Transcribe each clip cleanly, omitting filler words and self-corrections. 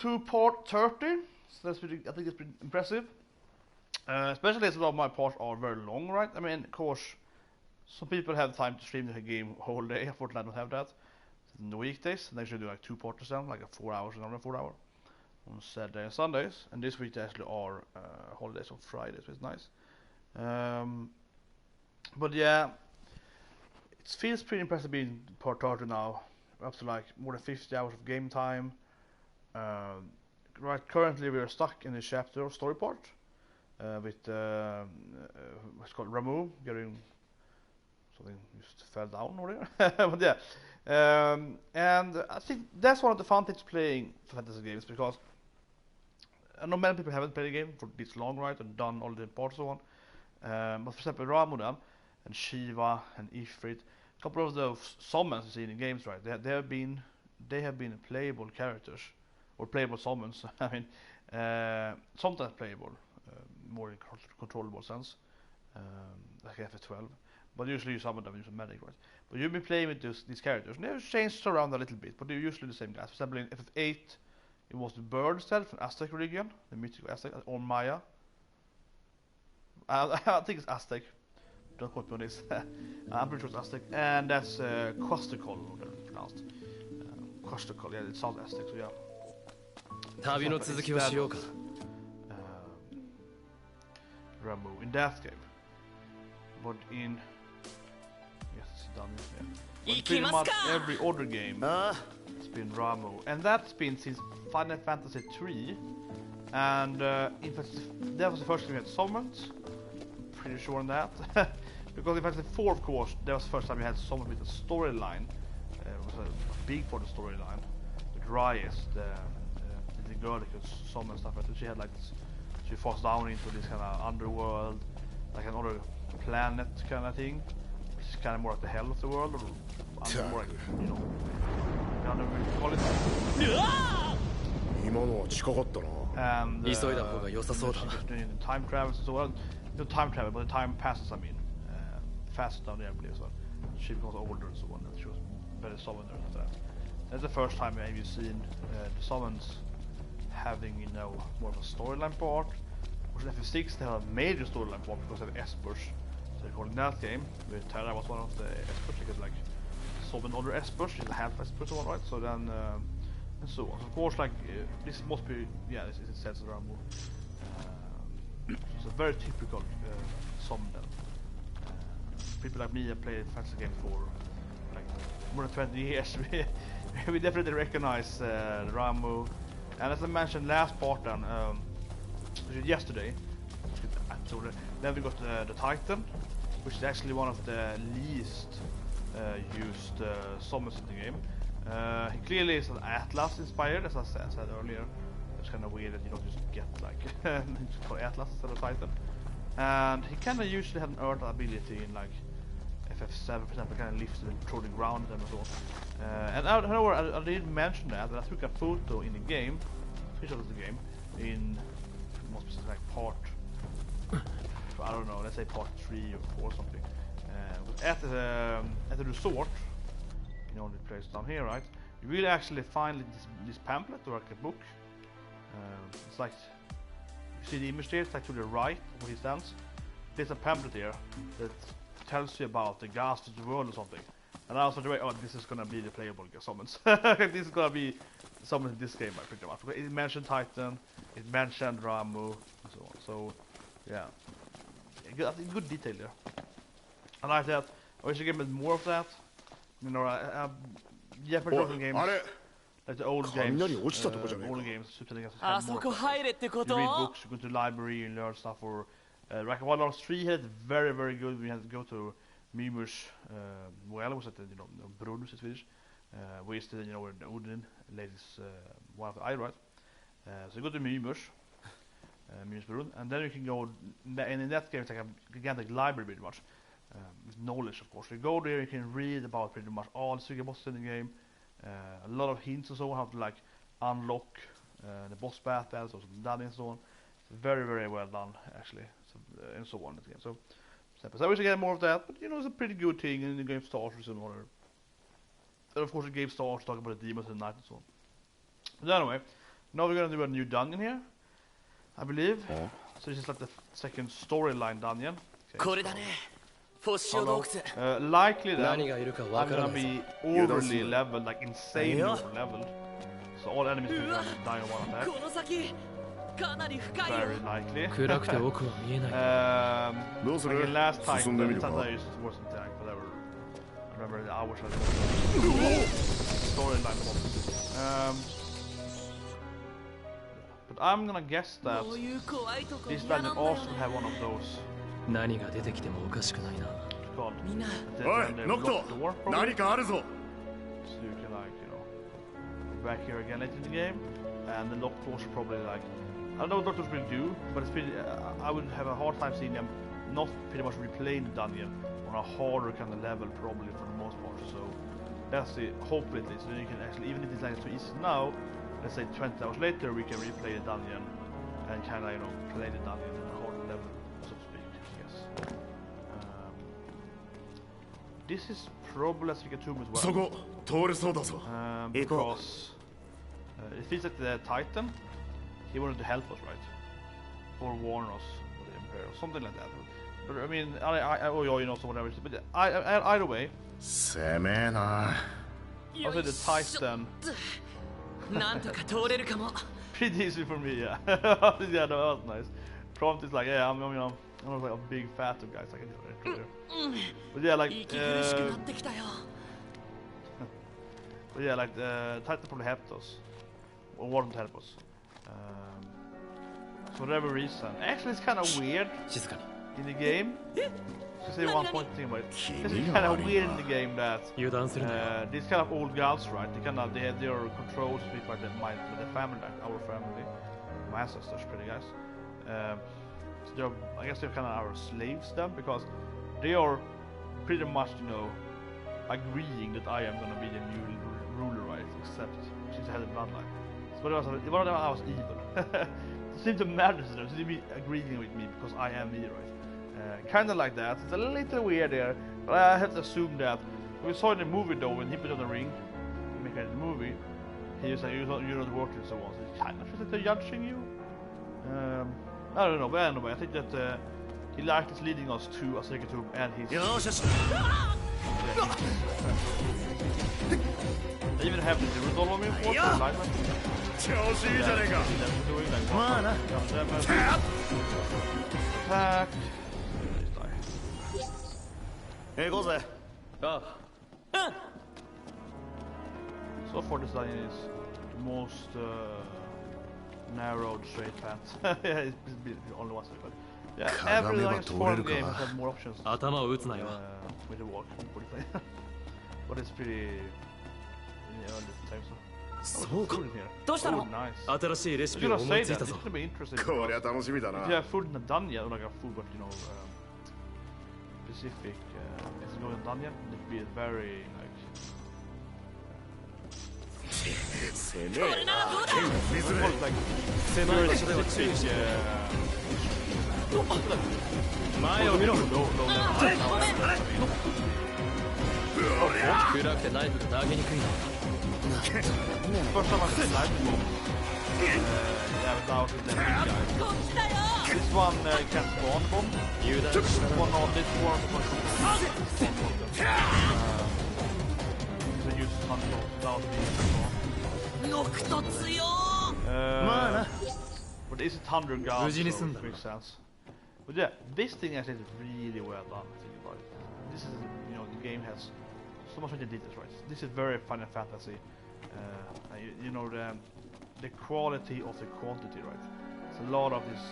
2 port 30, so that's pretty, I think it's pretty impressive. Especially as a lot of my parts are very long, right? I mean, of course, some people have time to stream the game whole day. Unfortunately, I don't have that. In the weekdays, they should do like 2 parts then, like a 4 hours, another 4 hour on Saturday and Sundays. And this week they actually are holidays on Fridays, which is nice. But yeah, it feels pretty impressive being part 30 now. Up to like more than 50 hours of game time. Right, currently we are stuck in the chapter of story part with what's called Ramuh getting something just fell down or whatever. But yeah, and I think that's one of the fun things playing fantasy games, because I know many people haven't played a game for this long, right, and done all the parts and so on. But for example, Ramuh and Shiva and Ifrit, a couple of those summons you see in the games, right? They have been playable characters or playable summons. I mean, sometimes playable, more in controllable sense, like FF12. But usually you summon them using magic, right? But you've been playing with these characters, and they've changed around a little bit, but they're usually the same guys. For example, in FF8, it was the bird instead from Aztec region, the mythical Aztec, or Maya. I think it's Aztec. Don't quote me on this. I'm pretty sure it's Aztec, and that's Quasticol, pronounced. Quasticol, yeah, it sounds Aztec, so yeah. 旅の続きをしようか Ramuh in that game, but in yes, it's done. Yeah. But pretty much every other game it's been Ramuh, and that's been since Final Fantasy 3. And in fact, that was the first time we had summons. Pretty sure on that, because in Fantasy 4, of course, that was the first time we had summons with a storyline. It was a big part of the storyline. With Ryas, the girl that could summon stuff, and she had like this, she falls down into this kind of underworld, like another planet kind of thing, which is kind of more like the hell of the world, or more like, you know, I don't know what you call it. And time travel and so on. No time travel, but the time passes. I mean, faster down there, I believe. So she becomes older and so on, and she was better summoner after that. That's the first time maybe you've seen the summons having, you know, more of a storyline part. Which in FF6 they have a major storyline part because they have Espers. So they call it that game. Where Terra was one of the Espers. You could like summon other Espers. She's a half Esper, so on, right? So then and so on. So of course, like this must be, yeah, this is it says Ramuh. It's a very typical summon. People like me have played fantasy games for like more than 20 years. We definitely recognize Ramuh. And as I mentioned last part then, yesterday, then we got the Titan, which is actually one of the least used summons in the game. He clearly is an Atlas inspired, as I said earlier. It's kind of weird that you don't just get like for Atlas instead of Titan. And he kind of usually had an Earth ability in like FF7, for example, kind of lifts them through the ground and so on. And I didn't mention that, but I took a photo in the game, official of the game, in most specific like part, I don't know, let's say part 3 or 4 or something. At the resort, you know, the place down here, right? You really actually find this pamphlet or like a book. It's like, you see the image there, it's like to the right where he stands. There's a pamphlet here that tells you about the gas of the world or something. And I was like, oh, this is gonna be the playable summons. This is gonna be summons in this game, pretty much. It mentioned Titan, it mentioned Ramuh, and so on. So, yeah, I think good detail there. I like that. I wish I gave more of that. You know, yeah, for sure games. Like the old games, older games, you read books, you go to the library, you learn stuff. Or like Wild Arms 3 had very, very good. We had to go to Myrmos well, was at the, you know, Brunn in Swedish. We used to, you know, where the Odin ladies one of the eye, right? So you go to Myrmos Brunn, and then you can go. And in that game, it's like a gigantic library, pretty much, with knowledge, of course. You go there, you can read about pretty much all the secret bosses in the game. A lot of hints and so on, how to like unlock the boss battles or done and so on. It's very, very well done actually, so, and so on. So I wish I get more of that, but you know, it's a pretty good thing. And the game starts and all. And of course the game starts talking about the demons and night and so on. But anyway, Now we're gonna do a new dungeon here, I believe. So this is like the second storyline dungeon. Okay, likely then I'm gonna be overly leveled, like insanely over-leveled. So all enemies will die on one attack. Very likely. Again, last time I used it wasn't tank, whatever. I remember the hours I storyline was. But I'm gonna guess that this dungeon also have one of those. Called the locked door, probably. So you can like, you know, back here again later in the game, and the locked doors probably like, I don't know what doctors will do, but it's pretty, I would have a hard time seeing them not pretty much replaying the dungeon on a harder kind of level probably for the most part. So that's the hope at least. So you can actually, even if it's like too easy now, let's say 20 hours later, we can replay the dungeon and kind of, you know, play the dungeon on a harder level, so to speak. Yes. This is probably a secret tomb as well. Because it feels like the Titan. He wanted to help us, right? Or warn us, or the Emperor, or something like that. But I mean, you know, so whatever. But either way, I'll say the Titan. Pretty easy for me, yeah. Yeah, that was nice. Prompt is like, yeah, I'm like a big fat guy, so I can do it. But yeah, like, but yeah, like the Titan probably helped us, or wanted to help us. For whatever reason. Actually, it's kind of weird in the game. To say one point thing about it. It's kind of weird in the game that these kind of old gods, right? They have their controls with like their family, like our family, my ancestors, pretty guys. So I guess they're kind of our slaves then, because they are pretty much, you know, agreeing that I am gonna be the new ruler, right? Except since I had a bloodline. But one of them I was evil. It seemed to matter to them, so they be agreeing with me because I am me, right? Kind of like that. It's a little weird there, but I have to assume that. We saw in the movie though, when he put on the ring, make it in the movie, he was like, you're not working and so on. So it's kind of like they're judging you. I don't know, but anyway, I think that he liked is leading us to a second tomb, and he's... I even have the resolve on me for alignment. Attack. So far this dungeon is the most narrowed straight path. It's the only one, but yeah, every foreign game has more options with the walk, but it's pretty early time, so. Oh, food in here. Oh, nice. I was gonna say that, this is gonna be interesting because if you have food in a dungeon, like a food, but you know, specific, as you go in a dungeon, it would be very, like, First time I played live bomb, without the big guys. This one can't spawn bomb. This one on this one. So use control without being but is it 100 guards? So it makes sense. But yeah, this thing actually is really well done. Think about it. This is, you know, the game has so much details, right? This is very Final Fantasy. You know, the quality of the quantity, right? It's a lot of these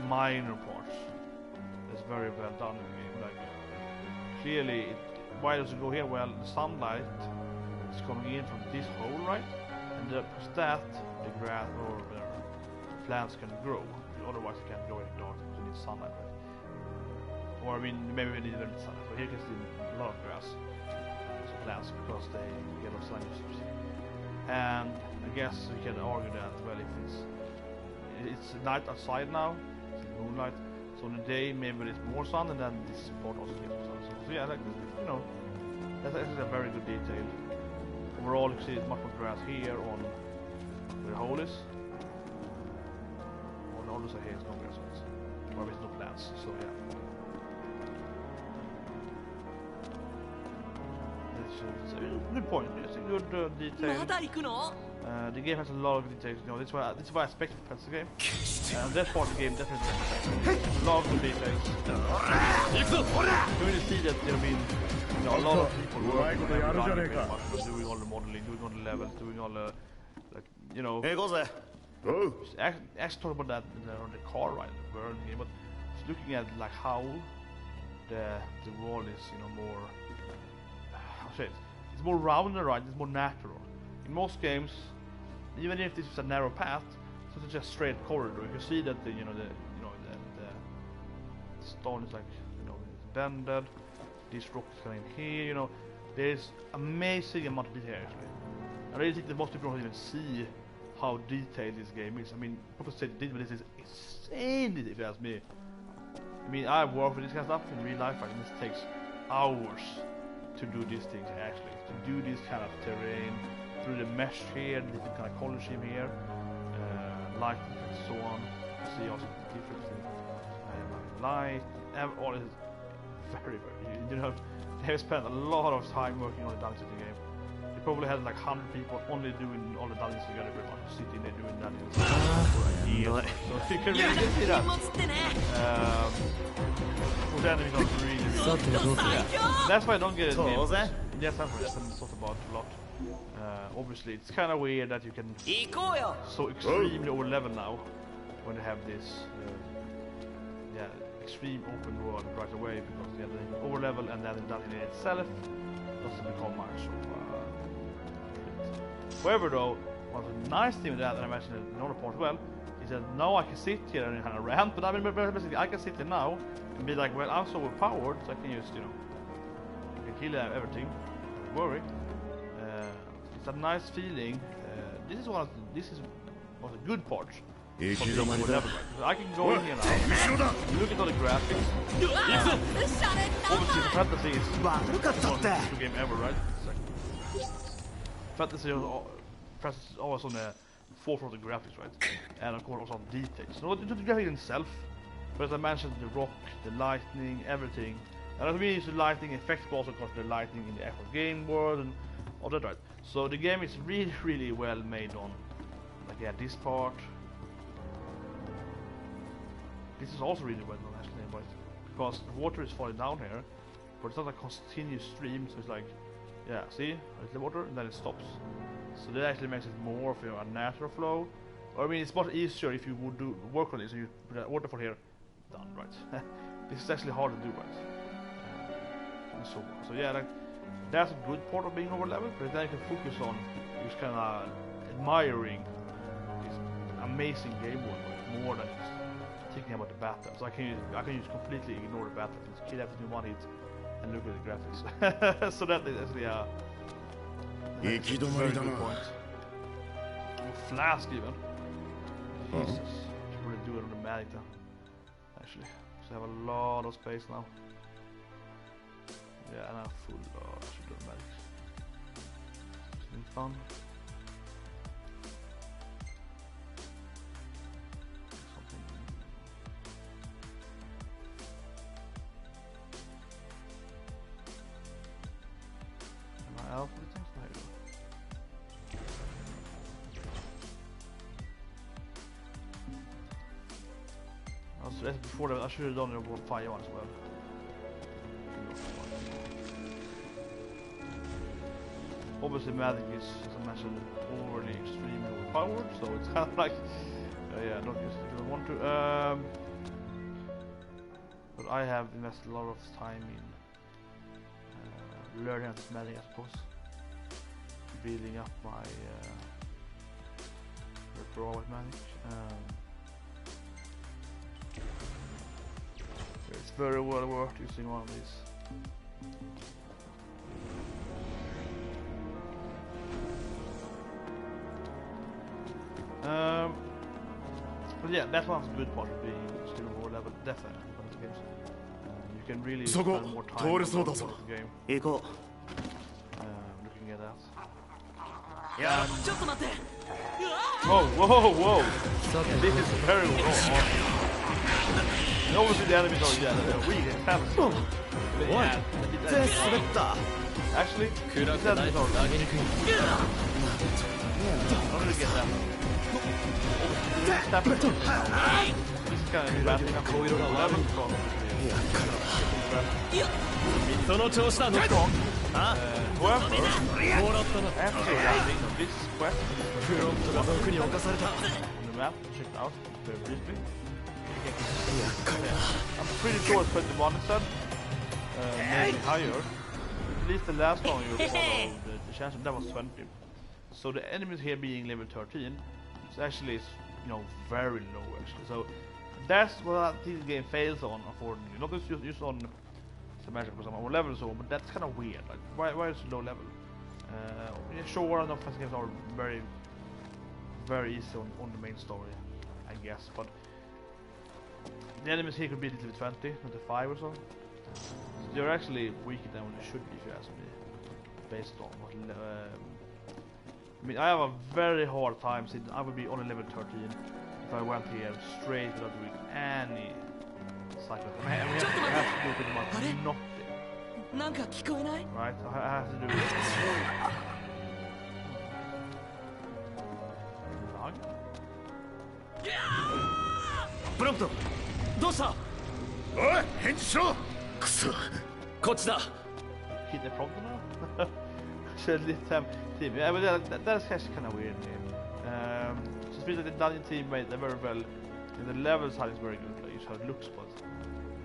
minor parts that's very well done in the game. Like, clearly, why does it go here? Well, the sunlight is coming in from this hole, right? And because that, the grass or whatever, plants can grow. Otherwise, you can't grow in the dark because you need sunlight, right? Or I mean, maybe we need a little sunlight. But here you can see a lot of grass. Plants because they get no sun usage. And I guess we can argue that, well, if it's night outside now, it's moonlight, so in the day maybe there's more sun, and then this part also gets more sun. So yeah, like, you know, that's actually a very good detail. Overall, you can see it's much more grass here on where the hole is. Oh, no, looks like here it's no grass, or there's no plants, so yeah. It's a good point. It's a good detail. The game has a lot of details. You know, this is what I expect from the game. That part of the game definitely has a lot of good details. You really see that. I mean, you know, a lot of people working on doing all the modeling, doing all the levels, doing all the, like, you know. Actually talk about that on the car ride, the world game, but just looking at like how the world is, you know, more. It's more rounded, right? It's more natural. In most games, even if this is a narrow path, so it's just straight corridor. You can see that the stone is like, you know, it's bended. This rock is kind of in here. You know, there's amazing amount of detail actually. I really think that most people don't even see how detailed this game is. I mean, people say this, but this is insane if you ask me. I mean, I've worked with this kind of stuff in real life, and this takes hours to do these things actually, to do this kind of terrain, through the mesh here, different kind of color scheme here, light and so on. You see also different light, all is very, you know, they have spent a lot of time working on the dungeons in the game. They probably had like 100 people only doing all the dungeons together, pretty much sitting there doing dungeons for a year. So you can really see that. For the enemies are really, that's why I don't get it in games. Yes, that's what I've thought about a lot. Obviously, it's kind of weird that you can so extremely over level now when they have this extreme open world right away, because they have the over level and then the dungeon in itself doesn't become much of however, though, one of the nice things with that, and I mentioned in another part as well, is that now I can sit here and kind of rant, but I mean, basically I can sit here now and be like, well, I'm so overpowered, so I can just, you know, I can kill everything, don't worry. It's a nice feeling. This is one of the good parts. I can go in here now, look at all the graphics. Obviously, the fantasy is one game ever, right? Fantasy is always on the forefront of the graphics, right? And of course also on details. So not the graphics itself, but as I mentioned, the rock, the lightning, everything. And I mean, it's the lightning effects, but also of course the lightning in the actual game world and all that, right? So the game is really, really well made on, like, yeah, this part. This is also really well done actually, right? Because the water is falling down here, but it's not a continuous stream, so it's like, yeah, see, there's the water and then it stops. So that actually makes it more of a natural flow. Or I mean, it's much easier if you would work on this, so you put that waterfall here, done, right? This is actually hard to do, right? And so yeah, like, that's a good part of being over leveled, but then you can focus on just kind of admiring this amazing game world, right? More than just thinking about the battle. So I can just completely ignore the battle, just kill everything in one hit and look at the graphics. So that is actually a very good point. Oh, flask even. Jesus, should really do it on the magic then. Actually, so I have a lot of space now. Yeah, and I'm full. Oh, I should do the magic. It's been fun. Out for the things there you go. Also, that's before that, I should have done the fire one as well. Obviously, magic is, as I mentioned, overly extremely overpowered, so it's kind of like, yeah, don't use it if you don't want to. But I have invested a lot of time in learning how to magic, I suppose. Building up my repertoire with magic. It's very well worth using one of these. But yeah, that's one of the good parts of being still more level, definitely in these games. You can really spend more time on the game. Looking at that. Whoa, whoa, whoa! This is very raw. And obviously the enemies are they're weak and fast. Actually, these enemies are... I'm gonna get them. This is kind of bad thing. However, after landing on this quest on the map, check it out very briefly. I'm pretty sure it's 21 instead, maybe higher. At least the last one you followed the chance that was 20. So the enemies here being level 13 is actually, very low actually. So that's what this game fails on, unfortunately. Not just on Magic because I'm on level so, but that's kind of weird. Like, why is it low level? Yeah, sure, enough fast games are very, very easy on the main story, I guess. But the enemies here could be level 20, 25 or so. So they're actually weaker than what they should be, if you ask me. Based on what, I mean, I have a very hard time since I would be only level 13 if I went here straight without doing any. Like I have to do pretty much nothing. Right? I have to do it. Prompt! Dosa! Oi! Hensho! Kusu! Kochi! Hit the prompt now? Should this time team. Yeah, but that's actually kind of weird. So it feels like the dungeon team made them very well. The level side is very good, like just how it looks, but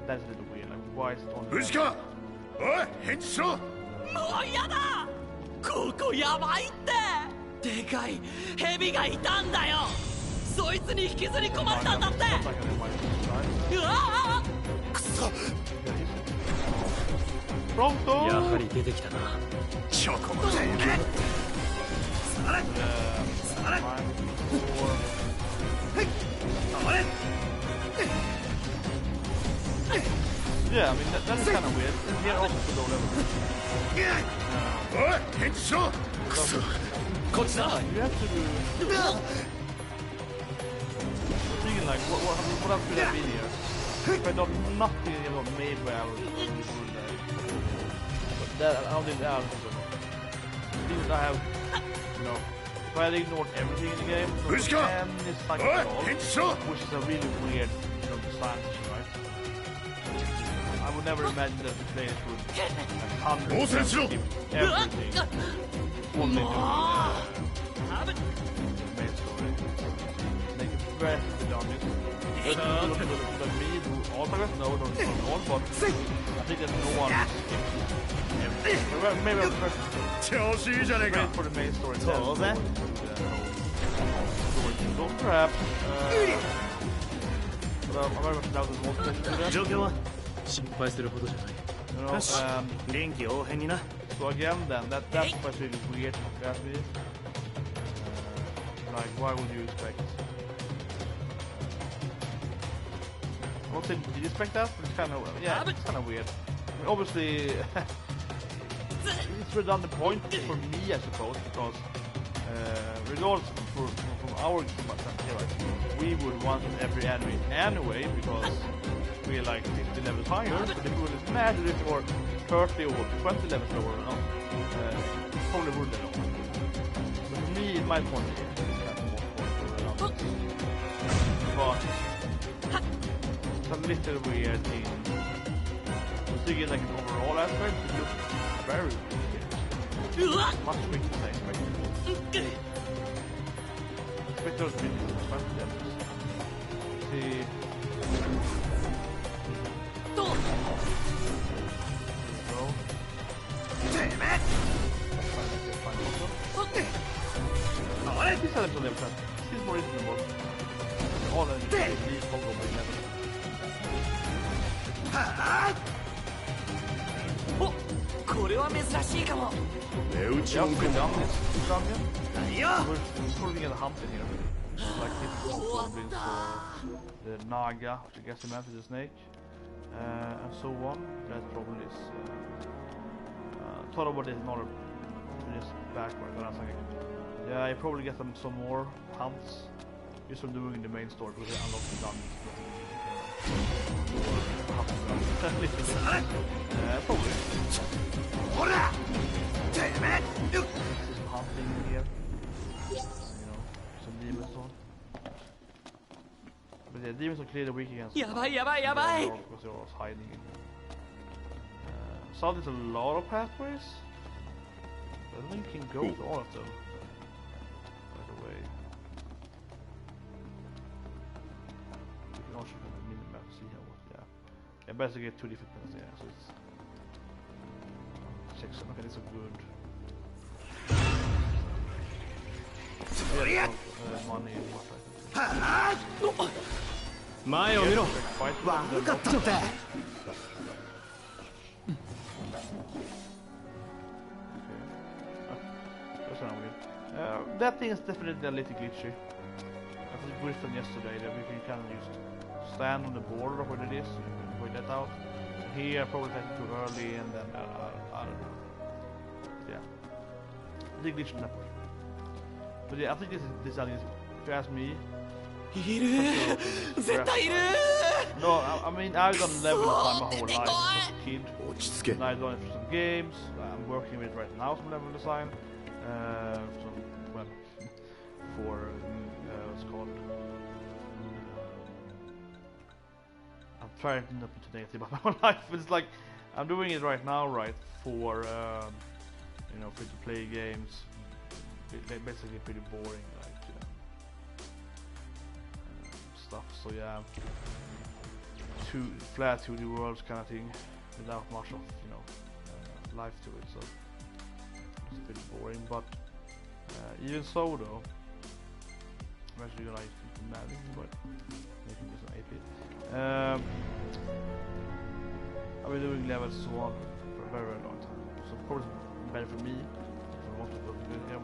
that's a little weird. Like, why is it on? Ushika! Oi! Hensho! Mo yada! Koko yabai itte! Dekai hebi ga itan da yo! Soitsu ni hikizu ni komatta n da tte! Uwa! Kuso! Pronto! やはり出てきたな。チョコモテ！さら！さら！Yeah, I mean that is kind of weird. And here also for low level. Hensho! Kochi da! You have to do. I'm thinking like, what else could have been here? If I done nothing, made well. But that I don't think that happens. Because I have, if I had ignored everything in the game, any cycle at all, which is a really weird, design, right? I would never imagine that the players would have 100% skip everything. Only do the main story. Make it very dummies. But look at me, who also got no, not all, but I think that no one skips everything. Maybe I'm first wait for the main story. So perhaps, but I'm very much down to the most special. 心配するほどじゃない。臨機応変にな。 So again, then that's what's really weird about me. Like, why would you expect? I don't think did you expect that? But it's kind of it's kind of weird. I mean, obviously, it's redundant point for me, I suppose, because regardless from our we would want every enemy anyway because we're like 50 levels higher. But if we would imagine if we were 30 or 20 levels lower, probably would have. But for me, in my point of view, but it's a little weird thing. Thinking like an overall aspect, it looks very weird. Much quicker than I expected. Expect those to be 20 levels. See. This is a little different. This is more reasonable. All the these will go by level. Oh, これは珍しいかも。目打ち Yeah, 文 we've 句 done this dungeon. 何よ We're pulling in the hump in here. Like typical goblins or the naga, which I guess you meant is a snake. And so on. That probably is thought about this in order to this backward, but I was like Yeah, you probably get them some more hunts just from doing the main story because they unlock the dungeons. Probably. Some hunting here. You know, some demons on. But yeah, demons are clearly weak against. Yabai. Because they're always hiding. So there's a lot of pathways. I don't think you can go to all of them. By the way. You can also kind of minimap to see how what, yeah. Basically get 2 different paths, yeah, so it's check some, okay, it's a good money and what I think. 前を見ろ。悪かったって。That thing is definitely a little glitchy. I think we from yesterday that we can just stand on the border of what it is, you can point that out. Here probably taking too early and then I don't know. Yeah. The glitch in that part. But yeah, I think this alien is, if you ask me. No, I mean I've done level design my whole life as a kid. And I've done it for some games. I'm working with it right now, some level design. For what's it called? I'm trying not to be negative about my own life, but it's like I'm doing it right now, right? For you know, free-to-play games, basically pretty boring, like stuff. So yeah, flat 2D worlds kind of thing, without much of life to it. So it's pretty boring, but even so though. I'm actually gonna use Madding, but making this an 8-bit. I've been doing levels so on for a very, very long time. So probably better for me for most people.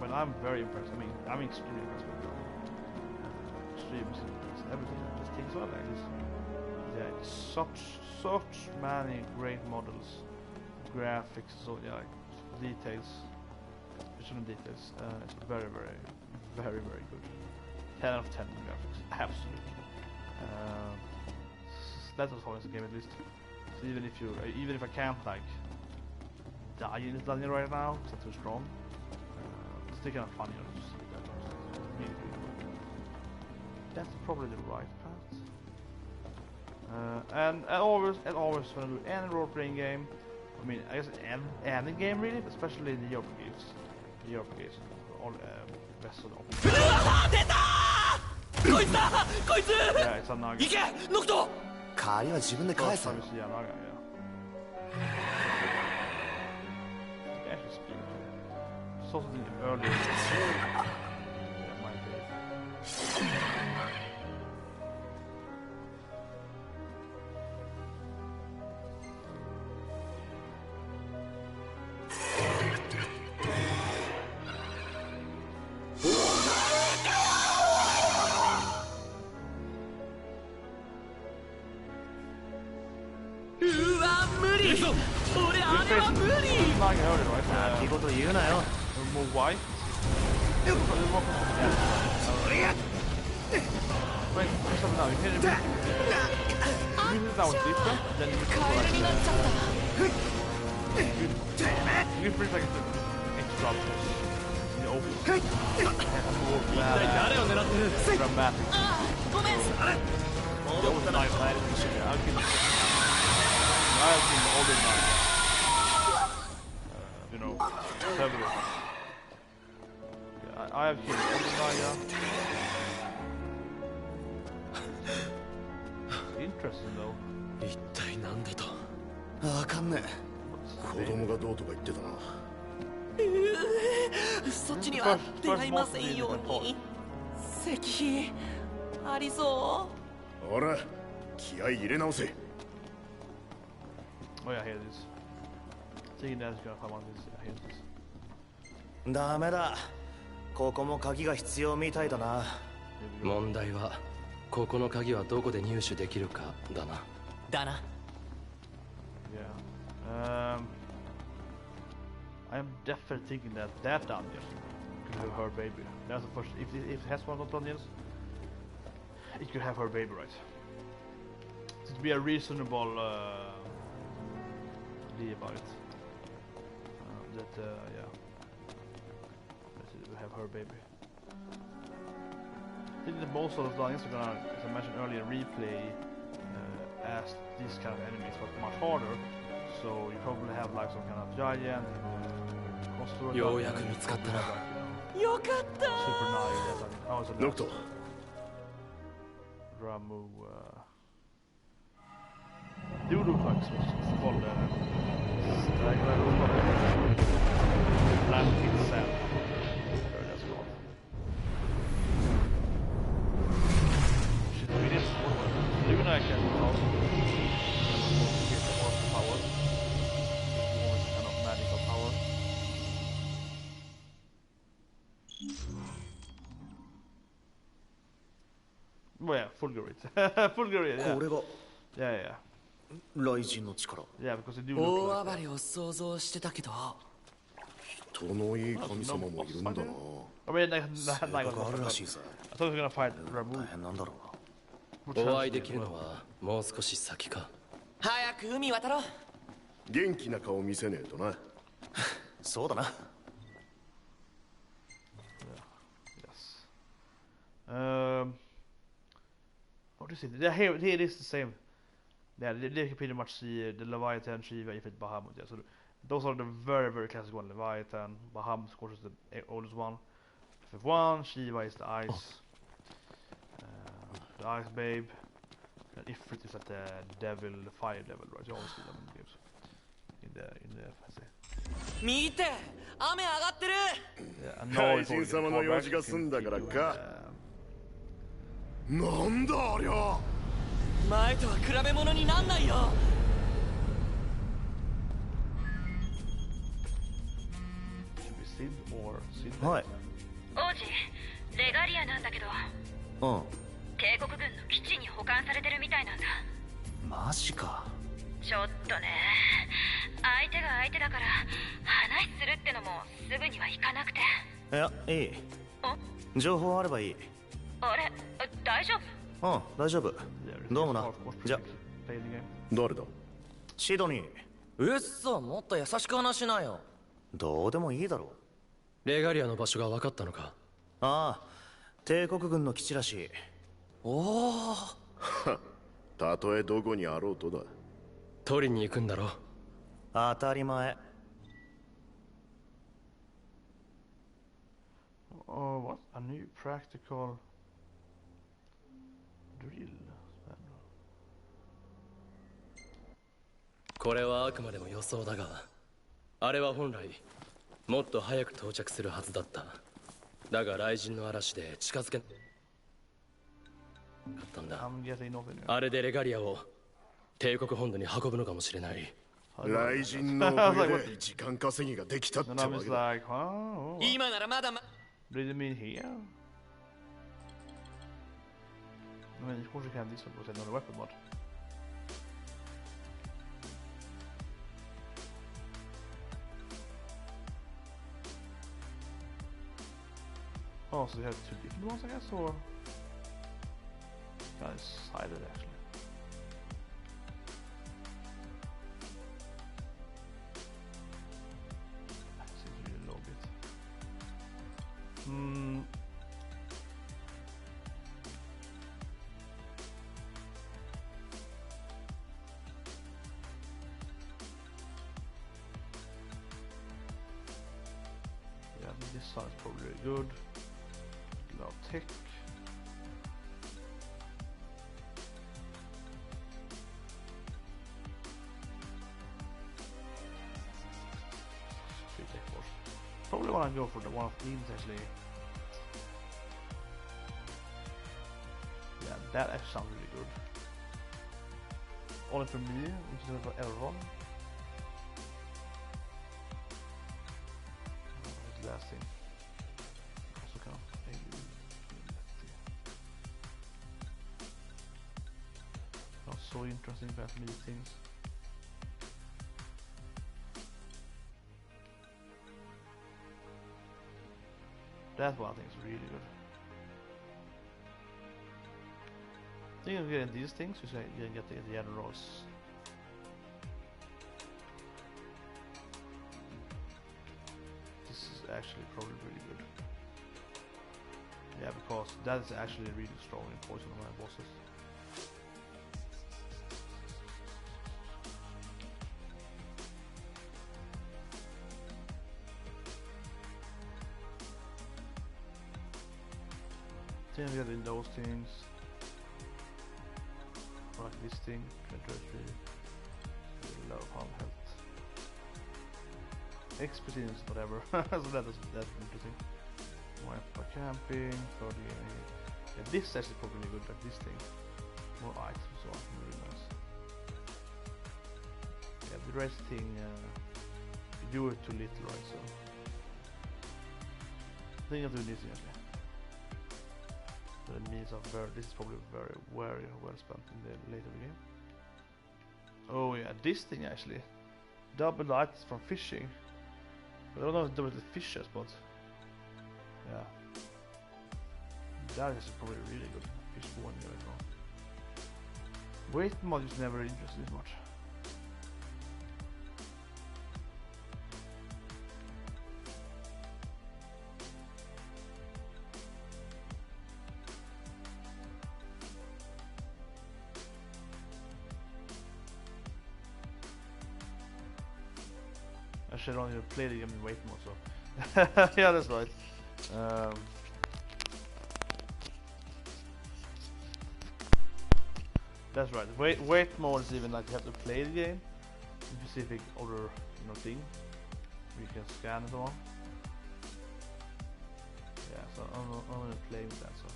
But I'm very impressed. I mean, I'm extremely impressed with it. Extremely impressed. Everything. This thing's well like this. Yeah, it's such many great models, graphics, so yeah, like details. Visual details. It's very, very, very, very good. 10 out of 10 graphics, absolutely. That's what's always a game at least. So even if I can't like die in this dungeon right now, it's not too strong. It's still kind of funny to see that. Really good. That's probably the right path. And always when I do any role-playing game, I mean, I guess any game really, but especially in the Europe games, all best of the options. Yeah, it's a Naga. 行けノクト。帰りは自分で返す。Yeah, Naga, yeah. Yeah, actually speak. Something earlier. Yeah, might be. Move wide. Wait, stop now. You hit him. You hit it down deeper, then you can go like you can bring like extra push in the open. And more dramatic. That was nice. I'll give all the nice. You know, several. I have killed Omega. Interesting though. 一体なんだと。わかんねえ。子供がどうとか言ってたな。そっちには願いませんように。石碑ありそう。ほら、気合い入れ直せ。Oh yeah, here it is. Taking that is gonna come on this. Here it is. ダメだ。ここも鍵が必要みたいだな。問題はここの鍵はどこで入手できるかだな。だな。Yeah. I am definitely thinking that dungeon could have her baby. That's the first. If it has one of Dungeons, it could have her baby, right? It would be a reasonable idea about it. Yeah, that it would have her baby. I think that most of the Dungeons are gonna, as I mentioned earlier, replay as these kind of enemies, but much harder. So you probably have like some kind of giant, super knight, Nocto. Ramuh, Doodlebugs was called Land itself. That's called. Shit, we did Luna can also get more power. More kind of magical power. Well, yeah, Fulgurite. Fulgurite, yeah. Yeah. Yeah, because they do look like that. 人のいい神様もいるんだな。 I mean, I thought he was gonna fight Ramuh. お会いできるのはもう少し先か。早く海渡ろう。元気な顔見せねえとな。そうだな。Yes. What is it? Yeah, here it is the same. Yeah, they can pretty much see the Leviathan, Shiva, Ifrit, Bahamut. Yeah, so those are the very, very classic one. Leviathan, Bahamut, of course, is the oldest one. FF1, Shiva is the ice. The ice babe. And Ifrit is like the devil, the fire devil, right? You always see them in the games. In the FF. 見て、雨上がってる。 Yeah, and now 大 it's 神 already 様の far 用 back. 事が済んだからか。 You なんだありゃ。前とは比べ物になんないよ。should be Sid or Sid. はい。王子、レガリアなんだけど、うん。帝国軍の基地に保管されてるみたいなんだ。マジか。ちょっとね、相手が相手だから話するってのもすぐにはいかなくて。いや、いい。情報あればいい。あれ、大丈夫？うん、大丈夫。どうもな。じゃ、誰だ？シドニー。うっそ、もっと優しく話しなよ。どうでもいいだろう。レガリアの場所が分かったのか。ああ、帝国軍の基地らしい。おお。たとえどこにあろうとだ。取りに行くんだろ。当たり前。Oh, what? A new practical drill. これはあくまでも予想だが、あれは本来もっと早く到着するはずだった。だが雷神の嵐で近づけなかったんだ。I'm guessing nothing. あれでレガリアを帝国本土に運ぶのかもしれない。雷神のおかげで時間稼ぎができたってわ And I'm け just だ。 like, huh? What? 今ならまだ Did you mean here? I mean, of course you can this one because another weapon mod. Oh, so you have two different ones, I guess, or kind of decided actually. Seems really low bit. Yeah, I think this side is probably really good. Low tick. Probably want to go for the one of these actually. Yeah, that actually sounds really good. Only for me, instead of Elrond. It's last thing. Also kind of not so interesting to have these things. That one I think is really good. I think I'm getting these things, you say you can get the generals. This is actually probably really good. Yeah, because that is actually really strong in poison on my bosses. Then we in those things. Like this thing, 23, low harm health. Experience, whatever. So that's interesting. Went for camping, 30. Yeah, this is actually probably good, like this thing. More items, so really nice. Yeah, the rest thing, you do it too little, right? So I think I'll do this thing actually. So it means this is probably very well spent in the later game. Oh yeah, this thing actually. Double items from fishing. I don't know if there was the fishes, but yeah. That is probably really good fish born here as well. Weight mod is never interested as much. I don't even play the game in weight mode, so yeah, that's right. That's right. Weight mode is even like you have to play the game in specific other thing. You can scan and so on. Yeah, so I'm only playing with that, so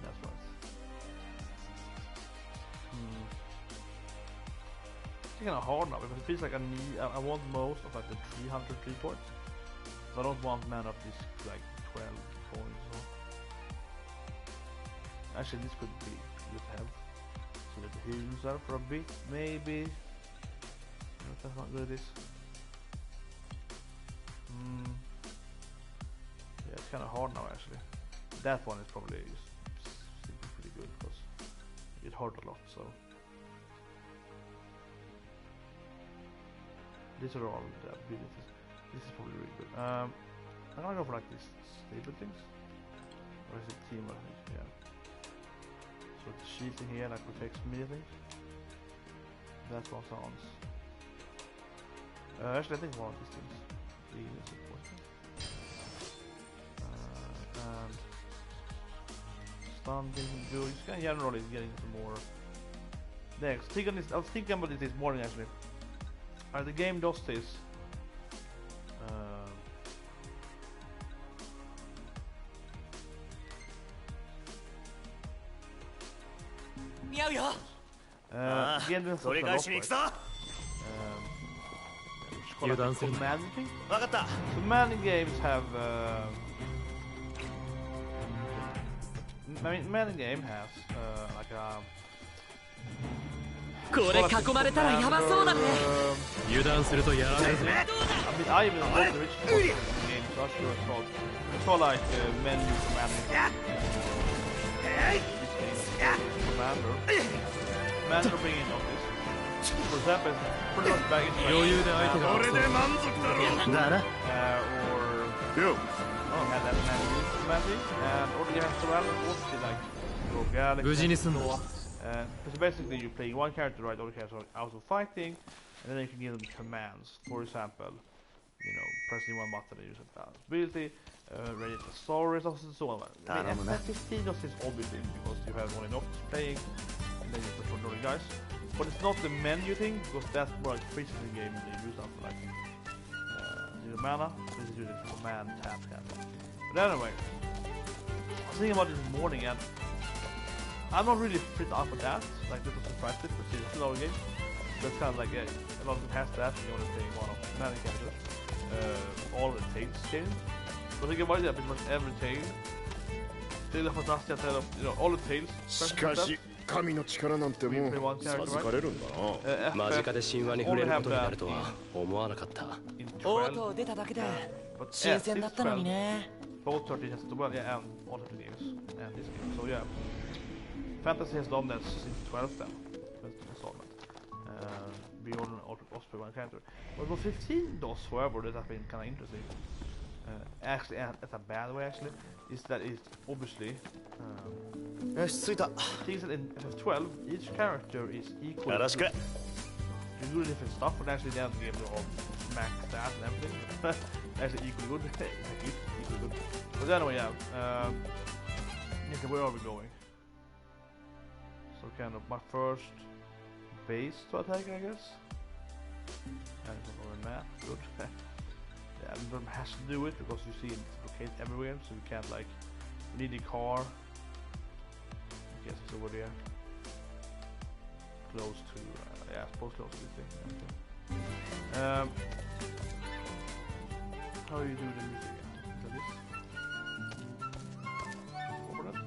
that's right. It's kind of hard now because it feels like I want most of like the 303 points. So I don't want man of this like 12 points. So. Actually, this could be good to have. So that the heals are for a bit, maybe. No, that's not good. This. Yeah, it's kind of hard now actually. That one is probably pretty good because it hurt a lot. So. These are all the abilities. This is probably really good. I'm gonna go for like these stable things. Or is it teamwork? Yeah. So the shield thing here like protects me, I think. That one sounds. Actually, I think one of these things. Is important. And stun thing good. Just kind of generally getting some more. Next, I was thinking about this morning actually. The game does this. Again, this is a lot, right? Commanding thing? Commanding games have. Commanding game has like a. これ囲まれたらやばそうだね。油断するとやられるぜ。 I even watched the original game, so I'm sure it's called like menu commanding. Commander bringing up this. For example, pretty much back in 余裕で相手が。これで満足だろ。だな。 or you had that commanding, and or you have surrounded also like go galaxy. 無事に済んだ。 So basically you're playing one character, right? Other characters are out of fighting, and then you can give them commands. For example, pressing one button and using that ability, ready to stories, and so on. I mean, FF15 does this obviously because you have only enough playing, and then you control the other guys. But it's not the menu thing because that's more like physical game that you use for like the mana. This is using command tab kind of. But anyway, I was thinking about this morning and. I'm not really fit up for that, like this was surprised it, but it's still our game. So it's kind of like a lot of them has that, you only playing one of many characters. All the Tales game. But think about it, pretty much every Tale. Tale of Fantastia, Tale of, all the Tales. しかし、神の力なんてもう授かれるんだな。間近で神話に触れることになるとは思わなかった。オート出ただけで But 新鮮だったのにね。 both 13 has well, yeah, and all of the games and this game. So yeah, Fantasy has done that since 12 then. Installment. Beyond Osprey one character. But what 15 does, however, that has been kind of interesting. Actually, and that's a bad way actually, is that it's obviously things that in FF12 each character is equal. You do different stuff, but actually the end game they're all max stats and everything. Actually equally good. Equally good. But anyway, yeah. Okay, where are we going? So kind of my first base to attack, I guess. And over map, good. Yeah, everyone has to do it because you see it's located everywhere, so you can't like need a car. I guess it's over there. Close to yeah, I suppose close to this thing. Okay. How do you do the music? Is that this? Over that?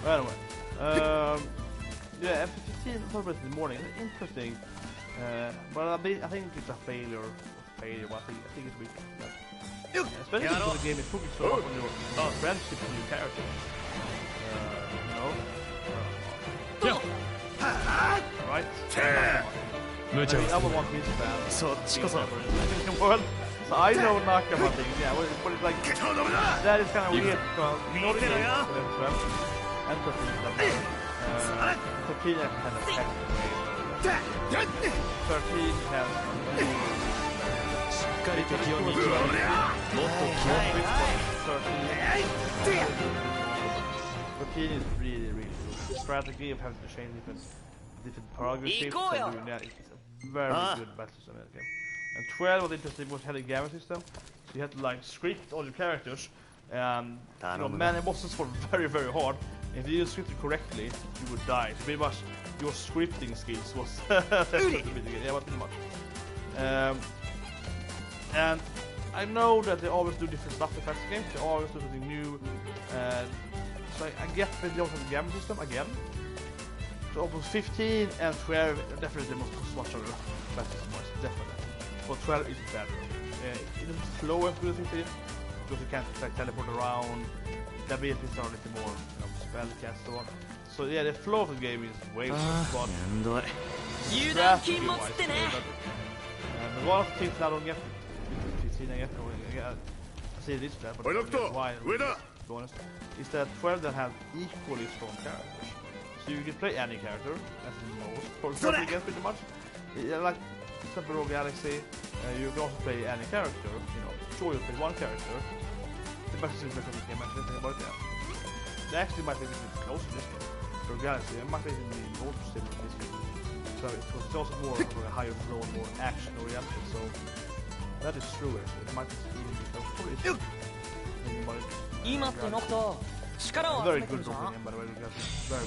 Anyway, yeah, F15 in the morning. It's interesting, but I think it's a failure. But I think it's weak. Especially because the game is focused so much on your friendship with new characters. You know. Right. I mean, I'm a One Piece fan. So I know Nakama things. Yeah, but it's like that is kind of weird because you know the game and 13 has kind of technical ways. 13 has しっかり敵を見極めもっと気をつけて 13 is really good. The strategy of having to change different progress shapes and doing that is a very good battle system in that game. And 12 was interesting was had a gamma system, so you had to like script all your characters. And you know, many bosses were very hard. If you didn't script it correctly, you would die. So pretty much your scripting skills was pretty much. And I know that they always do different stuff in Fantasy games. They always do something new. So I get that they don't have the gamma system again. So almost 15 and 12 definitely the most much of the Fantasy system wise, definitely. But 12 is better. It doesn't flow as good as 15 because you can't like teleport around. The abilities are a little more, you know, spell cast and so on. So yeah, the flow of the game is way better. But strategy-wise, and one of the things I don't get 15 I say this bad, but why? To be honest, is that 12 that have equally strong characters. So you can play any character, as most characters against pretty much. Like example Rogue Galaxy, you can also play any character. You know, sure you play one character. The best is because this game actually think about it. They actually might be close to this game. Rogue Galaxy, it might be more similar to this game. So it's also more of a higher flow and more action oriented. So that is true actually. It might be even be close to it. Very good looking game by the way. Very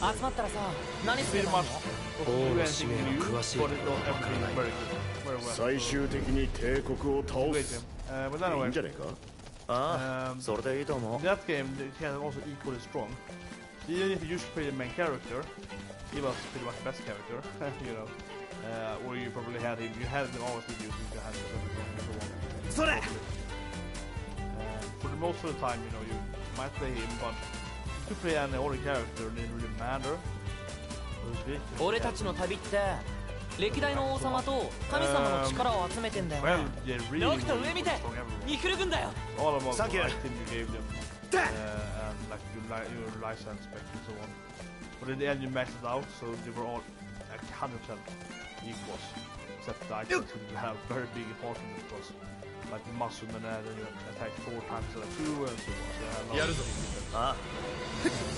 good. 最終的に帝国を倒す。 But anyway, いいんじゃねえか。 that game the character also equally strong. Even if you used to play the main character, he was pretty much the best character, you know. Or you probably had him. You had him always with you, so you had him so on. For the most of the time, you know, you might play him, but to play any other character didn't really matter. 俺たちの旅って歴代の王様と神様の力を集めてんだよね。ノクト上見て、ニクル軍だよ。All about the item you gave them, and like your license spec and so on. But in the end, you maxed it out, so they were all like 100% equals, except the items you have very big important because like muscle and then you attack 4 times instead of 2 and so on. So I love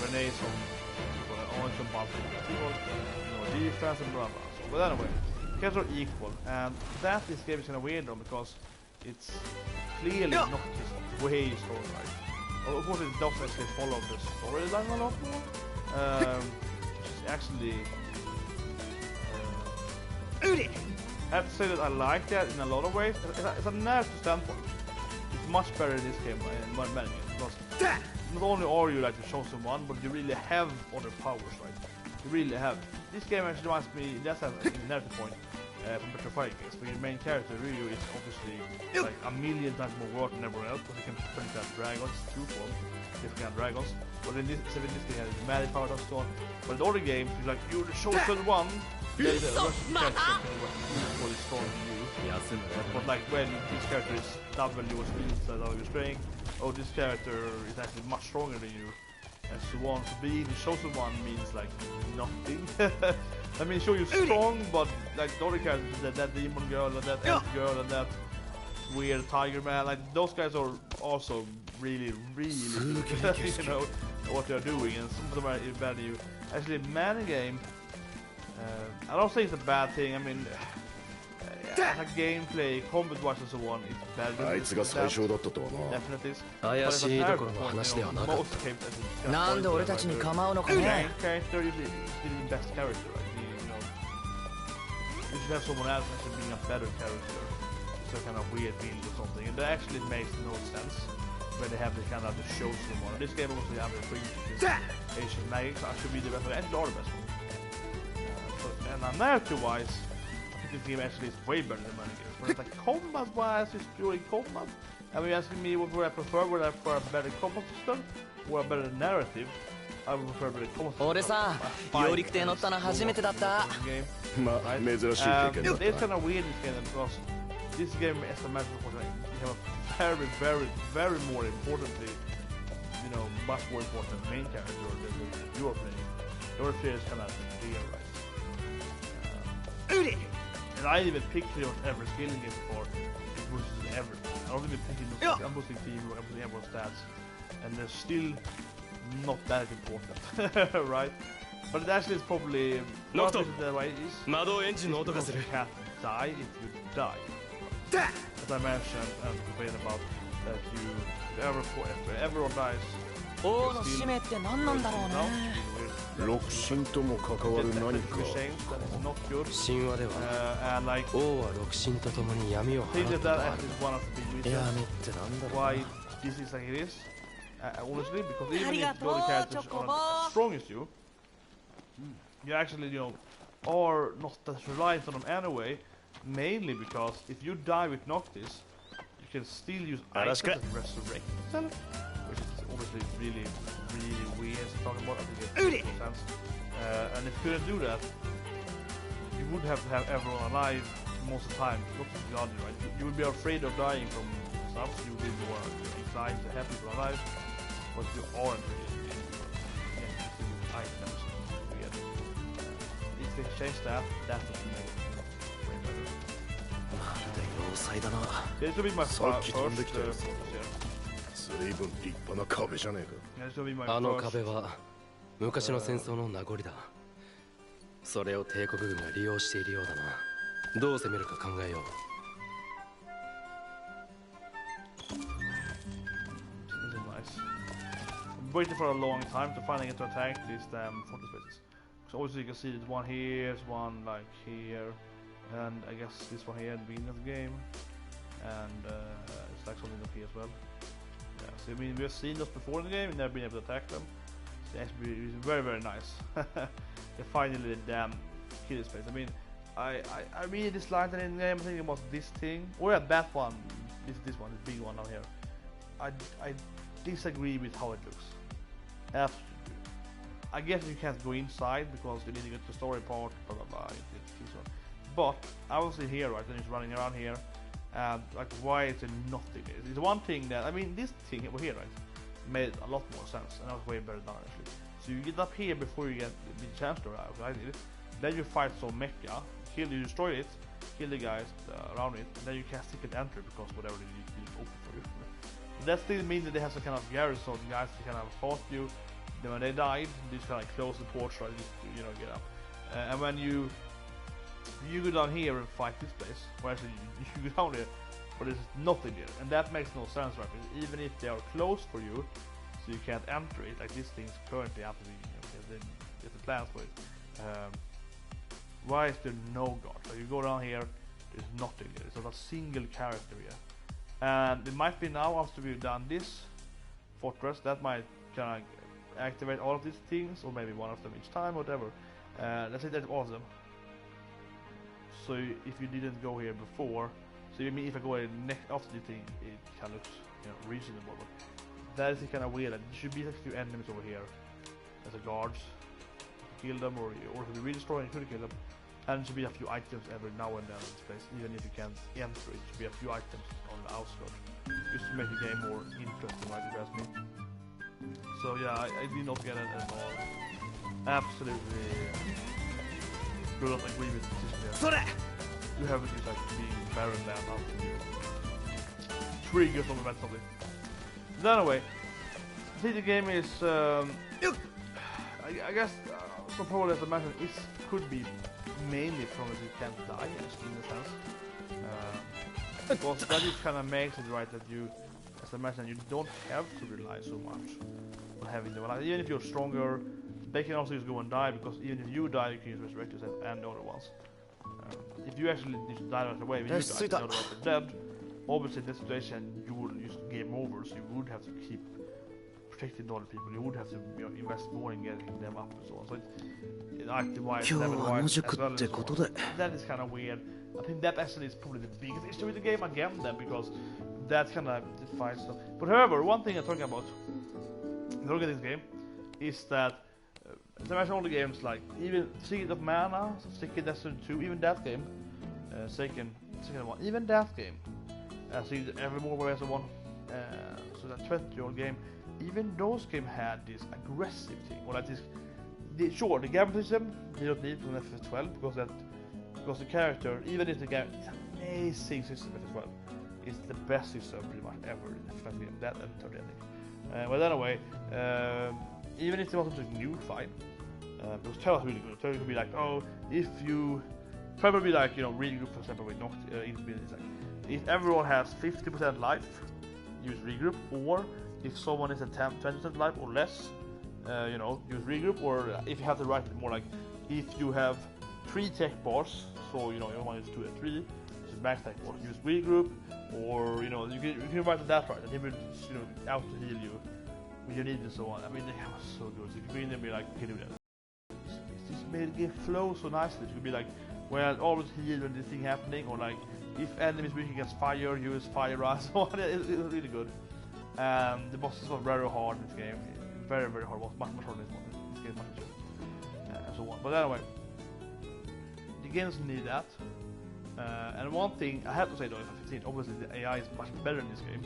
grenades on orange and buff, you know, defense and blah blah. But anyway, characters are equal, and that this game is kind of weird though because it's clearly not just way storyline. Of course, it does actually follow the storyline a lot more, which is actually. I have to say that I like that in a lot of ways. It's a narrative standpoint. It's much better in this game in many games because not only are you like the chosen one, but you really have other powers, right? really have. This game actually reminds me, it does have a narrative point from Metro Fighting games, where your main character Ryu is obviously like a million times more worth than everyone else, because you can turn into dragons, two forms, different kind of dragons. But in this game has magic power and so on. But in the other games, it's like you're the chosen one. There's a Russian character really strong to you. But like when this character is double your speed instead of your strength, oh this character is actually much stronger than you. And so on. So being the chosen one means like nothing. I mean, sure you're strong, but like the other characters, that demon girl, and that elf girl, and that weird tiger man, like those guys are also really good, you know, what they're doing, and some of them are value. Actually, man game, I don't say it's a bad thing. I mean, as a gameplay, combat-wise and so on, it's better. Definitely. 怪しいところの話ではなかった。なんで俺たちに構うのかね。Character usually is the best character, right? You should have someone else actually being a better character. It's a kind of weird build or something, and that actually makes no sense when they have this kind of the chosen one. This game also have the free Asian magic, so I should be the best one, and they are the best one. And narrative-wise, I think this game actually is way better than many games. But it's like combat-wise, it's purely combat. I mean, asking me what would I prefer? Would I prefer a better combat system or a better narrative? I would prefer a better combat system. 俺さ、揚陸艇乗ったの初めてだった。まあ珍しい経験だ。It's kind of weird in this game because this game, as a matter of fact, you have a very more importantly, you know, much more important main character than you are playing. Your player is kind of clear, right? And I even picked every skill in this before. It boosted everything. I don't even pick it. I'm boosting team, I'm boosting everyone's stats, and they're still not that important, right? But it actually is probably not the way it is. Because you can't die if you die. As I mentioned and complained about that everyone dies. 王の使命って何なんだろうね。六神とも関わる何か。神話では王は六神と共に闇を払ったとある。闇ってなんだろう。Why this is like it is? Honestly, because even if the other characters are not as strong as you, you actually, you know, are not that reliant on them anyway. Mainly because if you die with Noctis, you can still use items that resurrect yourself, which is obviously really weird to talk about. I think it makes no sense. And if you couldn't do that, you would have to have everyone alive most of the time. Not to God, right? You would be afraid of dying from stuff. You would be more inclined to have people alive, but you aren't really. Items. Weird. If they change that would make it way better. This will be my first. 随分立派な壁じゃねえか。This will be my あの first. 壁は昔の戦争の名残だ。それを帝国軍が利用しているようだな。どう攻めるか考えよう。This is nice. I'm waiting for a long time to finally get to attack these damn fortress bases. So obviously you can see there's one here, there's one like here, and I guess this one here at the beginning of the game, and it's like something up here as well. Yeah, so I mean we've seen those before in the game and never been able to attack them. So it's actually very nice. They finally damn kill this place. I mean, I really dislike that in the game. I'm thinking about this thing. Oh yeah, that one. This one, this big one down here. I disagree with how it looks. Absolutely. I guess you can't go inside because you need to get the story part, blah blah blah. But I was in here, right? And it's running around here, and like why is it nothing? It's one thing that I mean, this thing over here, right, made a lot more sense, and that was way better done actually. So you get up here before you get the chance to arrive. I did it. Then you fight some mecha, you destroy it, kill the guys around it, and then you can't stick an entry because whatever it is open for you. That still means that they have some kind of garrison guys to kind of fought you. Then when they died, they just kind of close the porch, right? Just to, you know, get up. And when you go down here and fight this place, or actually you go down here, but there's nothing there, and that makes no sense, right? Because even if they are closed for you, so you can't enter it, like this thing's currently up to the plans for it. Why is there no guard? So you go down here, there's nothing there. There's not a single character here. And it might be now after we've done this fortress that might kind of activate all of these things, or maybe one of them each time, whatever. Let's say that's awesome. So if you didn't go here before, so you mean if I go here next after the thing, it kind of looks, you know, reasonable. But that is kind of weird. There should be like a few enemies over here as a guards. You kill them, or if you really strong, you could kill them. And there should be a few items every now and then in this place, even if you can't enter it. Should be a few items on the outskirts, just to make the game more interesting, right? If you ask me. So yeah, I did not get it at all. Absolutely. Do not agree with the decision here. You have it just like being barren land after you trigger some event something. But anyway, I think the game is I guess so probably as I mentioned could be mainly from that you can't die actually in a sense. Because that just kinda makes it right that you, as I mentioned, you don't have to rely so much on having the one. Even if you're stronger, they can also just go and die, because even if you die, you can use resurrect yourself and the other ones. If you actually need to die right away, when you die, the other ones are dead. Obviously, in this situation, you would just game over, so you would have to keep protecting the other people. You would have to, you know, invest more in getting them up and so on. So it's active-wise, level-wise, as well as so on. That is kind of weird. I think that actually is probably the biggest issue with the game again, then, because that kind of defines stuff. But however, one thing I'm talking about, looking at this game, is that as I mentioned, all the games like even Secret of Mana, Secret Destiny 2, even that game, second one, even that game, Secret Evermore was one, so that 20-year-old game, even those games had this aggressive thing, or like this. Sure, the gambling system you don't need from FF12 because the character, even if the game, it's an amazing system in FF12. It's the best system pretty much ever in FF game. That and 30, I think. But anyway, even if they want something new, fine. Because Terra's really good. Terra could be like, oh, if you probably like, you know, really good for example with it's like, if everyone has 50% life, use regroup, or if someone is at 20% life or less, you know, use regroup, or if you have to write it more like, if you have 3 tech bars, so you know you want to do 2 at 3, so max tech bars, use regroup, or you know you can write it that right, and it will, you know, out to heal you when you need and so on. I mean, the game was so good. So you can be in there and be like, okay, do that. It's just made the game flow so nicely. You could be like, well, always heal when this thing happening, or like, if enemies weak against fire, use fire rise. So on. It was really good. The bosses were very hard in this game. Very, very hard boss. Much harder in this game. And so on. But anyway, the game doesn't need that. And one thing I have to say though, FF15, obviously the AI is much better in this game.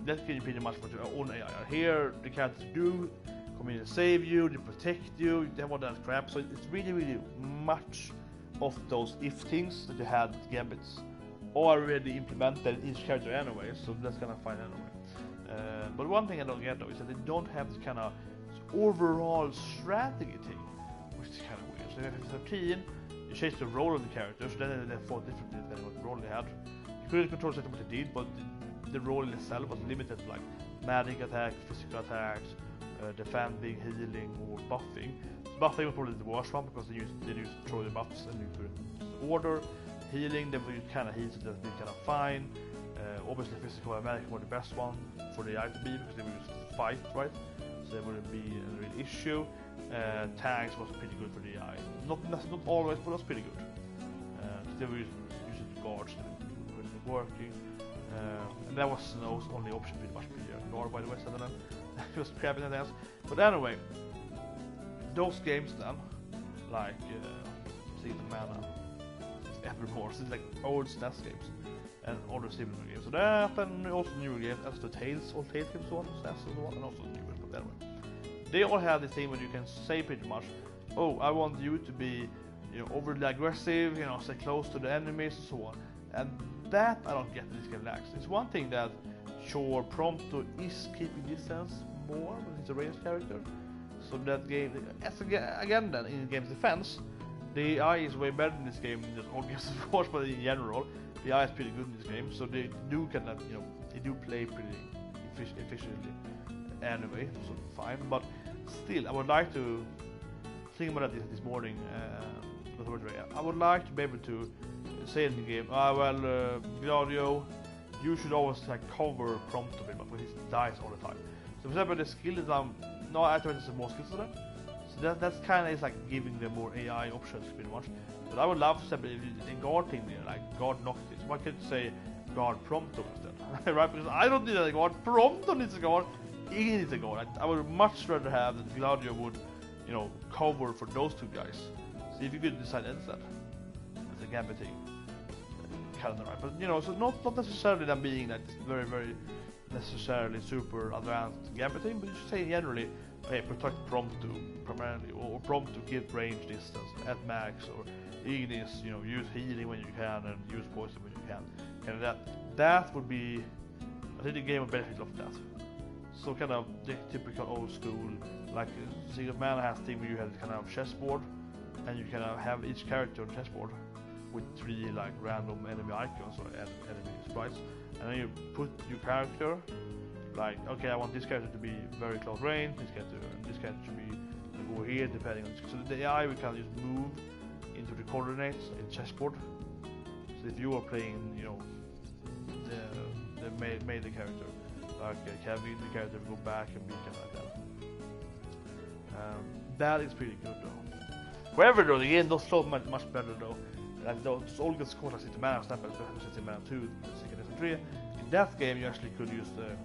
That can pretty much what your own AI are here. The characters do come in and save you, they protect you, they have all that crap. So it's really, really much of those if things that you had gambits are already implemented in each character anyway. So that's kind of fine anyway. But one thing I don't get though is that they don't have this kind of overall strategy thing, which is kind of weird. So in FF13, you change the role of the characters, so then they fought differently than what role they had. You couldn't control exactly what they did, but the role itself was limited to like magic attacks, physical attacks, defending, healing, or buffing. So buffing was probably the worst one because they used to throw the buffs and you could order. Healing, they would kind of heal, so that they kind of fine. Obviously physical and magic were the best one for the AI to be because they would just fight, right? So it wouldn't be a real issue. Tanks was pretty good for the AI. Not always, but it was pretty good. They were using the guards that were working. And that was no only option pretty much per guard, by the way, so I don't know. It was crap in that else. But anyway, those games then, like Secret of Mana, Evermore, so it's like old SNES games and older similar games. So that and also newer games as the old Tales games, so on, SNES and so on, and also newer. But anyway, they all have this thing where you can say pretty much, oh, I want you to be, you know, overly aggressive, you know, stay close to the enemies and so on. And that I don't get that this game lacks. It's one thing that, sure, Prompto is keeping distance more when he's a ranged character. So that game, as again then, in game's defense, the AI is way better in this game than just all games of course, but in general, the AI is pretty good in this game. So they do kind of, you know, they do play pretty efficiently anyway, so fine. But still, I would like to think about that this morning. I would like to be able to say in the game, well, Gladio, you should always like cover Prompto a bit, but he dies all the time. So for example, the skill is no, I think there's more skills for them. So that's kind of is like giving them more AI options pretty much. But I would love to say in guard thing there, like guard Noctis. Why can't you say guard Prompto instead? Right? Because I don't need a guard. Prompto needs a guard. He needs a guard. I would much rather have that Gladio would, you know, cover for those two guys. So if you could decide instead, it's a gambit thing. Kind of right, but you know, so not necessarily them being that very necessarily super advanced gambiting, but you should say generally, hey, protect Prompto primarily, or Prompto keep range distance at max, or Ignis, you know, use healing when you can and use poison when you can. And that would be, I think the game would benefit off that. So kind of the typical old school, like Secret of Mana has thing where you have kind of chessboard, and you kind of have each character on the chessboard with 3 like random enemy icons or enemy sprites, and then you put your character, like, okay, I want this character to be very close range, this character should be go here depending on. So the AI will kind of just move into the coordinates in chessboard. So if you are playing, you know, the melee character, like Kevin, the character will go back and be kind of like that. That is pretty good though. However, though, the game does flow much better though. Like those old scores like City Mana Snap and City Mana 2, Secret Edition 3. In that game, you actually could use the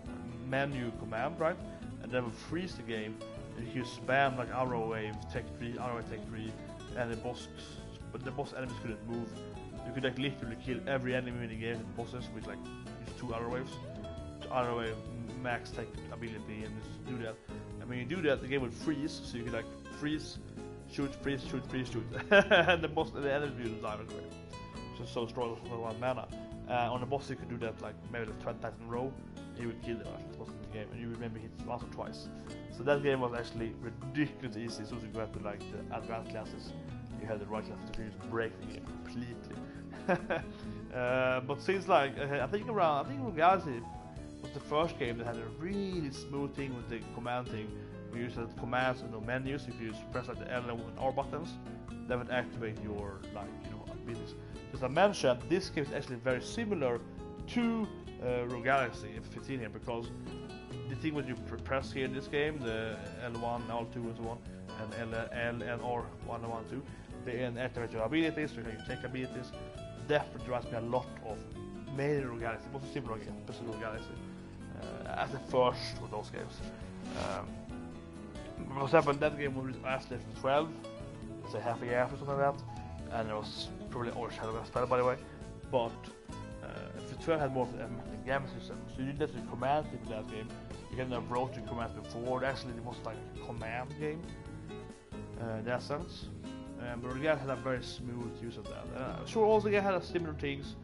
menu command, right? And then would freeze the game. And you spam like arrow wave, tech 3, arrow wave, tech 3, and the boss, but the boss enemies couldn't move. You could like literally kill every enemy in the game, the bosses, with like use 2 arrow waves. Arrow wave max tech ability, and just do that. And when you do that, the game would freeze, so you could like freeze, shoot, freeze, shoot, freeze, shoot. And the boss, the enemy will die right away. So strong for 1 mana. On the boss, you could do that like maybe like 20 times in a row. And you would kill them after the boss in the game, and you would maybe hit once or twice. So that game was actually ridiculously easy. So you go to like the advanced classes, you had the right class to just break the game completely. But since like I think Galaxy was the first game that had a really smooth thing with the command thing. We used the commands and the menus. If you just press like the L and R buttons, that would activate your like abilities. As I mentioned, this game is actually very similar to Rogue Galaxy F15 here, because the thing when you press here in this game, the L1, L2 and so on, and L and R1 and 1, 2, they activate your abilities, so you can take abilities. Definitely reminds me a lot of mainly Rogue Galaxy, but a similar game, especially Rogue Galaxy, as the first of those games. For example, that game was released in 12, say half a year after something like that, and it was probably Orange Shadow as well, by the way. But F12 had more of the game system, so you did the command in that game. You can have wrote your commands before. Actually, it was like a command game in that sense. But again, had a very smooth use of that. Sure, also again had similar things,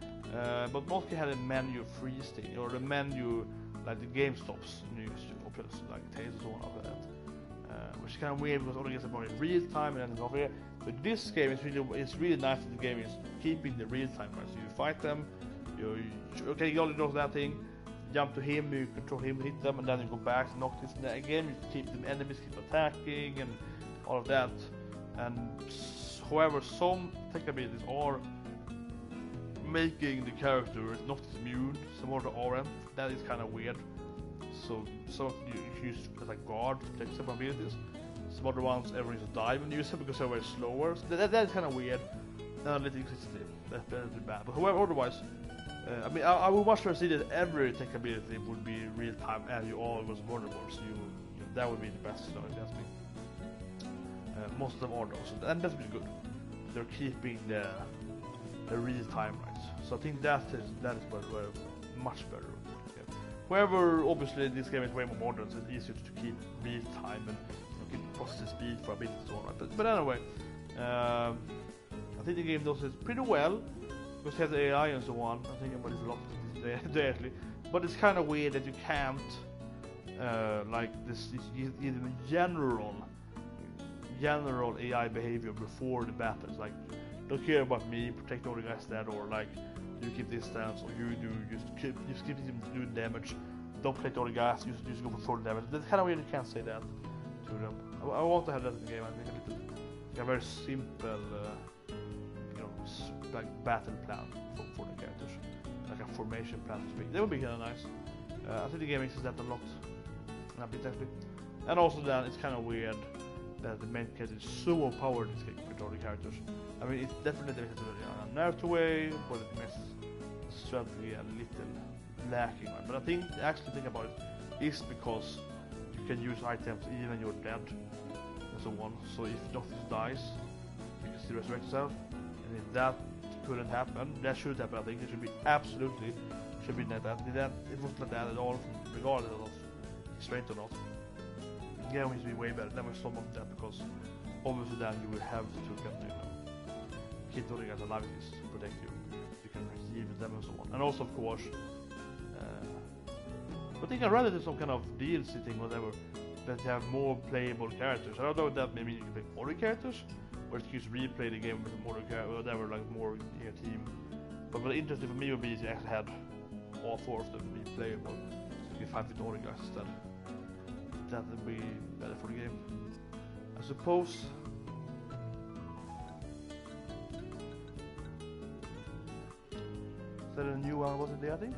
but mostly had a menu freeze thing, or the menu like the game stops new options like Tails and so on after that. Which is kind of weird because only gets more in real time and then over here. But this game is really nice that the game is keeping the real time, right? So you fight them, okay, you already know that thing, jump to him, you control him, hit them, and then you go back to knock this, and again you keep the enemies keep attacking and all of that. And however, some tech abilities are making the character not immune, some of the aren't. That is kind of weird. So you use like guard to protect some abilities. Some other ones everyone needs to die when you use them because they're very slower. So that is kind of weird. Little sensitive. That's better than bad. But however, otherwise, I mean, I would much rather see that every tech ability would be real time and you always vulnerable. So that would be the best. So that's me. Most of them are those, and that's really good. They're keeping the real time right. So I think that is where much better. However, obviously this game is way more modern, so it's easier to keep real time and keep processing speed for a bit and so on. Right? But anyway, I think the game does it pretty well because it has AI and so on. I think about this a lot directly, but it's kind of weird that you can't like this even general AI behavior before the battles. Like, don't care about me, protect all the guys dead, or like you keep distance, or you just keep them doing damage. Don't protect all the guys, just go for full damage. That's kind of weird. You can't say that to them. I want to have that in the game. I think a very simple, like battle plan for the characters, like a formation plan to speak. That would be kind of nice. I think the game mixes that a lot, a bit actually. And also then it's kind of weird that the main character is so overpowered in this game with all the characters. I mean, it's definitely makes it in a narrative way, but it makes strategy a little lacking. But I think, actually think about it, is because you can use items even when you're dead and so on. So if Doctor dies, you can still resurrect yourself. And if that couldn't happen, that should happen. I think it should be absolutely should be like that. It wasn't like that at all, regardless of strength or not. The game needs to be way better. Never some of that because obviously then you will have to keep the guys alive to protect you. You can receive them and so on. And also of course, I think I'd rather do some kind of DLC thing, whatever, that have more playable characters. I don't know if that maybe you can play more characters, or you just replay the game with more characters, or whatever, like more in your team. But what interesting for me would be if you actually had all four of them be playable, so you can fight with all the guys instead. That would be better for the game, I suppose. Is that a new one? Was it there? I think.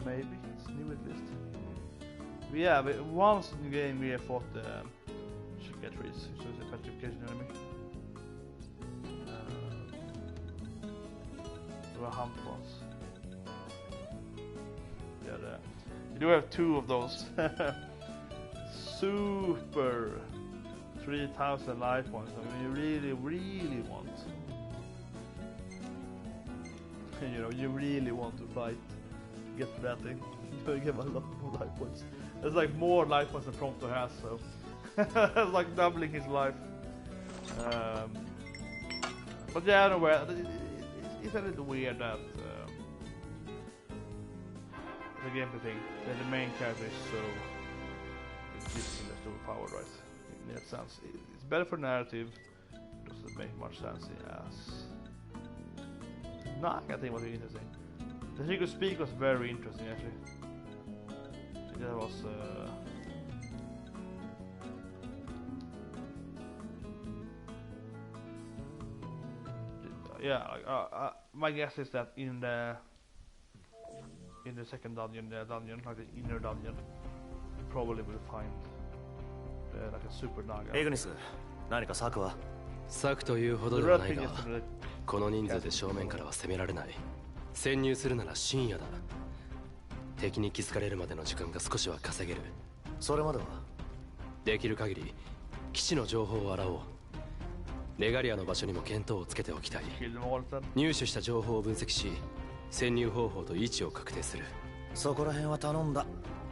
Maybe it's new at least. But yeah, but once in the game we have fought the cicatrices, so it's a petrification enemy. There were hunt ones. Yeah, we do have two of those. Super 3,000 life points. I mean, you really want. You know, you really want to fight. Get that thing. You get a lot more life points. There's like more life points than Prompto has, so it's like doubling his life. But yeah, I don't know. It's a little weird that the gameplay thing, that the main character is so ridiculous overpowered, right? In that sense, it's better for narrative. Doesn't make much sense. Yes. I think was really interesting. The He Could Speak was very interesting actually. That was yeah, my guess is that in the second dungeon, like the inner dungeon, you probably will find like a super naga. エグニス、何か策は？策というほどではないが、この人数で正面からは攻められない。潜入するなら深夜だ。敵に気づかれるまでの時間が少しは稼げる。それまではできる限り基地の情報を洗おう。レガリアの場所にも見当をつけておきたい。入手した情報を分析し、潜入方法と位置を確定する。そこら辺は頼んだ。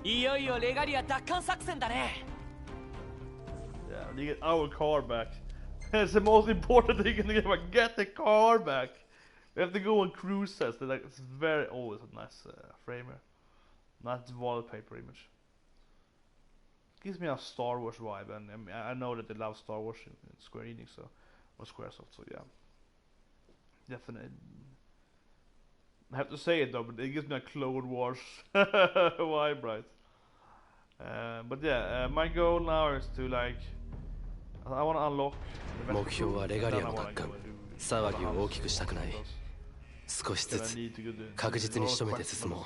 いよいよレガリア奪還作戦だね。Yeah, you get our car back. It's the most important thing in the game. Get the car back. We have to go on cruises. Like, it's very always a nice framer, nice wallpaper image. Gives me a Star Wars vibe, and I know that they love Star Wars in Square Enix, so or Squaresoft. So yeah, definitely. I have to say it though, but it gives me a Clone Wars vibe, right? But yeah, my goal now is to like, I want to unlock. 目標はレガリアの奪還。騒ぎを大きくしたくない。少しずつ確実に仕留めて進も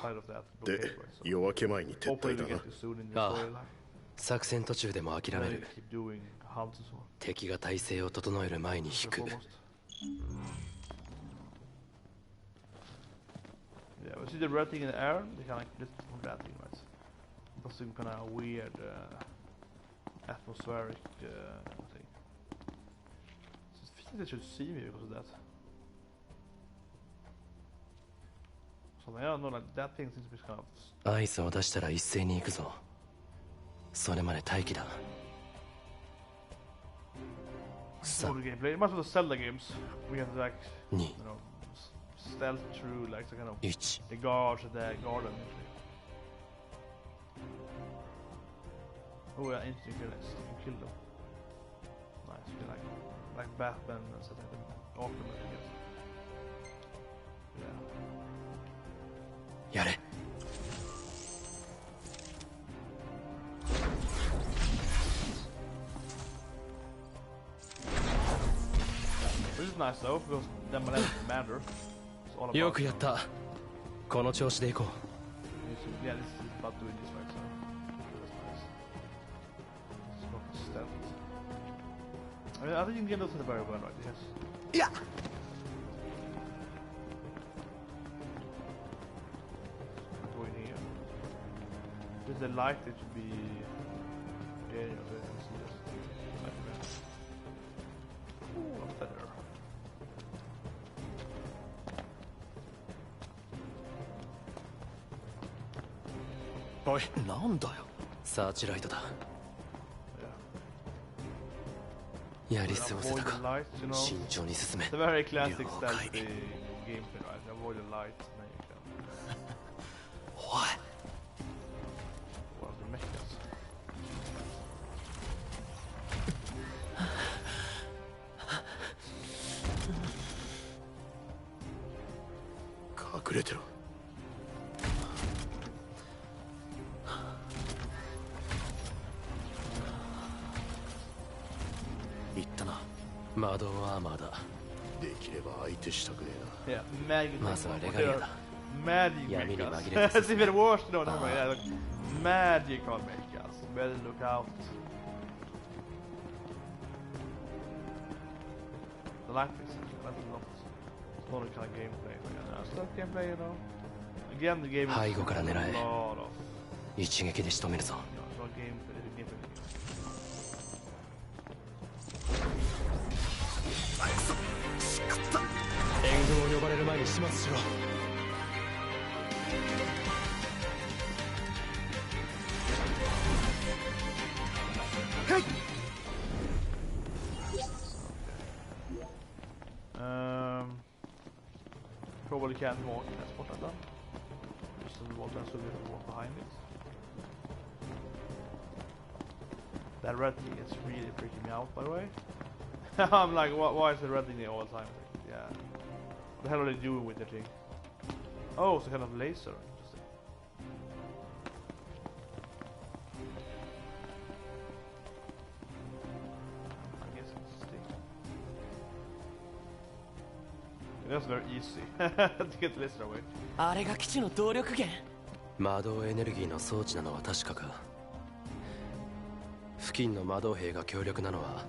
う。で、夜明け前に撤退だな。ああ、作戦途中でも諦める。敵が体勢を整える前に引く。Yeah, we see the red thing in the air. They kind of like this red thing, right? But some kind of weird atmospheric thing. So I think they should see me because of that. So I don't know, like that thing seems to be kind of. 合図を出したら一斉に行くぞ。それまで待機だ。Some gameplay. Much of the Zelda games, we have to like, you know, stealth through like the kind of the guards at the garden. Oh yeah, interesting kill them. Nice, like Batman and stuff like that. Awesome, I guess. Yeah. やれ。This is nice though, because then my doesn't matter. よくやった。この調子でいこう。Yeah, this is about doing this right, so that's nice. It's not stealth. I mean, I think you can get those very well, right? Yes. Yeah. Go in here. With the light, it should be. Yeah, yeah, see this. Like that. Ooh, a feather. Oi, なんだよ。サーチライトだ。やり過ごせたか。慎重に進め。It's a very classic stealthy gameplay, right? Avoid the light, and then you can. What? Well, the mechas. 隠れてろ。言ったな。魔導アーマーだ。できれば相手したくねえな。Yeah, magic. まずはレガリアだ。Magic 闇に mechas. 紛れて It's even worse. No, no, yeah, like, magical mechas. Better look out. The light is not the kind of gameplay. It's not gameplay, you know. Again, the game is 背後から狙え。 a lot of 一撃で仕留めるぞ。 it's not gameplay. 援軍を呼ばれる前に始末しろ。はい。Probably can't walk in that spot then. Just the wall so we can walk behind it. That red thing is really freaking me out, by the way. I'm like, why is the red thing there all the time? Yeah. What the hell are they doing with the thing? Oh, it's a kind of laser. Interesting. I guess it's a stick. That's very easy to get the laser away. あれが基地の動力源。魔導エネルギーの装置なのは確かか。付近の魔導兵が強力なのは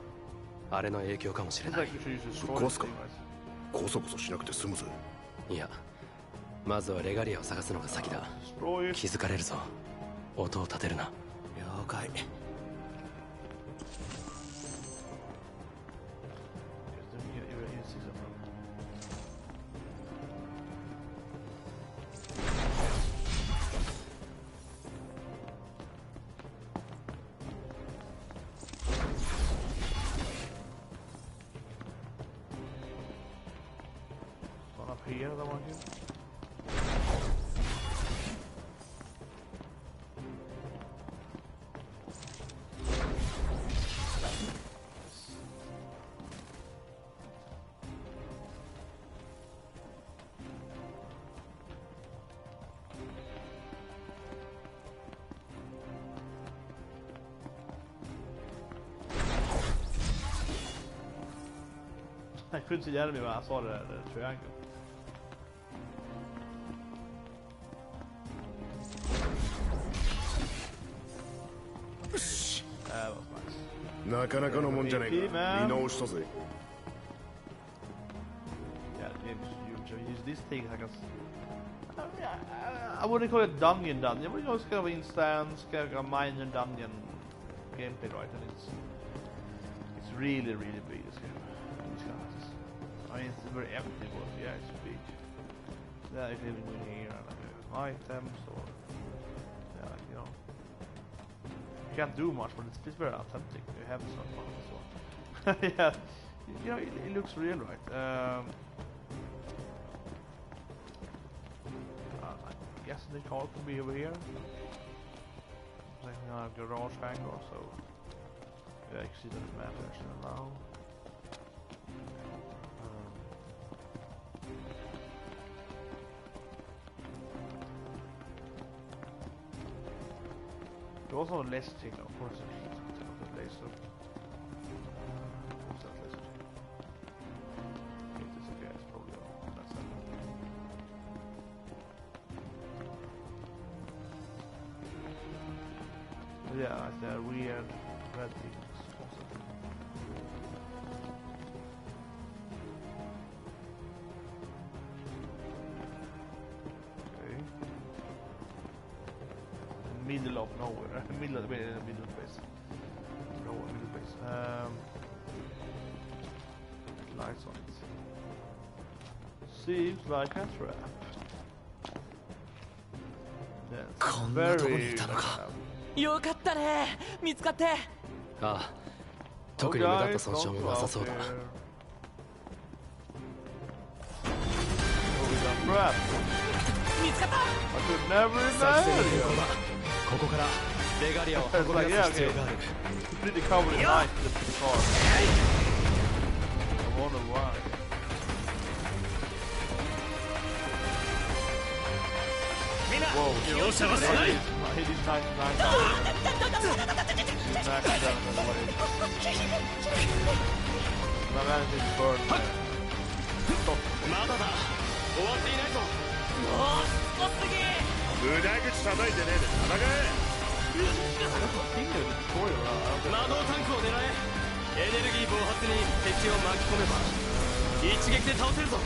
あれの影響かもしれ It's ない。 like you should use destroy 壊 this すか thing, right? コソコソしなくて済むぜ。いや、まずはレガリアを探すのが先だ。 Destroy it. 気づかれるぞ。音を立てるな。了解。Yes, you see something. One up here, that one here. I couldn't see the enemy when I saw the triangle. That was nice. なかなかのもんじゃねえか。見直したぜ。 Yeah, the game is huge. I use these things like I wouldn't call it dungeon. I would call it kind of instance, kind of a minor dungeon gameplay, right? And it's really big. This game. I mean, it's very empty, but yeah, it's big. Yeah, if you go in here and like items or yeah, like, you know, you can't do much, but it's very authentic. You have some fun as well. Yeah, you know, it looks real, right? I guess the car could be over here. Like a garage hangar, so yeah, you can see that the map actually now. There was also a listing, of course, of the laser. What's that listing? It is a gas, probably on that side. But yeah, like the weird red things. middle of nowhere. Middle place. Nowhere, middle place. Lights on it. Seems like a trap. Yes, very. よかったね、見つかって。ああ、特に目立った損傷もなさそうだ。見つかった。作戦の変更だ。ここからレガリアを運び出す必要がある。Pretty covered in light, the car. I wonder why. Whoa, he did 99. My man is burned. Stop. まだだ。終わっていないぞ。無駄口叩いてねえで戦え。魔導タンクを狙え。エネルギー暴発に敵を巻き込めば一撃で倒せるぞ。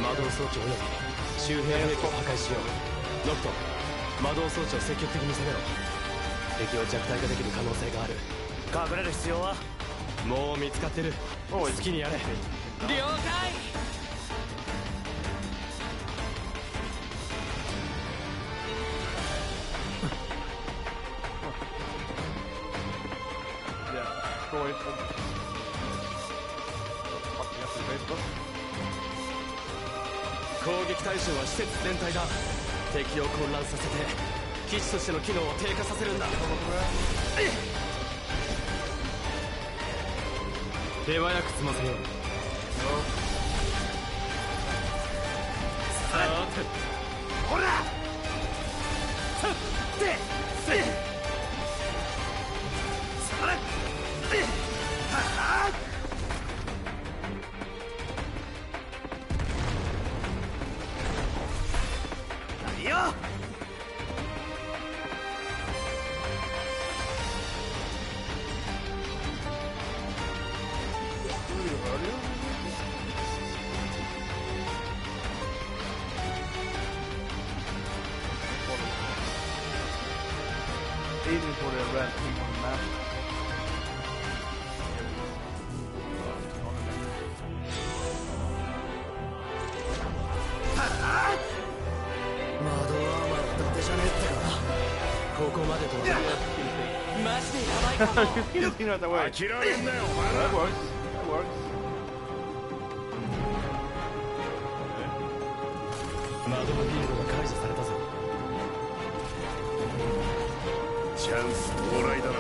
魔導装置および周辺兵器を破壊しよう。ノクト、魔導装置を積極的に攻めろ。敵を弱体化できる可能性がある。隠れる必要は？もう見つかってる。好きにやれ。了解。攻撃対象は施設全体だ。敵を混乱させて基地としての機能を低下させるんだ。手早く済ませよう。さてほらAiming for the red thing on the map. That works. That works. 魔導フィールドが解除されたぞ。チャンス到来だな。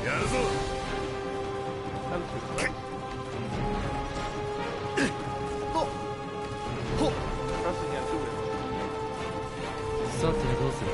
やるぞ。さてどうする？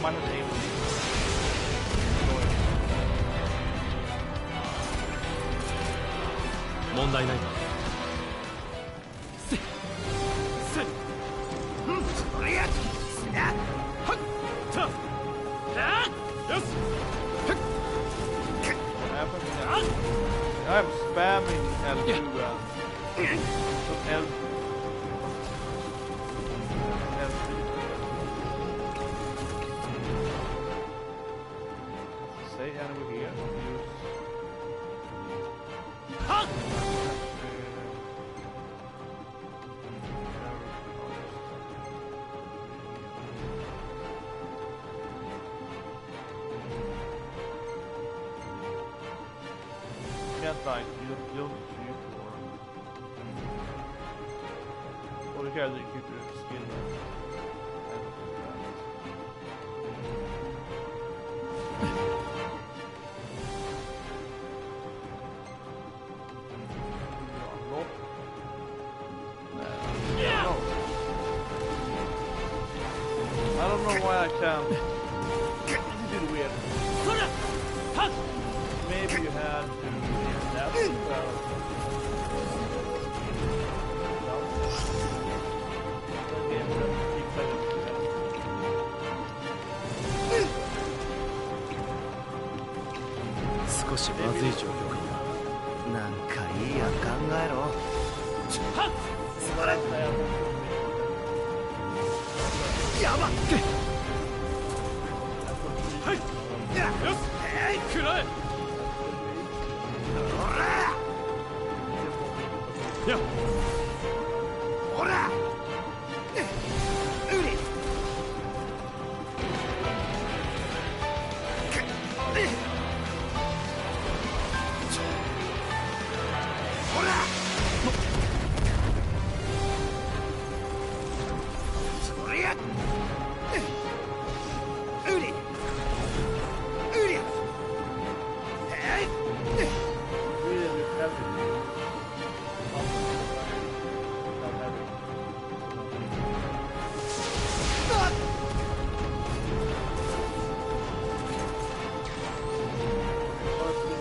might have aim. I'm spamming L2 L3. Say enemy here. Can't die. You don't shoot or you can keep your skin I don't know why I can't. It's a bit weird. Maybe you had to that少しまずい状況かもな。なんかいいや考えろ。つまらん。やばっ。はい。よし。くらえ。ほら。や。ほら。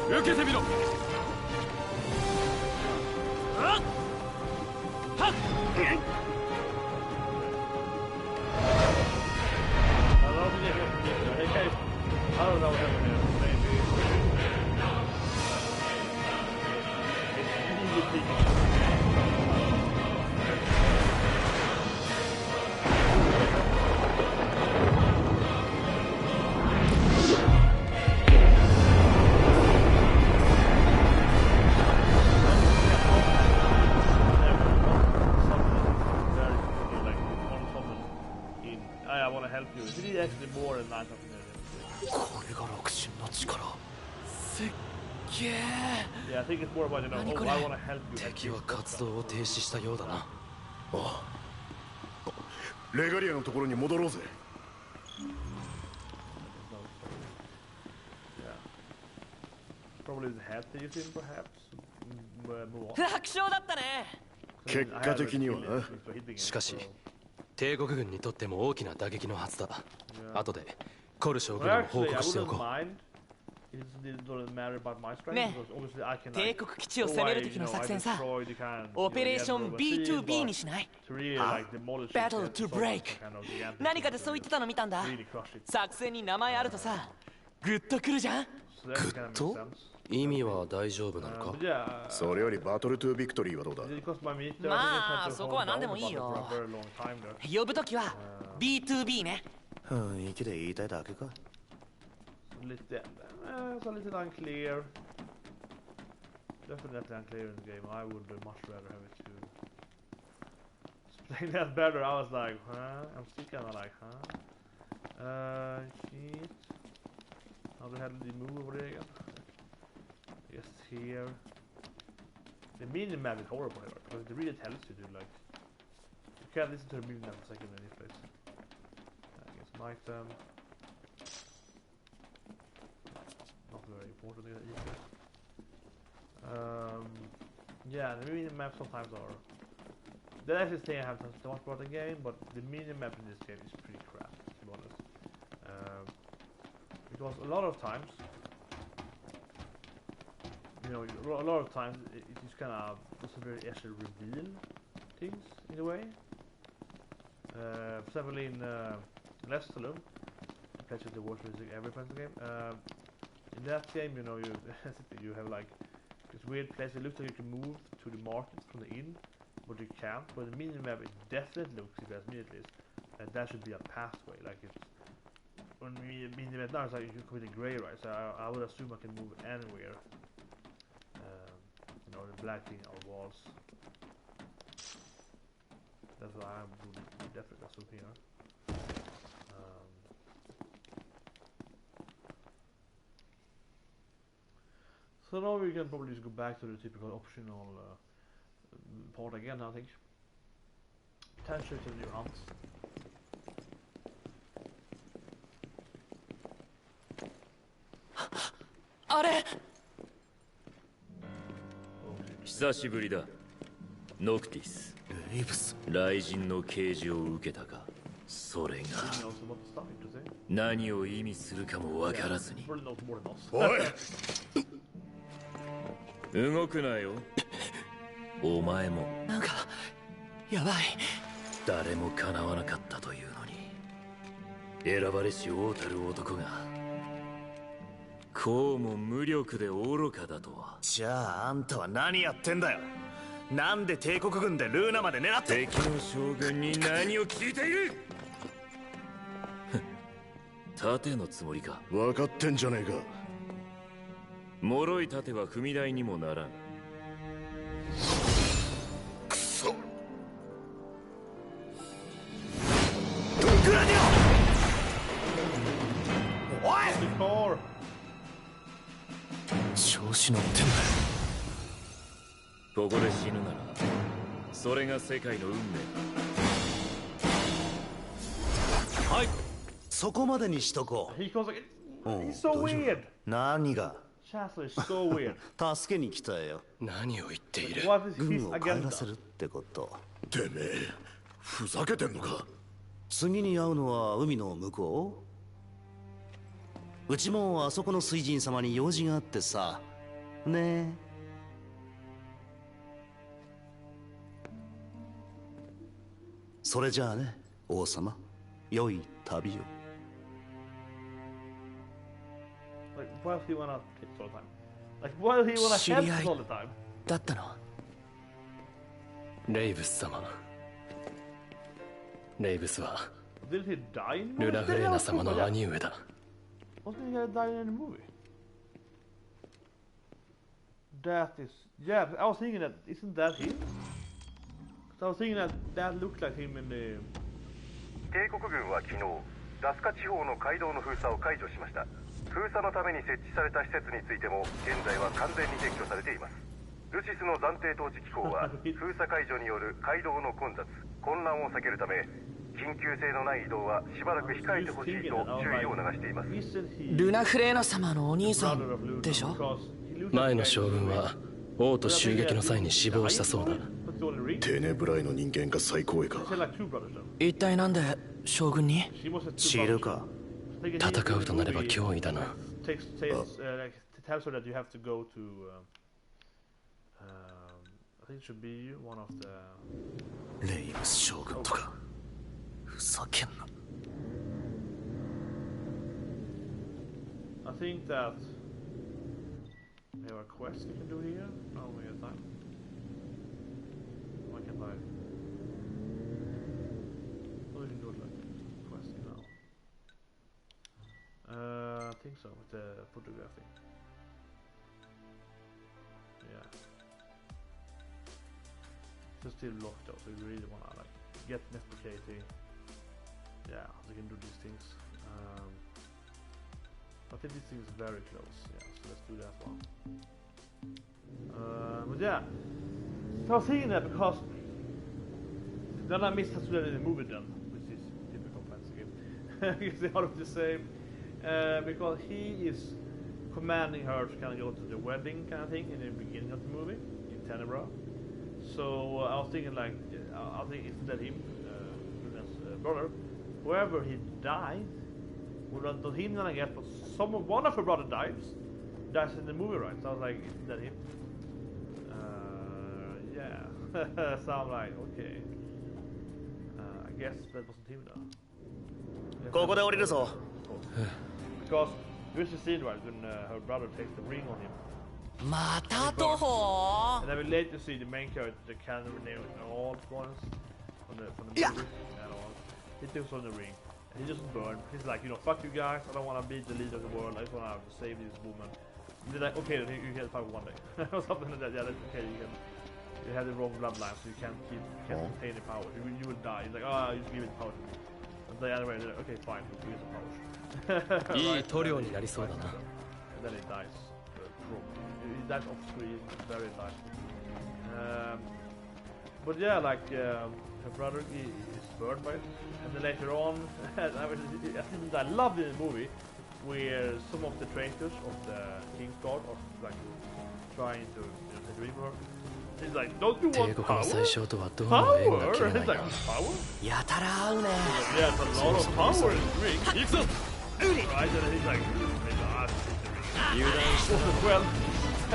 受けてみろ。Yeah, I think it's more about, you know, oh, I want to help you. 敵は活動を停止したようだな。ああ。レガリアのところに戻ろうぜ。Probably the head that you think, perhaps. 楽勝だったね。結果的にはな。しかし、帝国軍にとっても大きな打撃のはずだ。後でコル将軍に報告しておこう。ねえ、帝国基地を攻める時の作戦さ、オペレーション B2B にしない？ Battle to Break。何かでそう言ってたの見たんだ。作戦に名前あるとさ、グッとくるじゃん。グッと？意味は大丈夫なのか？それよりバトルトゥビクトリーはどうだ？まあ、そこは何でもいいよ。呼ぶ時は B2B ね。雰囲気で言いたいだけか。Lite, så lite unclear. Definitely unclear in the game. I would much rather have it to explain that better. I was like, huh? I'm still kind of like, huh? Shit. How the hell did he move over there again? Just here. The mini-map is horrible here because it really tells you to like. You can't listen to the mini-map for a second in any place. Against an item. Not very important either. Yeah, the mini-maps sometimes are. That's the thing I have to talk about the game, but the mini-map in this game is pretty crap, to be honest. because a lot of times, you know, a lot of times it just kind of doesn't really actually reveal things in a way. For example, in Lestalum, I played the worst music ever played the game. In that game, you know, you have like this weird place. It looks like you can move to the market from the inn, but you can't. But the minimap, it definitely looks, if you ask me at least, that there should be a pathway. Like it's when we minimap now, it's like you can commit a grey, right? So I would assume I can move anywhere. You know, the black thing are walls. That's why I would definitely assume here. So now we can probably just go back to the typical optional part again, I think. Potentially to the new hunts. Are! 久しぶりだ。ノクティス。レイブス。雷神の啓示を受けたか。それが何を意味するかもわからずに。おい。動くなよ。お前も。なんかやばい。誰も叶わなかったというのに、選ばれし王たる男がこうも無力で愚かだとは。じゃああんたは何やってんだよ。なんで帝国軍でルーナまで狙って。敵の将軍に何を聞いている。盾のつもりか。分かってんじゃねえか。脆い盾は踏み台にもならん。くそ。ドクラディオ。おい。調子乗ってんだよ。ここで死ぬならそれが世界の運命だ。はい、そこまでにしとこう。He's so weird. 何が Chancellor is so weird. 助けに来たよ。何を言っている。軍を帰らせるってこと。てめえふざけてんのか。次に会うのは海の向こう。うちもあそこの水神様に用事があってさ。ねえ。それじゃあね、王様。良い旅を。Like, why does he wanna kiss all the time? Like, why does he wanna have all the time? だったの。レイブス様。レイブスは Did he die in the movie? ルナフレーナ様の兄上だ。Wasn't he gonna die in the movie? That is... Yeah, I was thinking that... Isn't that him? I was thinking that that looked like him in the... 帝国軍は昨日、ダスカ地方の街道の封鎖を解除しました。封鎖のために設置された施設についても現在は完全に撤去されています。ルシスの暫定統治機構は封鎖解除による街道の混雑、混乱を避けるため緊急性のない移動はしばらく控えてほしいと注意を促しています。ルナフレーナ様のお兄さんでしょ。前の将軍は王と襲撃の際に死亡したそうだ。テネブライの人間が最高位か。一体なんで将軍に。知るか。戦うとなれば脅威だな。レイブス将軍とかふざけんな。I think that we have a quest we can do here. Oh, we have time. Why can't I? Oh, we can do it like questing now. I think so, with the photography. Yeah. It's still locked though, so you really wanna like get replicating. Yeah, so you can do these things. I think this thing is very close, yeah, so let's do that one. But yeah, so I was thinking that because then I missed how to do it in the movie then, which is typical fantasy game. It's the of the same, because he is commanding her to kind of go to the wedding kind of thing in the beginning of the movie in Tenebra. So I was thinking like, I think it's that him, Luna's brother, whoever he died, Well, not him, I guess, but one of her brother dies in the movie, right? So I was like, isn't that him? Yeah. So I'm like, okay. I guess that wasn't him though. Because there's a scene right when her brother takes the ring on him. And then we later see the main character, the cannon name all ones from the movie and all. He takes on the ring. He doesn't burn. He's like, you know, fuck you guys. I don't want to be the leader of the world. I just want to save this woman. And they're like, okay, then you can fight one day, or something like that. Yeah, that's okay. You have the wrong bloodline, so you can't obtain the power. You will die. He's like, oh, you just give it power to me. And the other way, they're like, okay, fine, we'll give it some power. And then he dies. He dies off screen, very nice. But yeah, like her brother is burned by it. And then later on, I love in the movie where some of the traitors of the King's Guard are like trying to take the ring for her. He's like, don't you want power? Power? He's like, power? Yeah, it's a lot of power in the ring. Right, and he's like, well, I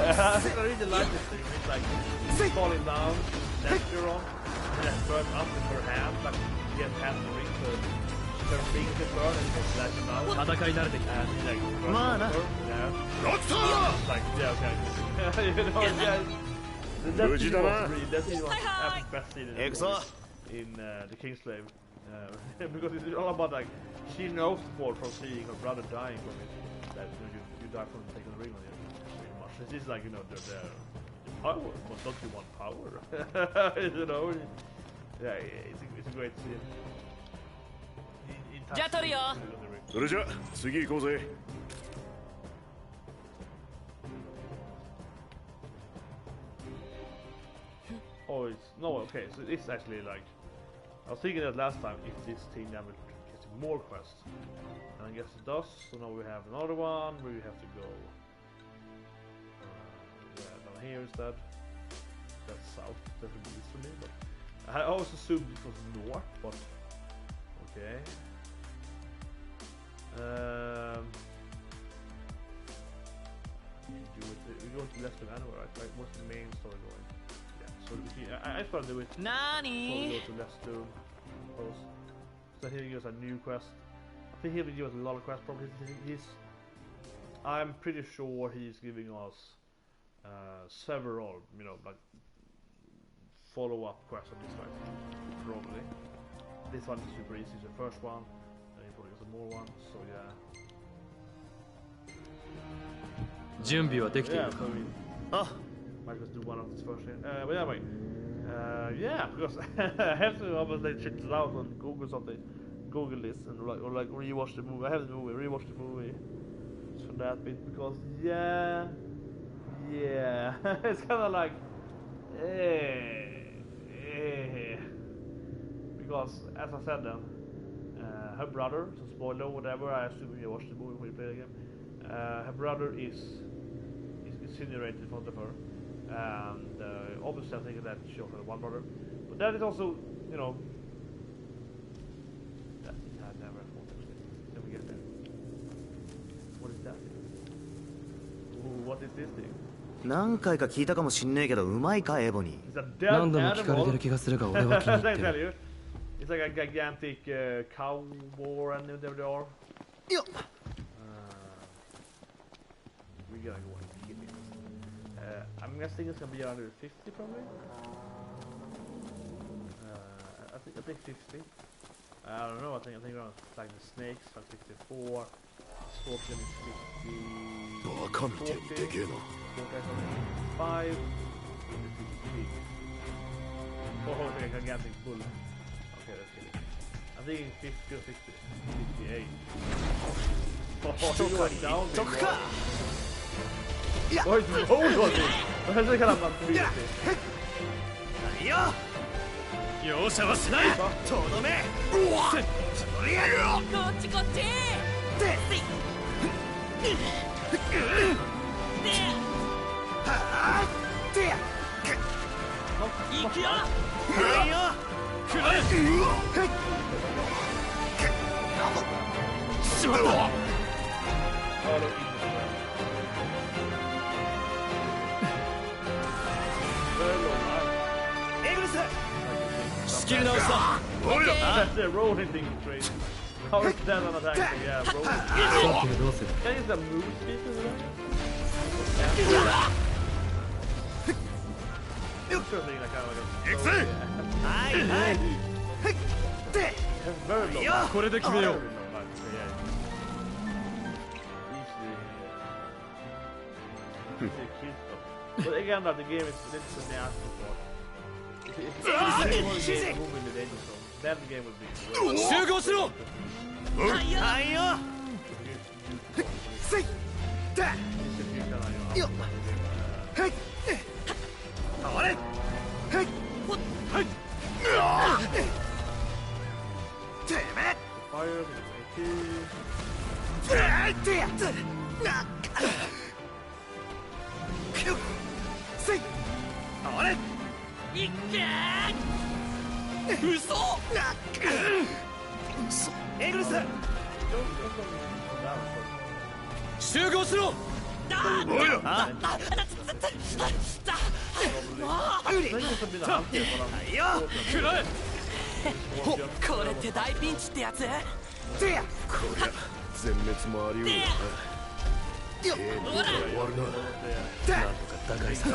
really like this thing. He's like falling down, lecture on, and then burns up in her hand, like he has past the ring, so her ring can burn and he's like down. And he's like, burns her, yeah. Like, yeah, okay. You know, yeah. That scene was absolute best scene in the Kingslave. Because it's all about like, she knows from seeing her brother dying from it, that you die from taking the ring on you, pretty much. It's just like, you know, the power, but don't you want power? You know? Yeah, it's a great scene. Oh, it's no, okay, so it's actually like, I was thinking that last time if this team never gets more quests, and I guess it does. So now we have another one where we have to go down here instead. That's south, that would be east for me, but I always assumed it was north, but okay. We go to left of anywhere, right? What's the main story going? So I thought do it. Nani? So go to Let's Do post. So here he gives a new quest. I think he will give us a lot of quests. Probably I'm pretty sure he's giving us several, you know, like follow-up quests on this fight. Probably. This one is super easy. It's the first one, and he probably gives some more ones. So yeah. Yeah. Might just do one of this first here. But yeah, wait. Yeah, because I have to obviously check this out on Google something. Google this and or rewatch the movie. I have the movie, rewatch the movie. Just for that bit because yeah. It's kinda like because as I said then, her brother, so spoiler whatever, I assume you watch the movie when you play the game. Her brother is incinerated in front of her. And obviously I'm thinking that she also had one brother. But that is also, you know, that thing I never thought actually. Then we get there. What is that thing? Ooh, what is this thing? 何回か聞いたかもしんねえけどうまいかエボニー。何度も聞かれてる気がするが俺は気に入ってる。It's like a gigantic cow war and there they are. We gotta go and get it. I'm guessing it's gonna be under 50 probably. I think 50. I don't know. I think around like the snakes like 54. Scorpion is 50. 5. Oh, okay, gigantic bull. Okay, that's good. I think 50 or 60. 58. Oh, you went down. Oh, it's hold on it! I think I'm not doing it. 何よ容赦はしないとどめとりあえずこっちこっちではぁで行くよ何よくらえしまった。エグリス仕切り直しだ。That's the rolling thing straight. How is that on attack? Yeah, rolling. Can you use a move speed to that? Something like kind of like a... はいはい。That's very low. これで決めよう。But again, the game is a little nasty for. If the game was moving with engine zone, then the game would be. 集合しろ。はいよ。せい。だ。よ。はい。あれ。はい。はい。てめえ。Fireてやつ。な。せい。あれ。いっけー。嘘。な。嘘。エグリス。集合しろ。おいよ。あ。これって大ピンチってやつ？てや。こりゃ全滅もあり得るな。ゲームが終わるな。なんとか打開さ。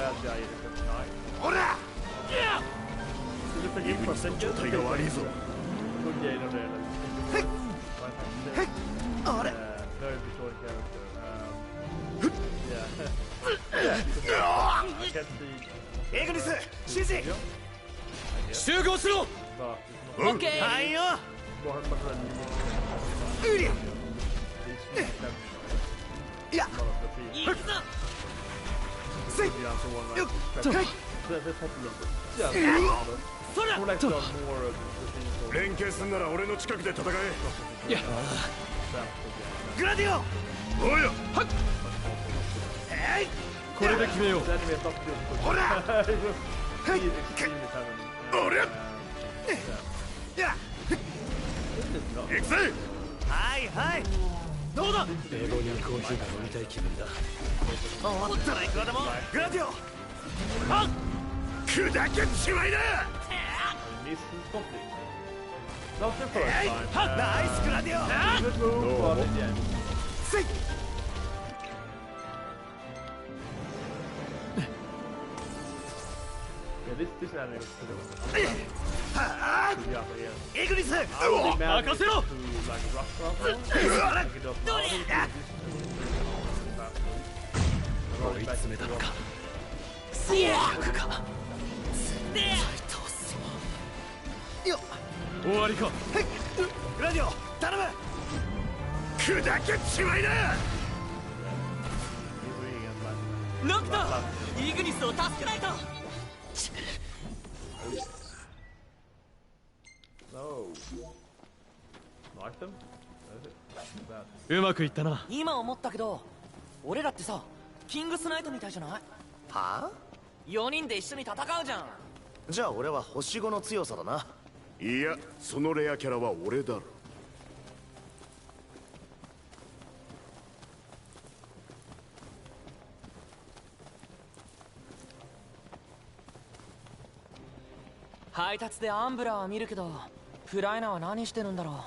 ほら。イグニスの状態が悪いぞ。あれ。エグニス、指示。集合しろ。オッケー。はいよ。うりゃ。いや。行くぞ。せい。よっ。はい。そら。連携すんなら俺の近くで戦え。いや。グラディオ。おいよ。はっ。これで決めよう。ほら。はい。おりゃ。や。行くぜ。はいはい。どうだ。エボニーコーヒーが飲みたい気分だ。終わったらいくらでも。グラディオ。はっ。砕けちまいな。Not the first time. ナイスグラディオ。 Good move, but yeah. せい。Yeah, this enemy was pretty good. エグリス。任せろ。追い詰めたのか。最悪か。終わりか。グラディオ、頼む。砕けちまいな。ノクト、イグニスを助けないと。うまくいったな。今思ったけど、俺らってさ、キングスナイトみたいじゃない？はあ？4人で一緒に戦うじゃん。じゃあ俺は星5の強さだな。いや、そのレアキャラは俺だろ。配達でアンブラーは見るけど、プライナは何してるんだろ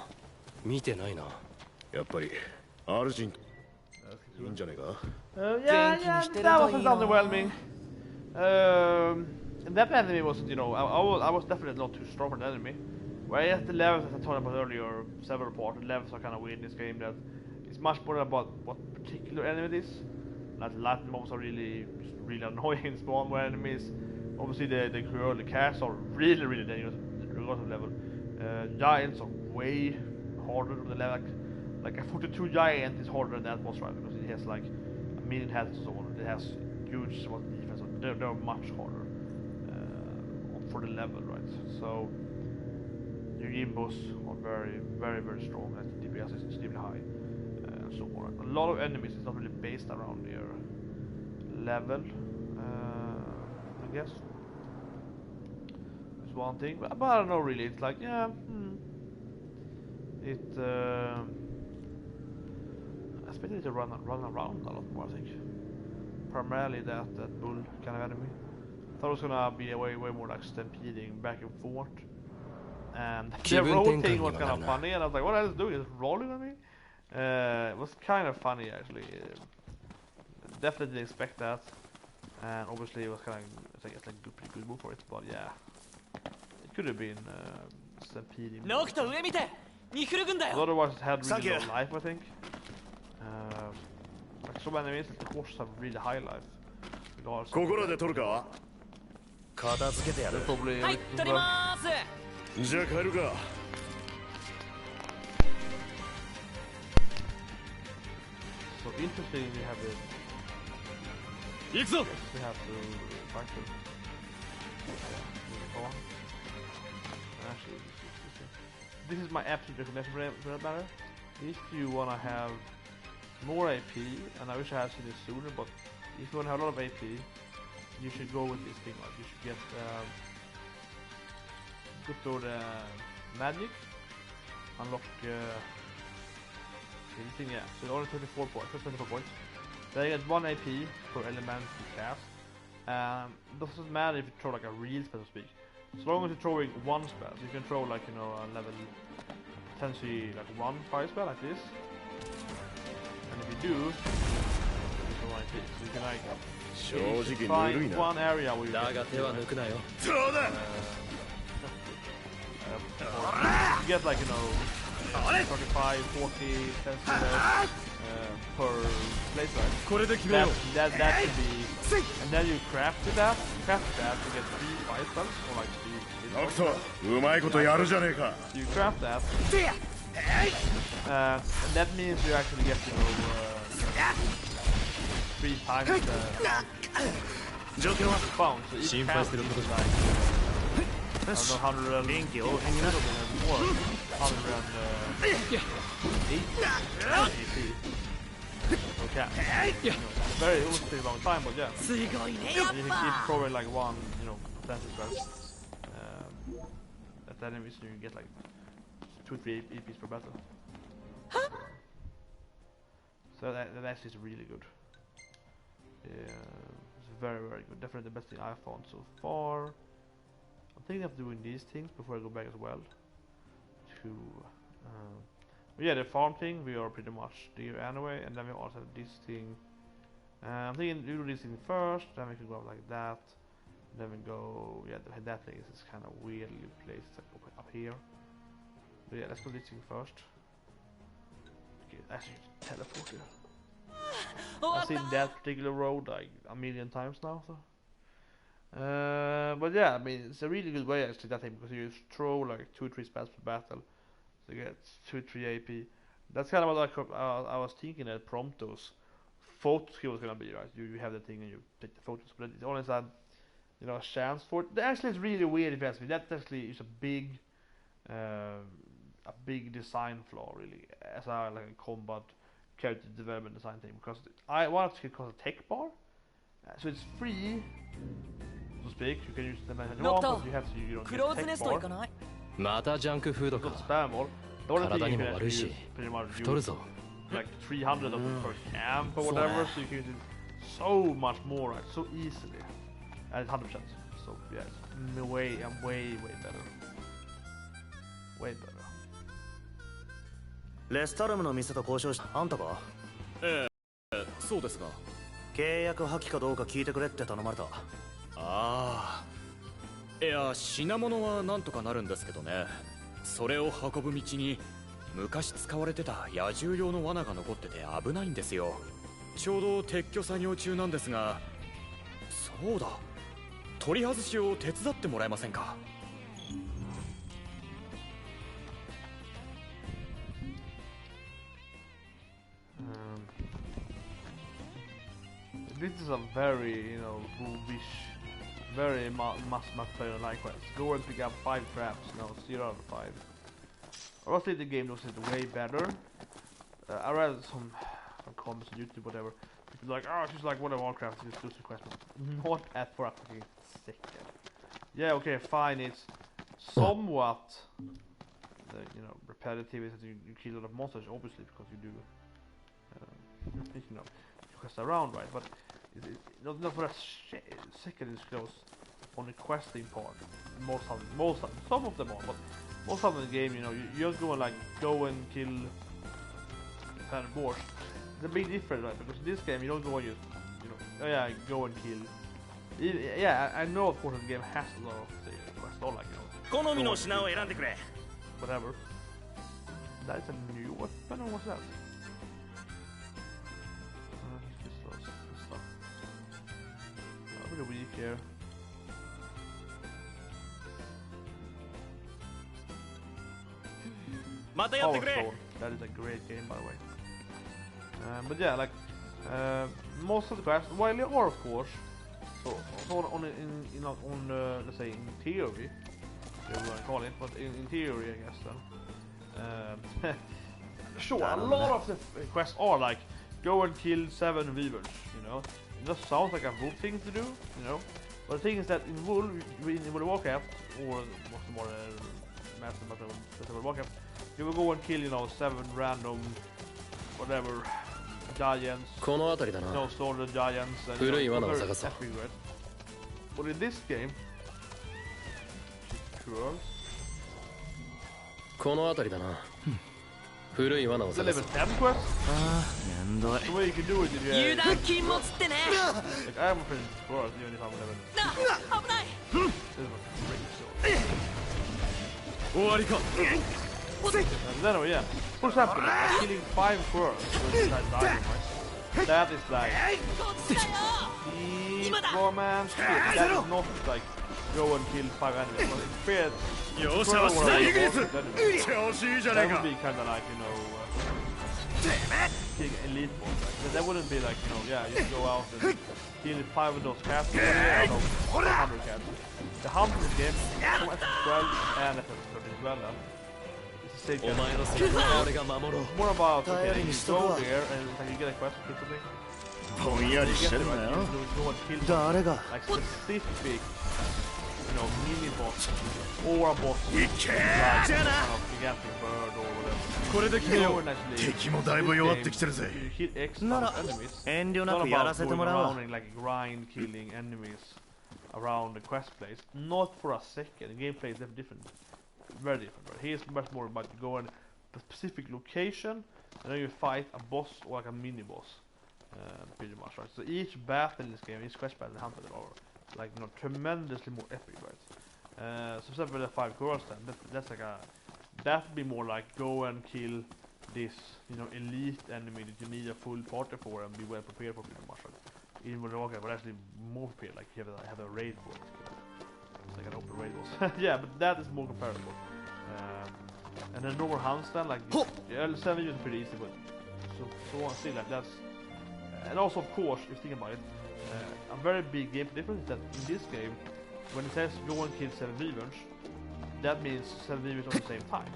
う。見てないな。やっぱりアルジンいいんじゃねえか。Yeah, that wasn't underwhelming. And that enemy was, you know, I was definitely not too strong for an enemy. Whereas the levels, as I talked about earlier, several parts, the levels are kind of weird in this game. That it's much more about what particular enemy it is. Like the Latin mobs are really annoying spawn more enemies. Obviously the Cruel, the cats are really dangerous regardless of level. Giants are way harder on the level. Like a 42 giant is harder than that boss, right? Because it has like a million heads and so on. It has huge defense. They're much harder for the level, right? So your Yimbos are very strong, and the DPS is extremely high. So on. A lot of enemies is not really based around their level, I guess. It's one thing, but I don't know really. It's like, yeah, expected to run around a lot more, I think. Primarily that bull kind of enemy. Thought it was gonna be way more like stampeding back and forth. And the roll thing was kind of funny, and I was like, what are you doing? Is it rolling on me? It was kind of funny actually. Definitely didn't expect that. And obviously it was kind of, I guess, like a pretty good move for it, but yeah. It could have been stampeding. Otherwise it had really low life, I think. Like so many enemies, the horses have really high life. Probably so interesting, we have it. We have to fight them. Actually, this is my absolute recommendation for that matter. If you wanna have more AP, and I wish I had seen it sooner, but if you wanna have a lot of AP, you should go with this thing. Like you should get go to the magic, unlock anything, yeah. So only 24 points. Then you get 1 AP per element you cast. Doesn't matter if you throw like a real spell, so to speak. As long as you're throwing one spell, so you can throw like, you know, a level potentially like 1 fire spell like this. And if you do, you can like this. So you can like find one area where you get like, you know, 35, 40 cents per place, right? That can be, and then you craft that to get 3 fire spells, or like 3. You craft that, and that means you actually get, you know, 3 times the bounce. So each cast is like, I don't know, 100 more. 108 AP. Okay. You know, it will take a long time, but yeah. And you can keep throwing like 1, you know, potential spell. At that enemies, you get like 2-3 APs per battle. So that actually is really good. Yeah, it's very good. Definitely the best thing I've found so far. I'm thinking of doing these things before I go back as well. But yeah, the farm thing we are pretty much there anyway, and then we also have this thing. I'm thinking we do this thing first, then we can go up like that. Then we go, yeah, that thing is kind of weirdly placed like up here. But yeah, let's go this thing first. Okay, actually teleport here. I've seen that particular road like a million times now, so. But yeah, I mean, it's a really good way actually, that thing, because you throw like 2-3 spells per battle, so you get 2-3 AP. That's kind of what I was thinking that Prompto's photo skill was gonna be, right? You have the thing and you take the photos, but it only had, you know, a chance for it. That actually is really weird if you ask me. That actually is a big design flaw, really, as a like a combat character development design thing, because I want it to cause a tech bar, so it's free. So to speak, you can use the method you want, but you have to, you don't get tech bar. Spam all. The only thing you can actually use pretty much use like 300 of them per camp or whatever, so you can use it so much more, right? So easily. And it's 100%. So yeah, it's way better. Way better. レスタルムの店と交渉し、あんたか？そうですが。契約破棄かどうか聞いてくれって頼まれた。ああ。いや、品物はなんとかなるんですけどね。それを運ぶ道に昔使われてた野獣用の罠が残ってて危ないんですよ。ちょうど撤去作業中なんですが、そうだ。取り外しを手伝ってもらえませんか？ This is a very, you know, bullish, very multiplayer like quest. Go and pick up 5 traps, you know, 0 out of 5. Honestly, the game does it way better. I read some comments on YouTube, whatever. People like, oh, she's like World of Warcraft, just do some quests, but not at for a fucking second. Yeah, okay, fine, it's somewhat, you know, repetitive, is that you kill a lot of monsters, obviously, because you do. you know, quest around, right? But not for a second it's close on the questing part. Most of them, some of them are, but most of the game, you know, you're going like go and kill boss. It's a big difference, right? Because in this game you don't go and just, you know, oh yeah, go and kill. Yeah, I know of course the game has a lot of quests, all like, you know, whatever. That is a new weapon, or what's that? Really weak here. Power Stone. That is a great game, by the way. But yeah, like most of the quests, while they are of course, so on let's say in theory, whatever you want to call it, but in theory, I guess then. Sure, a lot of the quests are like go and kill 7 weavers, you know. It just sounds like a Wolf thing to do, you know. But the thing is that in Wolf, in World of Warcraft, or what's the more Master of Warcraft, you will go and kill, you know, 7 random, whatever, giants, you know, slaughter giants, and you know, very epic, right? But in this game, the level 10 quest? The way you can do it if you like, I'm a pretty squirrel, even if I'm level 6. And then, yeah, for example, like, killing 5 squirrels with that diamond, right? That is like man, that is not like go and kill 5 enemies. Well, it's fair. That would be kind of like, you know, killing elite boss. Like, that wouldn't be like, you know, yeah, you go out and kill 5 of those cats, or 100 cats. The hunter game, from FF12 and FF13 as well, it's the same kind of more about, okay, you go there and like, you get a quest or something. You get it, right? You go and kill something, like specific, you know, mini boss or a boss like gigantic bird or whatever. You know, you hit X number of enemies. It's not about going around and like grind killing enemies around the quest place. Not for a second. The gameplay is different, very different. Right? Here's much more about going to a specific location and then you fight a boss or like a mini boss. Pretty much, right? So each battle in this game, each quest battle and hunter are like, you know, tremendously more epic, right? So except for the 5 girls then, that's like a, that'd be more like go and kill this, you know, elite enemy that you need a full party for and be well prepared for, pretty much, right? Even with the Warcraft, but actually more prepared, like you have a raid for it. It's like an open raid boss. Yeah, but that is more comparable. And then normal hunts then, like, yeah, 7 is pretty easy, but so on, see, like that's. And also, of course, if you think about it, a very big game difference is that in this game, when it says go and kill 7 weavers, that means 7 weavers at the same time.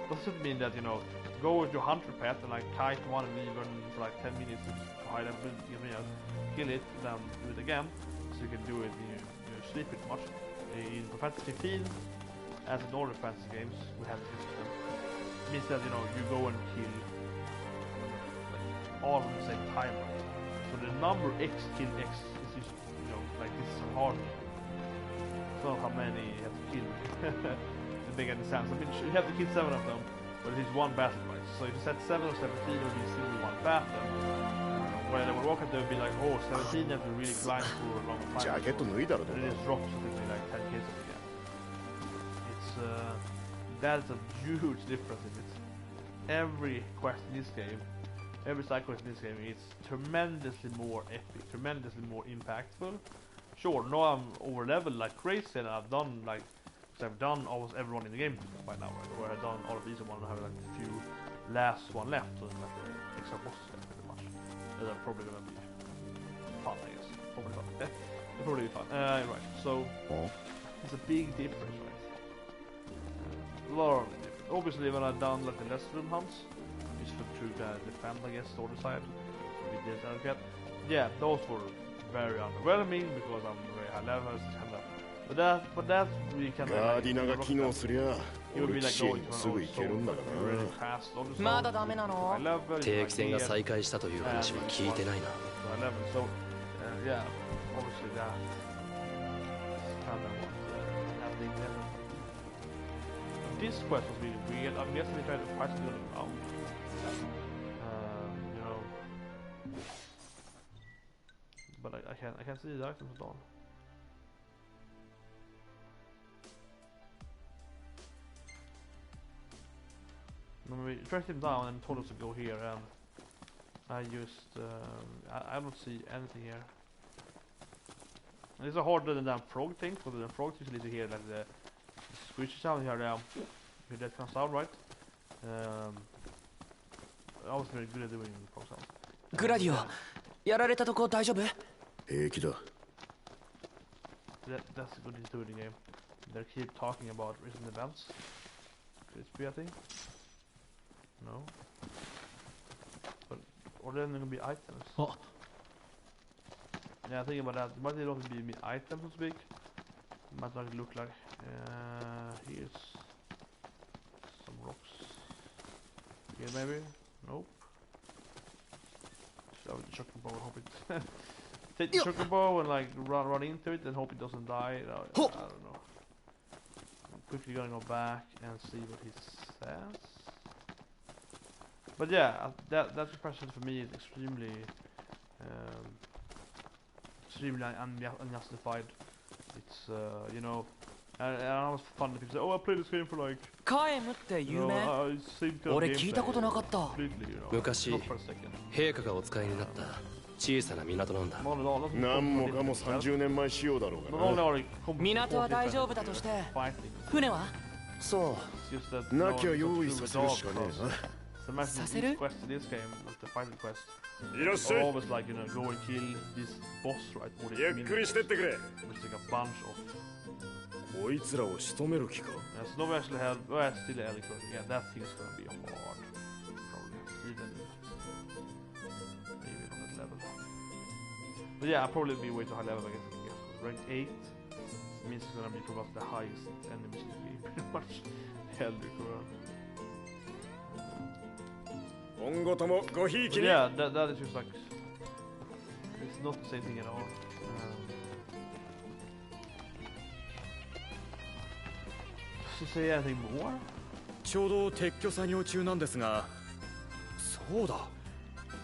Doesn't mean that, you know, go with your hunter pet and like kite 1 weaver for like 10 minutes to hide and kill it, then do it again, so you can do it in your sleep pretty much. In Fantasy 15, as in all the fantasy games, we have this system. It means that, you know, you go and kill all at the same time. So the number X kill X is just, you know, like this is so hard. It's not how many you have to kill to make any sense. I mean, you have to kill 7 of them, but it is 1 battle, right? So if you set 7 or 17, it will be still 1 battle. While they would walk at, they would be like, oh, 17 you have to really grind for a long time. So it just drops something like 10 kills again. It's that is a huge difference in it. Every quest in this game, every side quest in this game is tremendously more epic, tremendously more impactful. Sure, now I'm over leveled like crazy and I've done like, I've done almost everyone in the game by now, right? Or I've done all of these and I have like a few last one left, so like the extra bosses left pretty much. That's probably gonna be fun, I guess. Probably fun. Yeah, it'll probably be fun. Right, so it's a big difference, right? A lot of difference. Obviously when I've done like the less room hunts, to defend, I guess, sword side. Yeah, those were very underwhelming because I'm very high level, but that we can. he would be like going to an old soul really fast on the soul. まだダメなの I love it. 定期戦が再開したという話は聞いてないな。 So I love it. So yeah, obviously that kind of what happening there. This quest was really weird. I'm guessing they tried to fight it out. You know, but I can't see the items at all. When we tracked him down and told us to go here, and I used I don't see anything here. And it's a harder than that frog thing, because the frog usually to hear like the squishy sound here now. Hear that kind of sound, right? I was very good at doing the frog sound. グラディオ、やられたとこ大丈夫？平気だ。 That's a good into the game. They keep talking about recent events. Crispy, I think. No. But or then there gonna be items. Oh. Yeah, think about that. Might not be items to speak. Might not look like. Here's some rocks. Here maybe? Nope. So I would chocobo and hope it. Take the chocobo and like run into it and hope it doesn't die. I don't know. I'm quickly gonna go back and see what he says. But yeah, that question for me is extremely unjustified. It's you know, and I was fun that people say, oh, I played this game for like. カエムって有名？俺聞いたことなかった。昔、陛下がお使いになった小さな港なんだ。何もかも30年前仕様だろうがな。港は大丈夫だとして、船は？そう。なきゃ用意させるしかねえな。させる？いらっしゃい。ゆっくりしてってくれ。こいつらを仕留める気か。But yeah, I'll probably be way too high level, I guess. Rank 8 means it's gonna be probably the highest enemies in the game, pretty much. Hell, yeah, that is just like it's not the same thing at all. Does he say anything more? ちょうど撤去作業中なんですが、そうだ。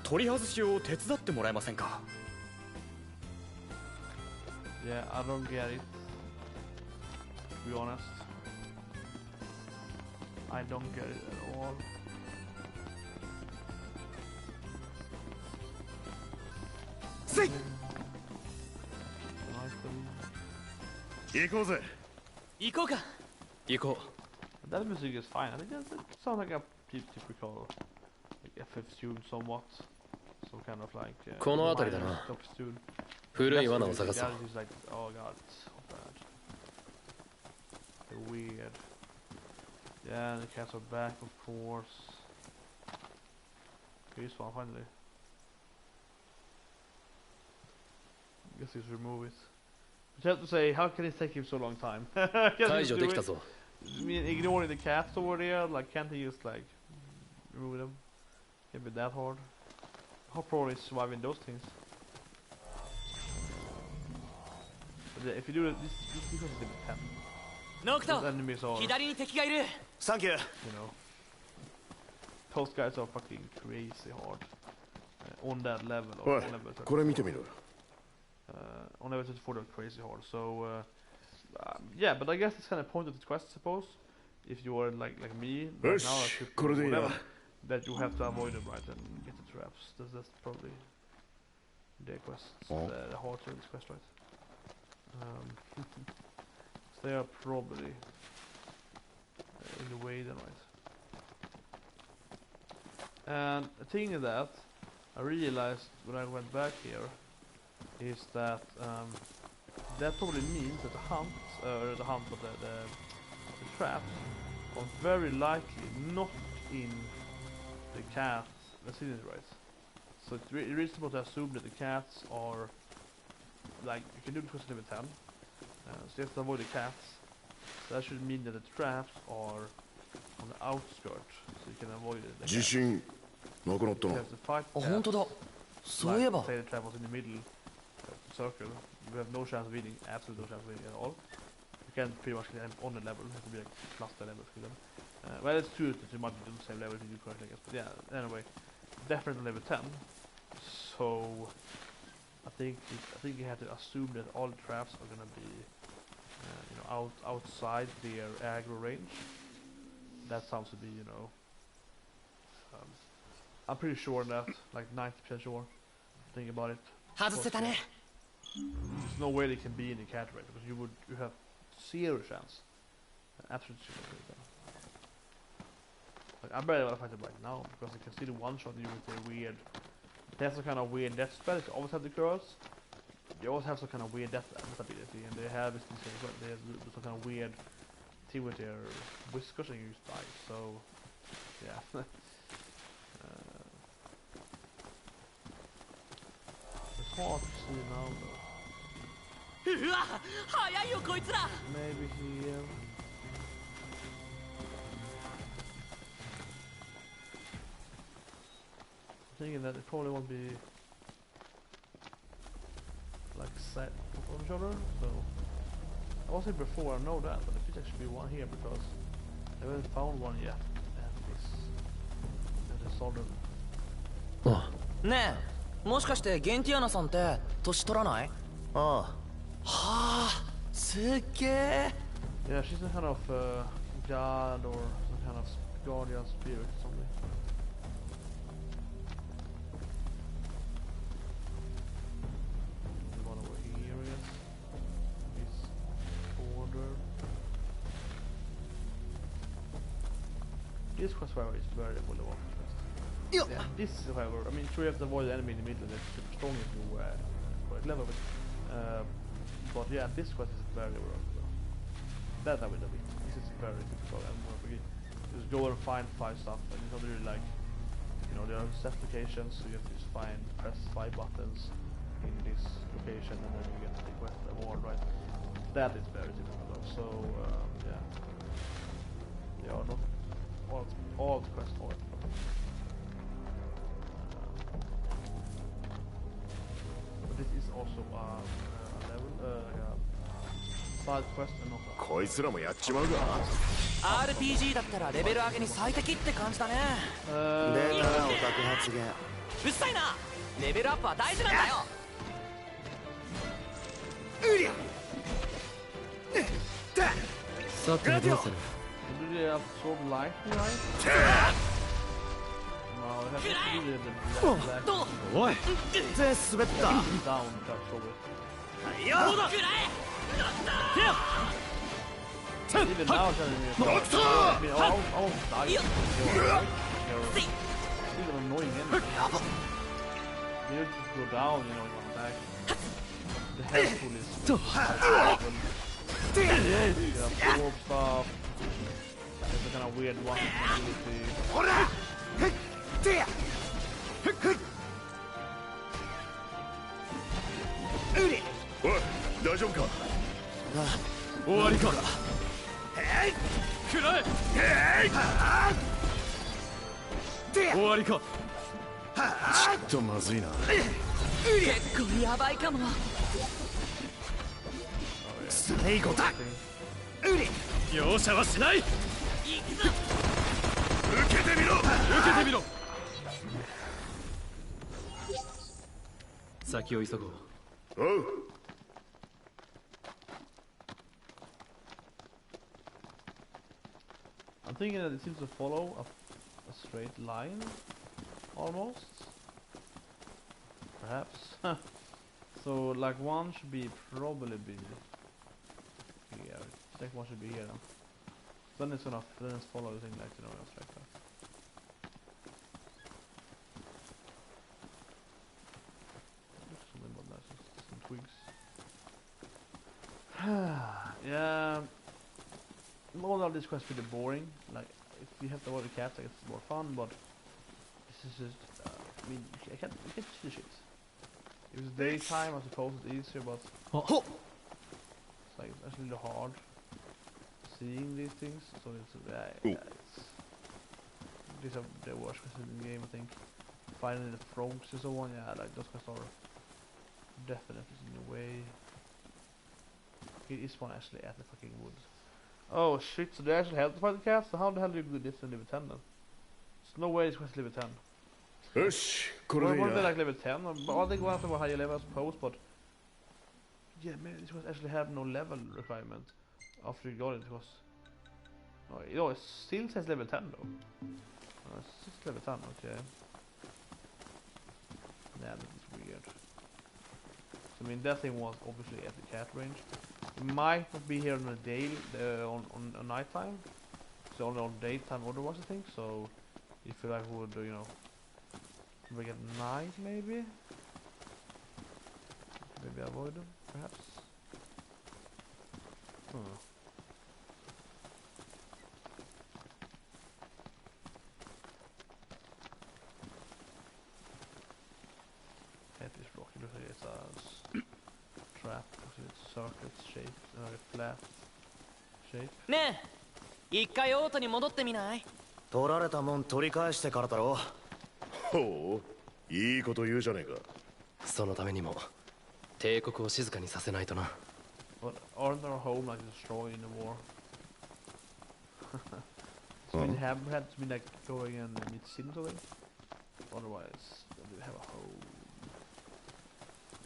取り外しを手伝ってもらえませんか？ Yeah, I don't get it. To be honest, I don't get it at all. See. 行こうぜ。行こうか。行こう。That music is fine. I think that sounds like a typical like FF tune somewhat. Some kind of like. この辺りだな。古い罠を探そう。Oh god, so bad. They're weird. Yeah, the cats are back, of course. Here's one finally. I guess he's remove it. But you have to say, how can it take him so long time? I mean, ignoring the cats over there, like can't he just like remove them? Can't be that hard. How pro is surviving those things? But if you do it, this is a bit 10. ノクト、左に敵がいる。Thank you. You know, those guys are fucking crazy hard on that level. On level これ見てみろ。On level 24 they're crazy hard. So yeah, but I guess it's kind of point of the quest, I suppose. If you are like me, right now that you have to avoid them, right, and get the traps. That's probably the quest, the hard to this quest, right? So they are probably in the way then, right? And the thing is that I realized when I went back here is that that probably means that the hunt of the traps are very likely not in the cats vicinity, right? So it's reasonable to assume that the cats are like, you can do the quest level 10, so you have to avoid the cats. That should mean that the traps are on the outskirts, so you can avoid it. 自信なくなったな。 You have to fight the 本当だ。そういえば。 say the trap was in the middle circle. You have no chance of winning, absolutely no chance of winning at all. You can pretty much get on the level. It has to be like cluster level for them. Well, it's true that you might do the same level if you do correctly, I guess. But yeah, anyway, definitely level 10. So I think you have to assume that all the traps are gonna be, you know, outside their aggro range. That sounds to be, you know, I'm pretty sure on that, like 90% sure. Think about it. There's no way they can be in the cataract because you have zero chance, absolute zero. Like, I'm better fight it right now because I can see the one shot you with their weird. They have some kind of weird death spell. They always have the curls. They always have some kind of weird death ability, and they have they have some kind of weird thing with their whiskers and you die. So yeah. It's hard to see now though. Maybe here. I'm thinking that it probably won't be like set on each other, so I was here before, I know that, but there could actually be one here because I haven't found one yet, and it's solid. Ne, もしかしてゲンティアナさんって年取らない？ああ。はあ、すっげえ。Yeah, she's some kind of god or some kind of guardian spirit or something. The one over here, I guess. This order. This quest, however, is very vulnerable. Yeah, this, however, I mean, sure you have to avoid the enemy in the middle. That's super strong if you quite clever, but yeah, this quest is very rough. That I will do. This is very typical MMORPG. Just go and find 5 stuff, and it's not really like, you know, there are set locations, so you have to just press 5 buttons in this location, and then you get the quest award, right? That is very typical though. So yeah, they are not all the quests are. But this is also a level, side quest and not a... こいつらもやっちまうか。 RPG だったらレベル上げに最適って感じだね。出たな、オタク発言。うっさいな。レベルアップは大事なんだよ。うりゃ。さてどうする？ Do they absorb life behind? No, it has to be the black. おい。全滑った。 Down to absorb it. よっ。 Even now, Doctor! I mean, almost died. You're even annoying enemy. You just go down, you know, one attack. The health pool is you absorb stuff. There's a kind of weird one ability. おい、大丈夫か？終わりか。くらえ。終わりか。ちょっとまずいな。結構やばいかも。最後だ。容赦はしない。受けてみろ。受けてみろ。先を急ごう。おう。 I'm thinking that it seems to follow a straight line, almost. Perhaps. So, like one should be probably be here. Second one should be here. Then it's enough. Then it's follow the thing like you know, a straight line. Something about that. Some twigs. Yeah. All of this quest is pretty boring. Like, if you have to avoid the cats, I guess it's more fun, but this is just, I mean, I can't see the shit. If it's daytime, I suppose it's easier, but it's like, it's actually really hard. seeing these things, so it's these are the worst questions in the game, I think. Finding the frogs and so on, yeah, like those quests are definitely in the way. It is one actually at the fucking woods. Oh shit, so they actually have to fight the cats? So how the hell do you do this in level 10 then? There's no way this quest is level 10. Or they like level 10? Or they go after a higher level I suppose, but yeah, maybe this quest actually have no level requirement after you got it, because it still says level 10 though. It's just level 10, okay. Yeah, that is weird. So I mean that thing was obviously at the cat range. It might not be here on a day, on night time. It's only on daytime otherwise I think, so if you like would, you know, bring at night maybe avoid them, perhaps. Head is rocky, look like it's a trap, it's circuit shape, flat shape. ねえ、一回オートに戻ってみない？取られたもん取り返してからだろ。ほう、いいこと言うじゃねえか。そのためにも帝国を静かにさせないとな。But aren't our home like destroyed in the war? Had to be like going and meet Sintoli. Otherwise, they have a home.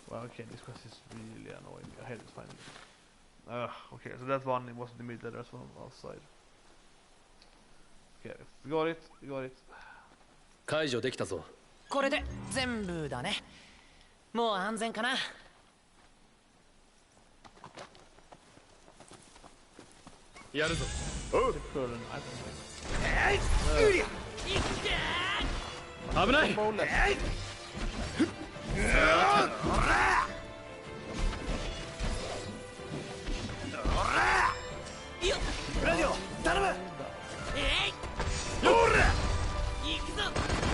Well, okay, this quest is really annoying. I hate it finally. Okay, so that one it wasn't in the middle, there's one on the outside. Okay, we got it, we got it. 解除できたぞ。これで全部だね。もう安全かな。やるぞ。危ない。ラディオ頼む。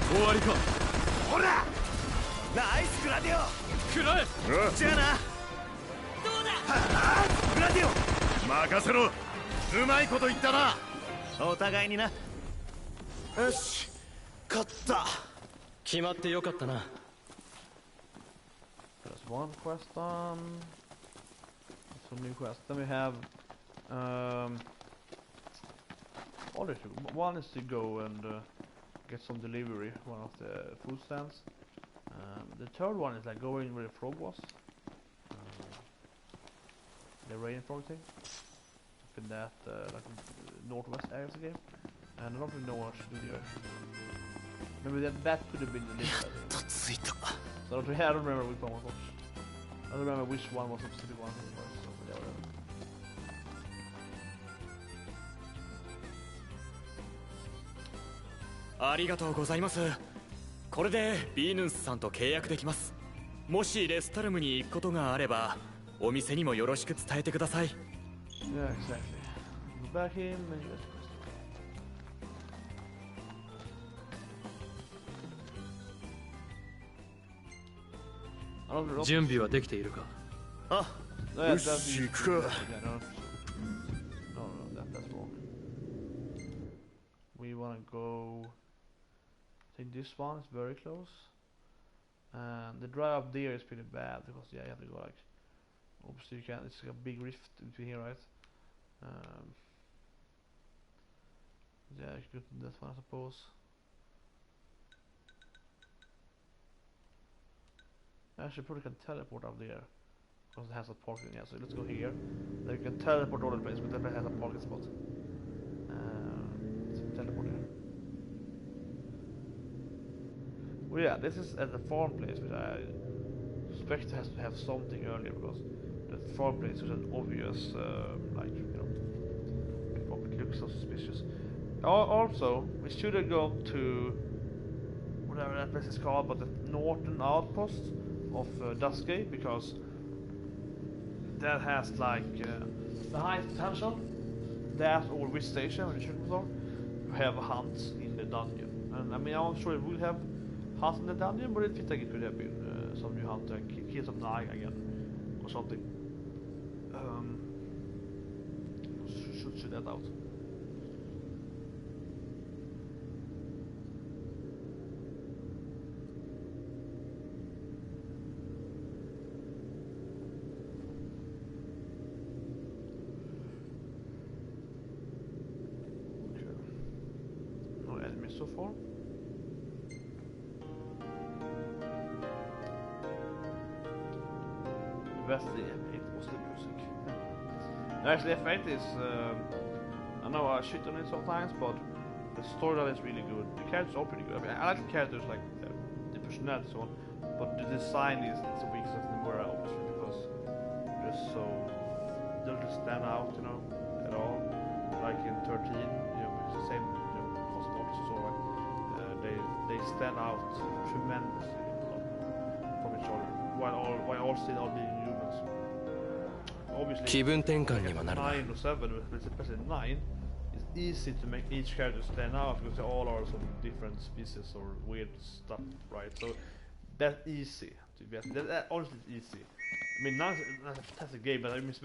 終わりか。ほらナイスグラディオ。食らえ。じゃあな。どうだ。グラディオ任せろ。うまいこと言ったな。お互いにな。よし勝った。決まってよかったな。There's one quest done. Some new quests. Then we have one is to go and get some delivery, one of the food stands. The third one is like going where the frog was. The rain frog thing. Up in that like northwest area of the game. And I don't really know what to do there. Maybe that could have been delivered. So I don't remember which one was. I don't remember which one was the specific one. So yeah, whatever. ありがとうございます。これでビーヌンスさんと契約できます。もしレスタルムに行くことがあればお店にもよろしく伝えてください。Yeah, exactly. Go back in and just 準備はできているか。あ、よし行くか。No, that's wrong. We wanna go. I think this one is very close. And the drive up there is pretty bad because yeah, you have to go like. Obviously, you can't. It's like a big rift between here, right? Yeah, you could do that one, I suppose. Actually, probably can teleport up there because it has a parking. Yeah, so let's go here. Then you can teleport all the place, but that has a parking spot. So teleport here. Well, yeah, this is at the farm place, which I suspect has to have something earlier because the farm place is an obvious, like you know, it looks so suspicious. Also, we should have gone to whatever that place is called, but the northern outpost of Dusky, because that has like the highest potential. That or which station when you should have hunts in the dungeon. And I mean, I'm sure it will have hunts in the dungeon, but it feels like it could have been some new hunt and kill some Nag again or something. shoot that out. So far. The best F8 was the music. Actually, F8 is, I know I shit on it sometimes, but the storyline is really good. The characters are pretty good. I mean, I like the characters, like the personality and so on, but the design is the weakest of the Mura, obviously, because they don't just stand out, you know, at all. Like in 13, you know, it's the same, you know, cosmonauts and so on. They stand out tremendously from each other, while all still are being humans. Obviously, 9 or 7, especially 9, it's easy to make each character stand out because they all are some different species or weird stuff, right? So that's easy to get. That honestly is easy. I mean, now it's a fantastic game, but I mean, it's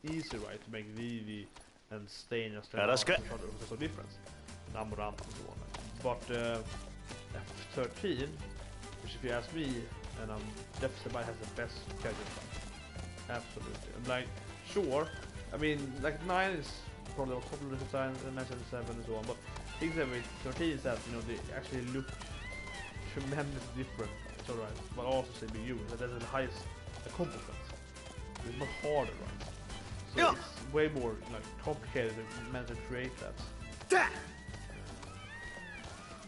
easy, right, to make Vivi and Stain and stand out because they're so different. Myrmonden and so on. But F13, which if you ask me, and definitely has the best character design. Absolutely. And like, sure, I mean, like 9 is probably a couple of design, and 977 and so on, but things that with 13 is that, you know, they actually look tremendously different, it's alright, but also say be you, that's the highest accomplishment. It's much harder, right? So it's way more like complicated to manage to create that.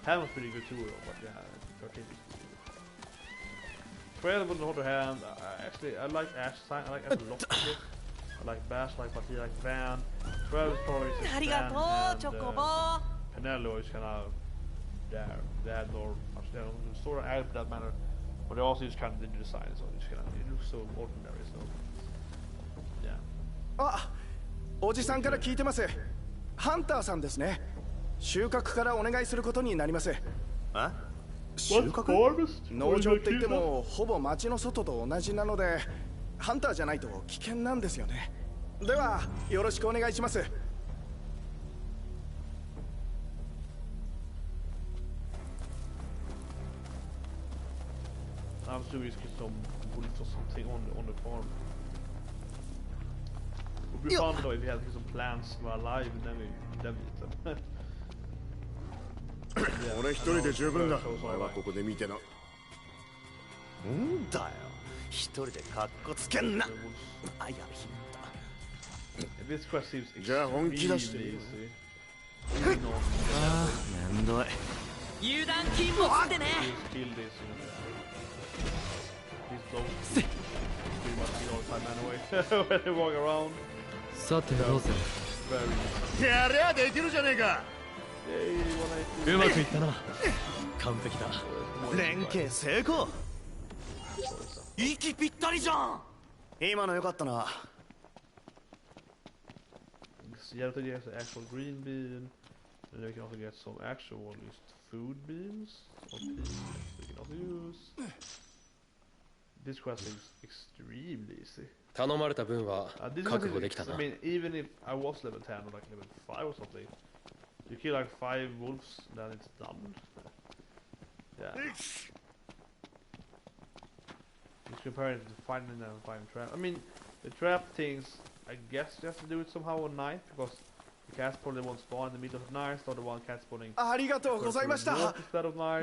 10 was pretty good too, but yeah, 13 is pretty good. 12 on the other hand, I like Ash Sign, I like Ash a lot. I like Bash, I like Pati, I like Van. 12 is probably Van, and Penelo is kind of there. They had no much there. The story added for that matter, but they also use kind of the design, so it's kind of, it looks so ordinary, so yeah. あ、おじさんから聞いてます。ハンターさんですね。収穫からお願いすることになります。あ？収穫？農場って言ってもほぼ町の外と同じなので、ハンターじゃないと危険なんですよね。ではよろしくお願いします。I'm sure we get some bullets or something on the farm. It would be fun though if we had some plants were alive and then we eat them. 俺一人で十分だ。お前はここで見てな。んだよ。一人でカッコつけんな。あ、やべ。じゃあ本気出してみる。ああ、めんどい。油断禁物ってね。さてどうぞ。やりゃできるじゃねえか。うまくいったな。完璧だ。連携成功。息ぴったりじゃん。今の良かったな。You have to get actual green bean, and you can also get some actual at least food beans or peas you can also use. This quest is extremely easy. 頼まれた分は覚悟できたな。I mean, even if I was level 10 or like level 5 or something, you kill like 5 wolves, then it's done. Yeah. Just compare it to finding and finding trap. I mean, the trap things, I guess you have to do it somehow on night, because the cats probably won't spawn in the middle of night, or the one cat spawning. ありがとうございました。で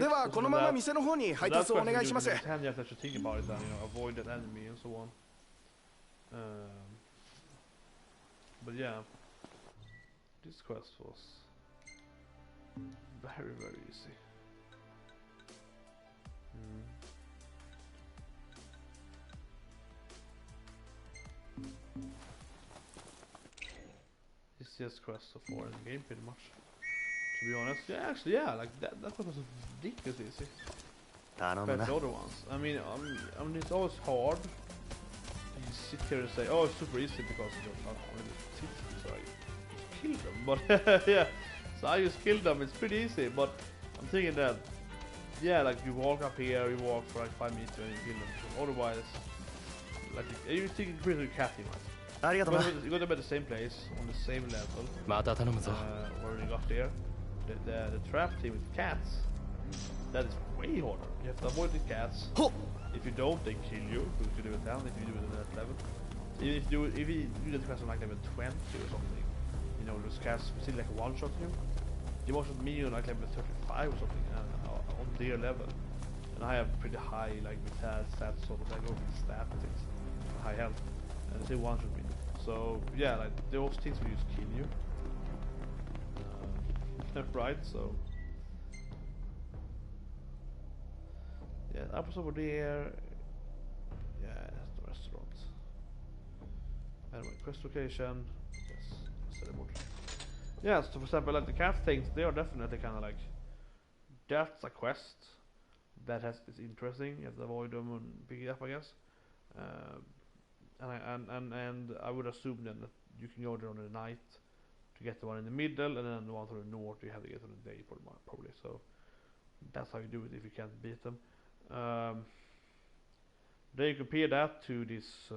はこのまま店の方に配達をお願いします。You have to think about it and, you know, avoid that enemy and so on. But yeah, this quest was very, very easy. It's just quest so far in the game, pretty much. To be honest, yeah, actually, yeah, like that one was ridiculously easy. Compared to the other ones. I mean, it's always hard. You sit here and say, oh, it's super easy because you're not only sit, so I just kill them. But yeah, so I just killed them. It's pretty easy, but I'm thinking that, yeah, like you walk up here, you walk for like 5 meters and you kill them. So otherwise, like you think pretty catty, right? You got them at the same place, on the same level. Where you got there. The trap team with cats. That is way harder. You have to avoid the cats. If you don't, they kill you. Because you do it down if you do it at that level. If you do the quest on like level 20 or something, you know, those cats still like one-shot you. You one-shot me on like level 35 or something on their level. And I have pretty high like vital stats, sort of like over the stat things, high health, and they one-shot me. So yeah, like those things will just kill you. Right, so yeah, I was over there. Yeah, that's the restaurant. Anyway, quest location. Yes, celebrate. Yeah, so for example, like the cat things, they are definitely kind of like that's a quest that is interesting. You have to avoid them and pick it up, I guess. And I would assume then that you can go there on the night to get the one in the middle, and then the one to the north you have to get on the day probably. So that's how you do it if you can't beat them. Then you compare that to this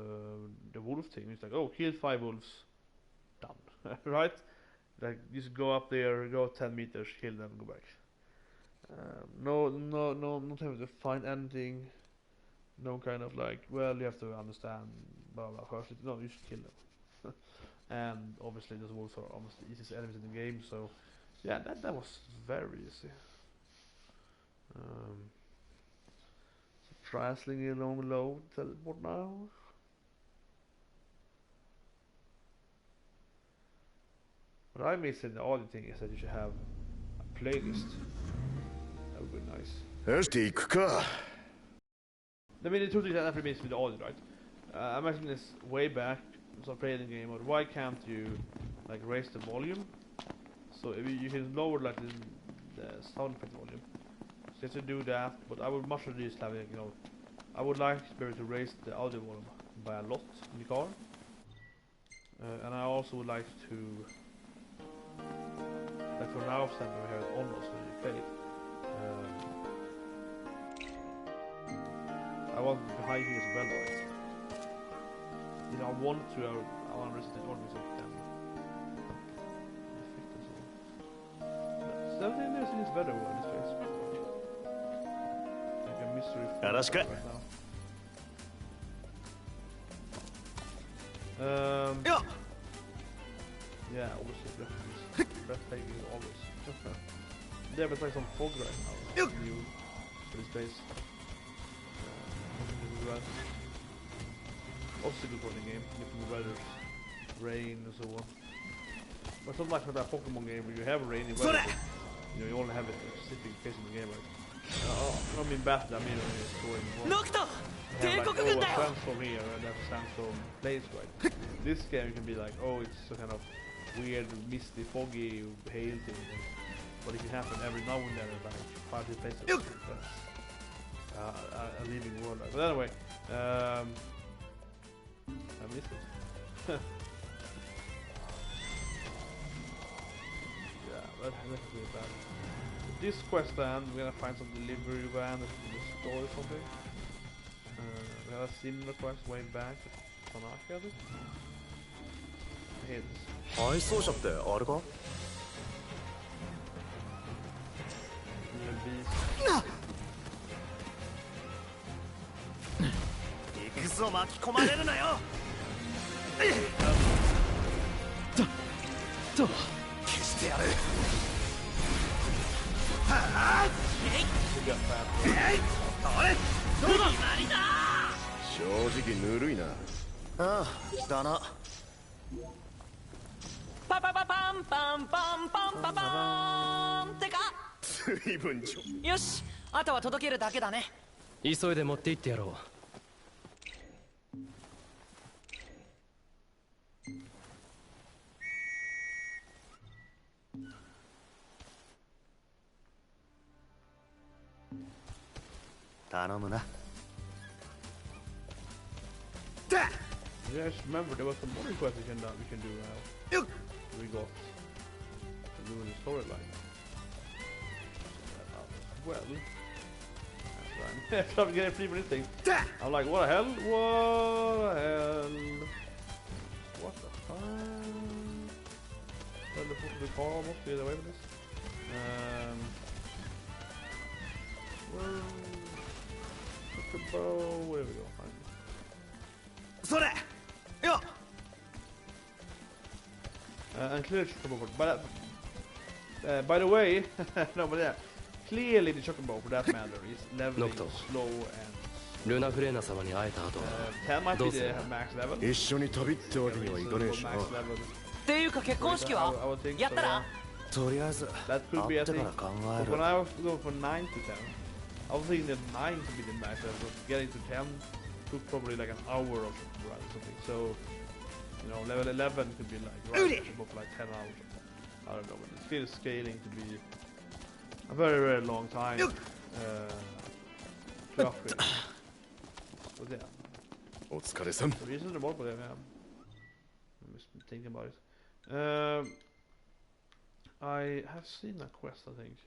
the wolf thing. It's like, oh, kill 5 wolves, done. Right? Like just go up there, go 10 meters, kill them, go back. No, not having to find anything. No kind of like, well, you have to understand blah blah first. No, you should kill them. And obviously those wolves are almost the easiest enemies in the game, so yeah, that was very easy. So traveling along low teleport now. What I miss in the audio thing is that you should have a playlist. That would be nice. I mean, the two things that actually miss with the audio, right? I mentioned this way back, so I played the game, but why can't you like raise the volume? So if you can lower like the sound effect volume. So you have to do that, but I would much rather just have it, you know, I would like to be able to raise the audio volume by a lot in the car. And I also would like to, like for now, stand over here on us when you play it. I want the high here as well, right? You know, I want to listen to all music and effect as well. Something there's in this better in this place. Like a mystery right now. Yeah, obviously breathtaking always. Yeah, but like some fog right now. New for this place. Also good for the game, different weather, rain and so on. But it's not like that Pokemon game where you have rainy weather, but, you know, you only have it in a specific case in the game, right? I don't mean bad, I mean story in one. You have like, oh, a sandstorm here and that's a sandstorm place, right? This game can be like, oh, it's a kind of weird, misty, foggy, hail thing, but it can happen every now and then, like 5 places. A living world. But anyway, I missed it. Yeah, that's really bad. This quest then, we're gonna find some delivery van that can destroy something. We had a similar quest way back at Tanaka, I think. Here it is. 配送車ってあれか? Yoし、あとは届けるだけだね。急いで持って行ってやろう。頼むな。Yes, remember there was some more quests we can do now. We got to do the storyline. Well, that's right. I'm getting free for this thing. I'm like, what the hell? What the hell? the car almost to get away with this. Where we go? Sorry! Yeah! And clearly chocobo, but by the way, no, but yeah, clearly the chocobo for that matter is leveling slow and. ルナフレーナ様に会えた後どうする？一緒に旅ってわけにはいかねえしな。っていうか結婚式はやったら？とりあえず会ってから考える。 When I was going from 9 to 10, I was thinking that 9 to be the max level, but getting to 10 took probably like an hour or something. So, you know, level 11 could be like right above like 10 hours. I don't know, but it's still scaling to be a very, very long time to upgrade. But yeah. お疲れさん。 The reason the more, but yeah, I'm just thinking about it. I have seen a quest, I think,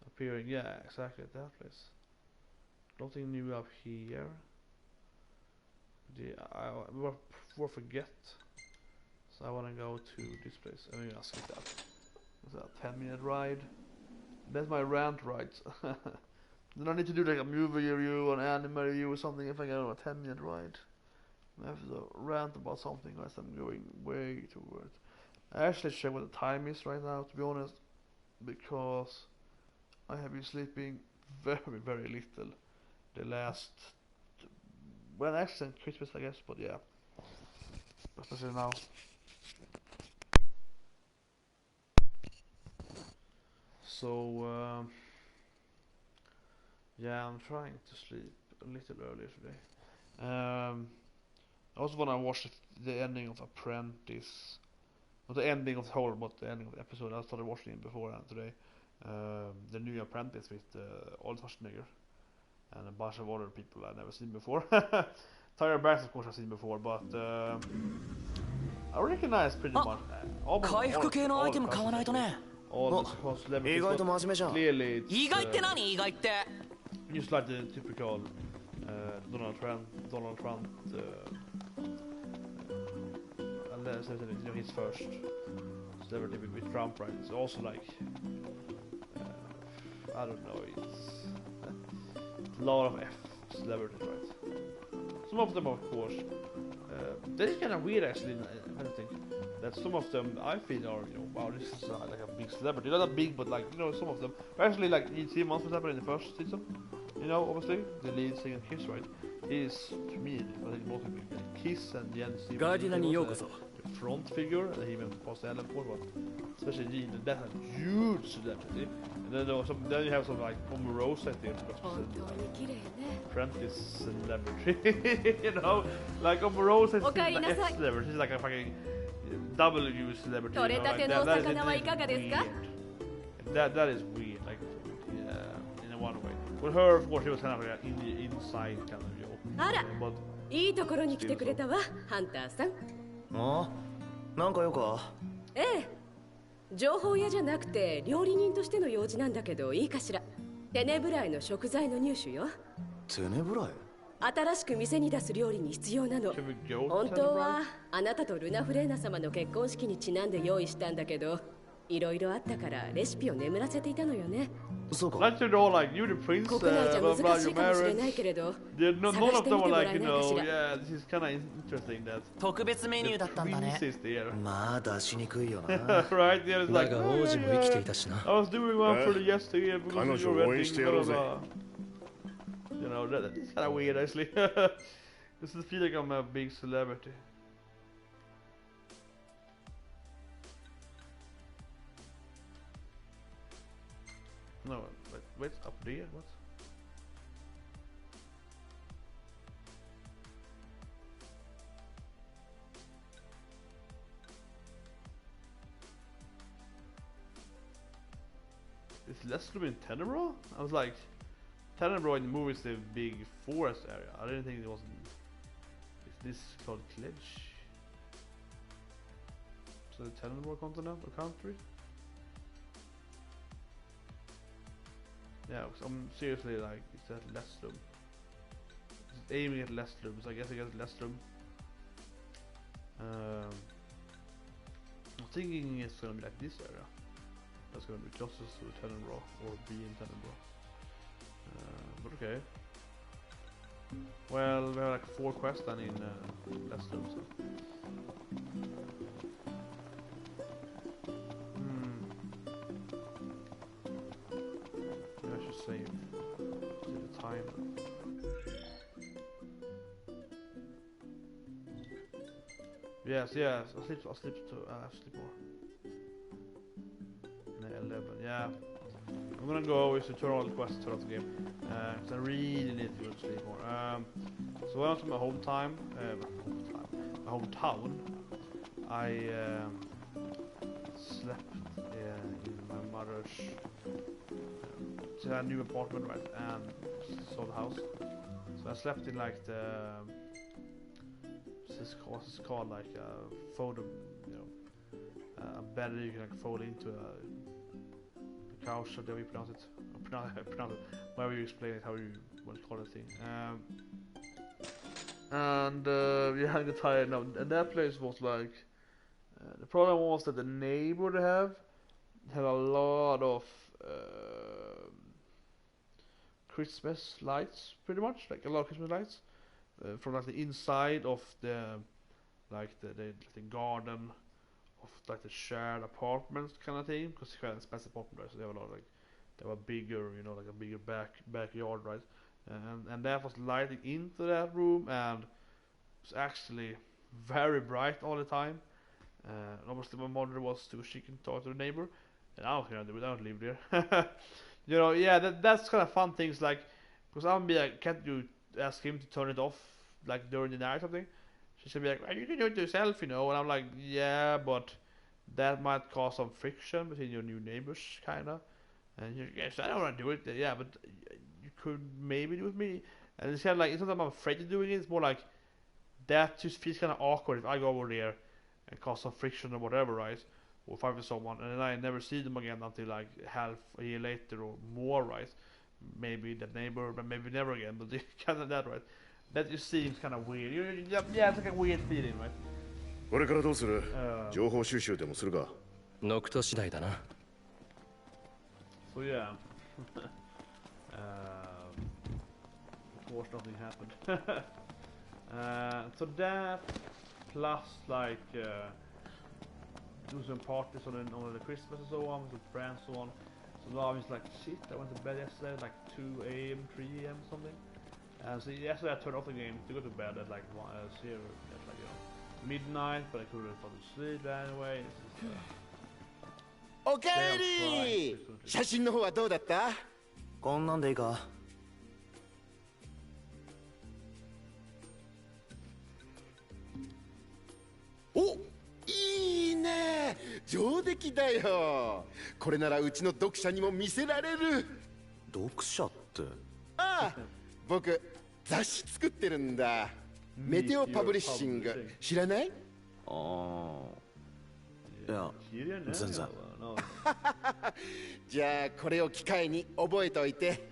appearing. Yeah, exactly at that place. Nothing new up here. I forget. So I want to go to this place. I mean, I'll skip that. It's a 10-minute ride. That's my rant ride. Then I need to do like a movie review, an anime review or something if I go on a 10-minute ride. I have to rant about something unless I'm going way towards. I actually check what the time is right now, to be honest, because I have been sleeping very, very little the last, well, actually since Christmas, I guess, but yeah, especially now. So, yeah, I'm trying to sleep a little earlier today. I also want to watch the ending of Apprentice. Not the ending of the whole, but the ending of the episode. I started watching it before today. The new Apprentice with Old Schwarzenegger and a bunch of other people I've never seen before. Tyra Banks, of course, I've seen before, but I recognize pretty much all the clearly it's just like the typical Donald Trump unless you know, his first celebrity with Trump, right? It's also like I don't know, it's a lot of celebrities, right? Some of them, of course, that is kind of weird actually. I think that some of them I feel are, you know, wow, this is like a big celebrity. Not that big, but like, you know, some of them. Actually, like you see Monster Zapper in the first season. You know, obviously the lead singer Kiss, right? Is to me, I think both of them, Kiss and Jens Stevens. Front figure, and he even passed the Ellen Ford, but especially Gene, that's a huge celebrity. And then then you have some like Omarosa, I think, Apprentice celebrity. You know, like Omarosa is an S celebrity. She's like a fucking W celebrity. You know, like that is weird. Like, in a one way. With her, of course, she was kind of like an inside kind of joke. But いいところに来てくれたわ、ハンターさん。あ、なんかよか？ええ、情報屋じゃなくて料理人としての用事なんだけどいいかしら。テネブライの食材の入手よ。テネブライ？新しく店に出す料理に必要なの。本当はあなたとルナフレーナ様の結婚式にちなんで用意したんだけど、いろいろあったからレシピを眠らせていたのよね。そうか。Like you know, like you the prince, about your marriage. None of them were like, you know, yeah, this is kind of interesting that. 特別メニューだったんだね。まあ出しにくいよな。Right? Yeah, it's like. だが王子も生きていたしな。I was doing one for the yesterday because of your wedding. You know, that's kind of weird actually. This is feel like I'm a big celebrity. No, wait, up there, what? Is Lestrum in Tenebro? I was like, Tenebro in the movie is the big forest area. I didn't think it was. Is this called Kledge? So the Tenebro continent or country? Yeah, I'm seriously like, is that Lestrum? It's aiming at Lestrum, so I guess I get Lestrum. I'm thinking it's gonna be like this area. That's gonna be closest to Tenenbro or be in Tenenbro. But okay. Well, we have like 4 quests then in Leicester, so. Maybe I should save the time. Yes, I'll sleep more. 11, yeah. I'm gonna go is to turn all the quests throughout the game. Cause I really need to go to sleep more. So when I was in my hometown, I slept in my mother's she had a new apartment, right, and sold the house. So I slept in like the what's it called, like a photo, a bed that you can like fold into a couch, or however you pronounce it. Whenever you explain it, how you want to call it thing. We had a good time. And that place was like the problem was that the neighbor they had a lot of Christmas lights, pretty much, like a lot of Christmas lights from like the inside of the garden of like the shared apartments kind of thing, because it's quite an expensive apartment, right? So they have a lot of, like, they have a bigger, like a bigger backyard, right? And that was lighting into that room, and it was actually very bright all the time. Obviously my mother was too, she can talk to the neighbor, and I don't live there. That's kind of fun things, like, because I'll be like, can't you ask him to turn it off like during the night or something? She should be like, well, you can do it yourself, and I'm like, yeah, but that might cause some friction between your new neighbors, kinda. And you're, yes, I don't want to do it. Yeah, but you could maybe do it with me. And it's kind of like, it's not that I'm afraid of doing it. It's more like that just feels kind of awkward if I go over there and cause some friction or whatever, right? Or fight with someone, and then I never see them again until like half a year later or more, right? Maybe that neighbor, but maybe never again. But kind of that, right? That just seems kind of weird. Yeah, it's like a weird feeling, right? これからどうする？情報収集でもするか？ノクト次第だな。So yeah, of course nothing happened. So that plus like do some parties on the Christmas and so on with friends and so on. So now I'm just like, shit, I went to bed yesterday like 2 a.m., 3 a.m. something. So yesterday I turned off the game to go to bed at like midnight, but I couldn't fall asleep anyway. It's just, おかえり。写真の方はどうだった？こんなんでいいか？お、いいね。上出来だよ。これならうちの読者にも見せられる。読者って？ああ、僕雑誌作ってるんだ。メテオパブリッシング、知らない？ああ。いや、全然。じゃあこれを機会に覚えておいて。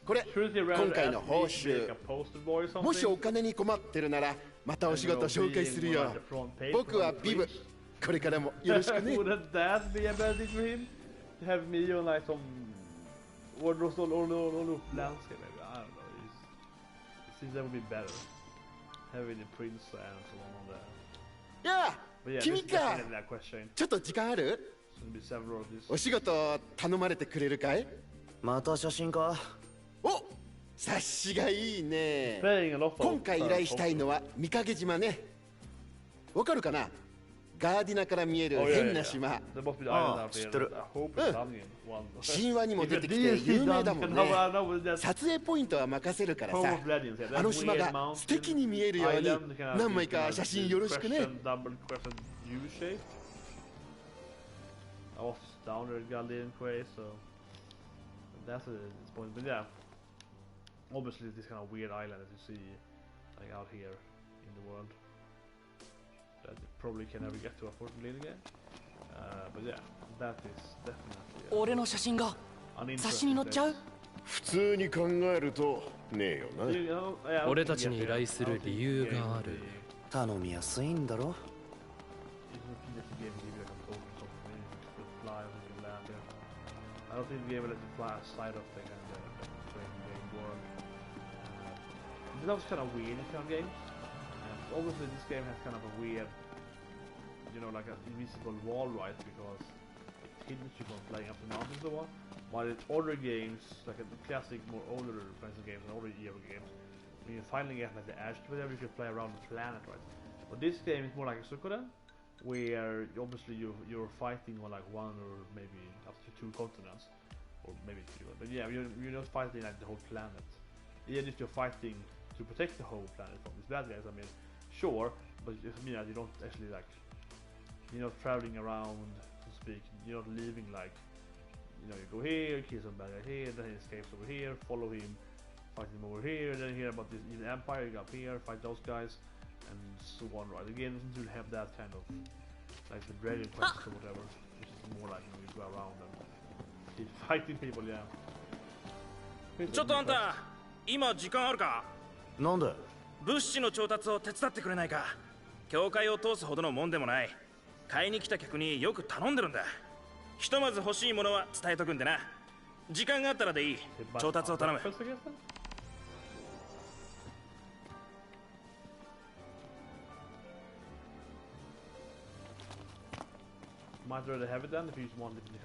これ今回の報酬。もしお金に困ってるならまたお仕事紹介するよ。僕はビブ。これからもよろしくね。Wouldn't that be a bad thing for him? To have me on like some orders all landscape, maybe. I don't know. It seems that would be better. Having the prince and so on there. やあ、君か。ちょっと時間ある？お仕事頼まれてくれるかい？また写真か？お、察しがいいね。今回依頼したいのは三影島ね。わかるかな？ガーディナから見える変な島。ああ、知ってる。神話にも出てきて有名だもんね。撮影ポイントは任せるからさ。あの島が素敵に見えるように何枚か写真よろしくね。I was down there at Galdian Quay, so that's a point. But yeah, obviously this kind of weird island that you see like out here in the world that you probably can never get to, unfortunately, in the game. But yeah, that is definitely 俺の写真が雑誌に載っちゃう？普通に考えるとねえよな。俺たちに依頼する理由がある。頼みやすいんだろ。I don't think the game will let you fly outside of the kind of game world. That was kind of weird in kind of games. Obviously this game has kind of a weird, you know, like an invisible wall, right? Because it hinders you from flying up the mountains or what. While in older games, like the classic, more older fantasy games and older era games, when you finally get like the edge to whatever, you can fly around the planet, right? But this game is more like a Suikoden, where obviously you're fighting on like one or maybe up to 2 continents, or maybe 3. But yeah, you're not fighting like the whole planet. Even if you're fighting to protect the whole planet from these bad guys, I mean, sure, but it means that you don't actually like, you're not traveling around, so to speak. You're not leaving like, you know, you go here, kill some bad guy here, then he escapes over here, follow him, fight him over here, then hear about this evil empire, you go up here, fight those guys, and so on, right? The game doesn't really have that kind of, like the Dragon Quest or whatever, which is more like, you know, you go around and keep fighting people, yeah. ちょっとあんた、今時間あるか？なんで？物資の調達を手伝ってくれないか？教会を通すほどのもんでもない。買いに来た客によく頼んでるんだ。ひとまず欲しいものは伝えとくんでな。時間があったらでいい。調達を頼む。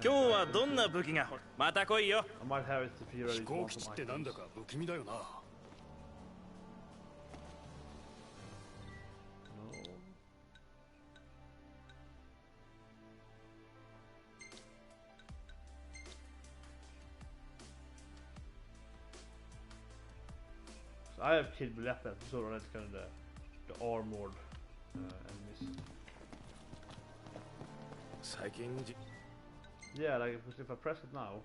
今日はどんな武器が？また来いよ。飛行基地ってなんだか不気味だよな。I have killed weapons, so that's kind of the armored enemies. Yeah, like if I press it now,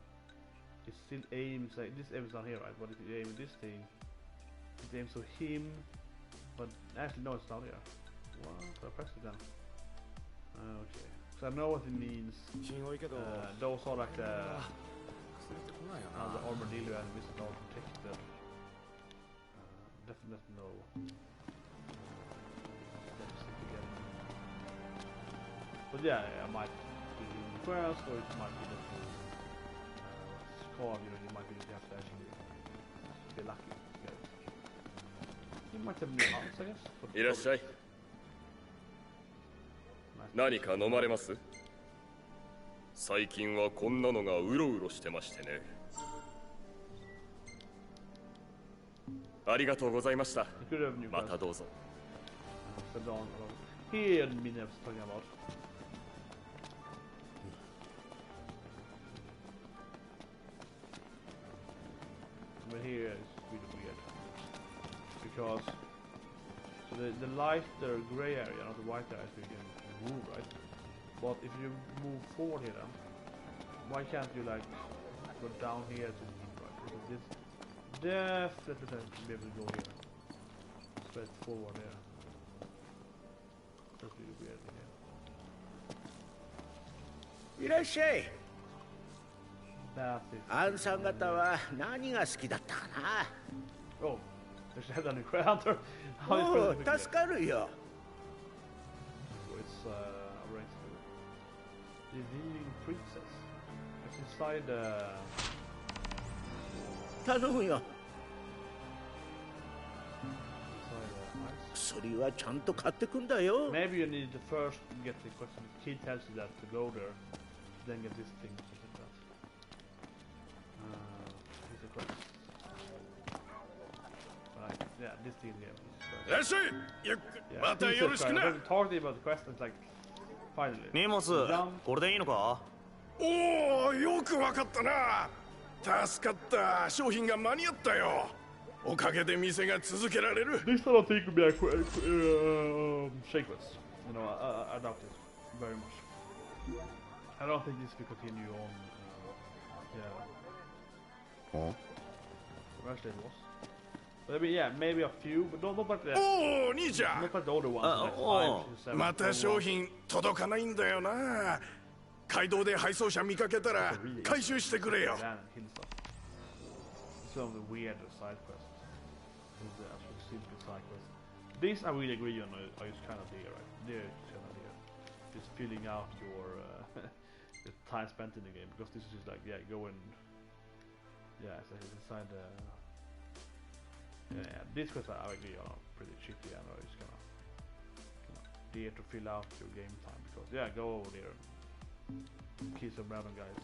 it still aims like this aims down here, right? But if you aim at this thing, it aims to him, but actually no, it's down here. What? So I press it down. Okay, so I know what it means. Those are like the armadillo enemies that are protected. Definitely no. But yeah, I might do it first, or it might be that it's called, you know, you might be have to actually be lucky to get it. You might have new house, I guess. いらっしゃい。何か飲まれます？最近はこんなのがうろうろしてましてね。ありがとうございました。またどうぞ。Here the mini was talking about. But here is really weird because so the lighter grey area, not the white area, you can move, right? But if you move forward here, then why can't you like go down here to the right? Because this definitely be able to go here. Straight forward here. That's really weird here. いらっしゃい。アンさん方は何が好きだったかな。Oh, there's a head on the ground. おお、助かるよ。So it's arranged to the Revealing Princess. It's inside the. 頼むよ。薬はちゃんと買ってくんだよ。Maybe you need to first get the question. The kid tells you that to go there, then get this thing. Here's a quest. Right, yeah, this thing here. いらっしゃい。またよろしくな。Talking about the questions like finally. 荷物これでいいのか？おお、よくわかったな。助かった。商品が間に合ったよ。おかげで店が続けられる。This I don't think would be a sequence. You know, I doubt it very much. I don't think this will continue on. Yeah. Huh? Actually, it was. Maybe yeah, maybe a few, but not like the. おお、兄ちゃん。 Not like the older ones. Like 5, 7, また商品届かないんだよな。街道で配送車見かけたら回収してくれよ。Some of the weirder side quests. The actual simple side quests. These I really agree on. Are just kind of there, right? They're just kind of there. Just filling out your the time spent in the game, because this is just like, yeah, go and so inside the this quest I agree are pretty tricky. I know it's kind of there to fill out your game time, because go over there and kill some random guys.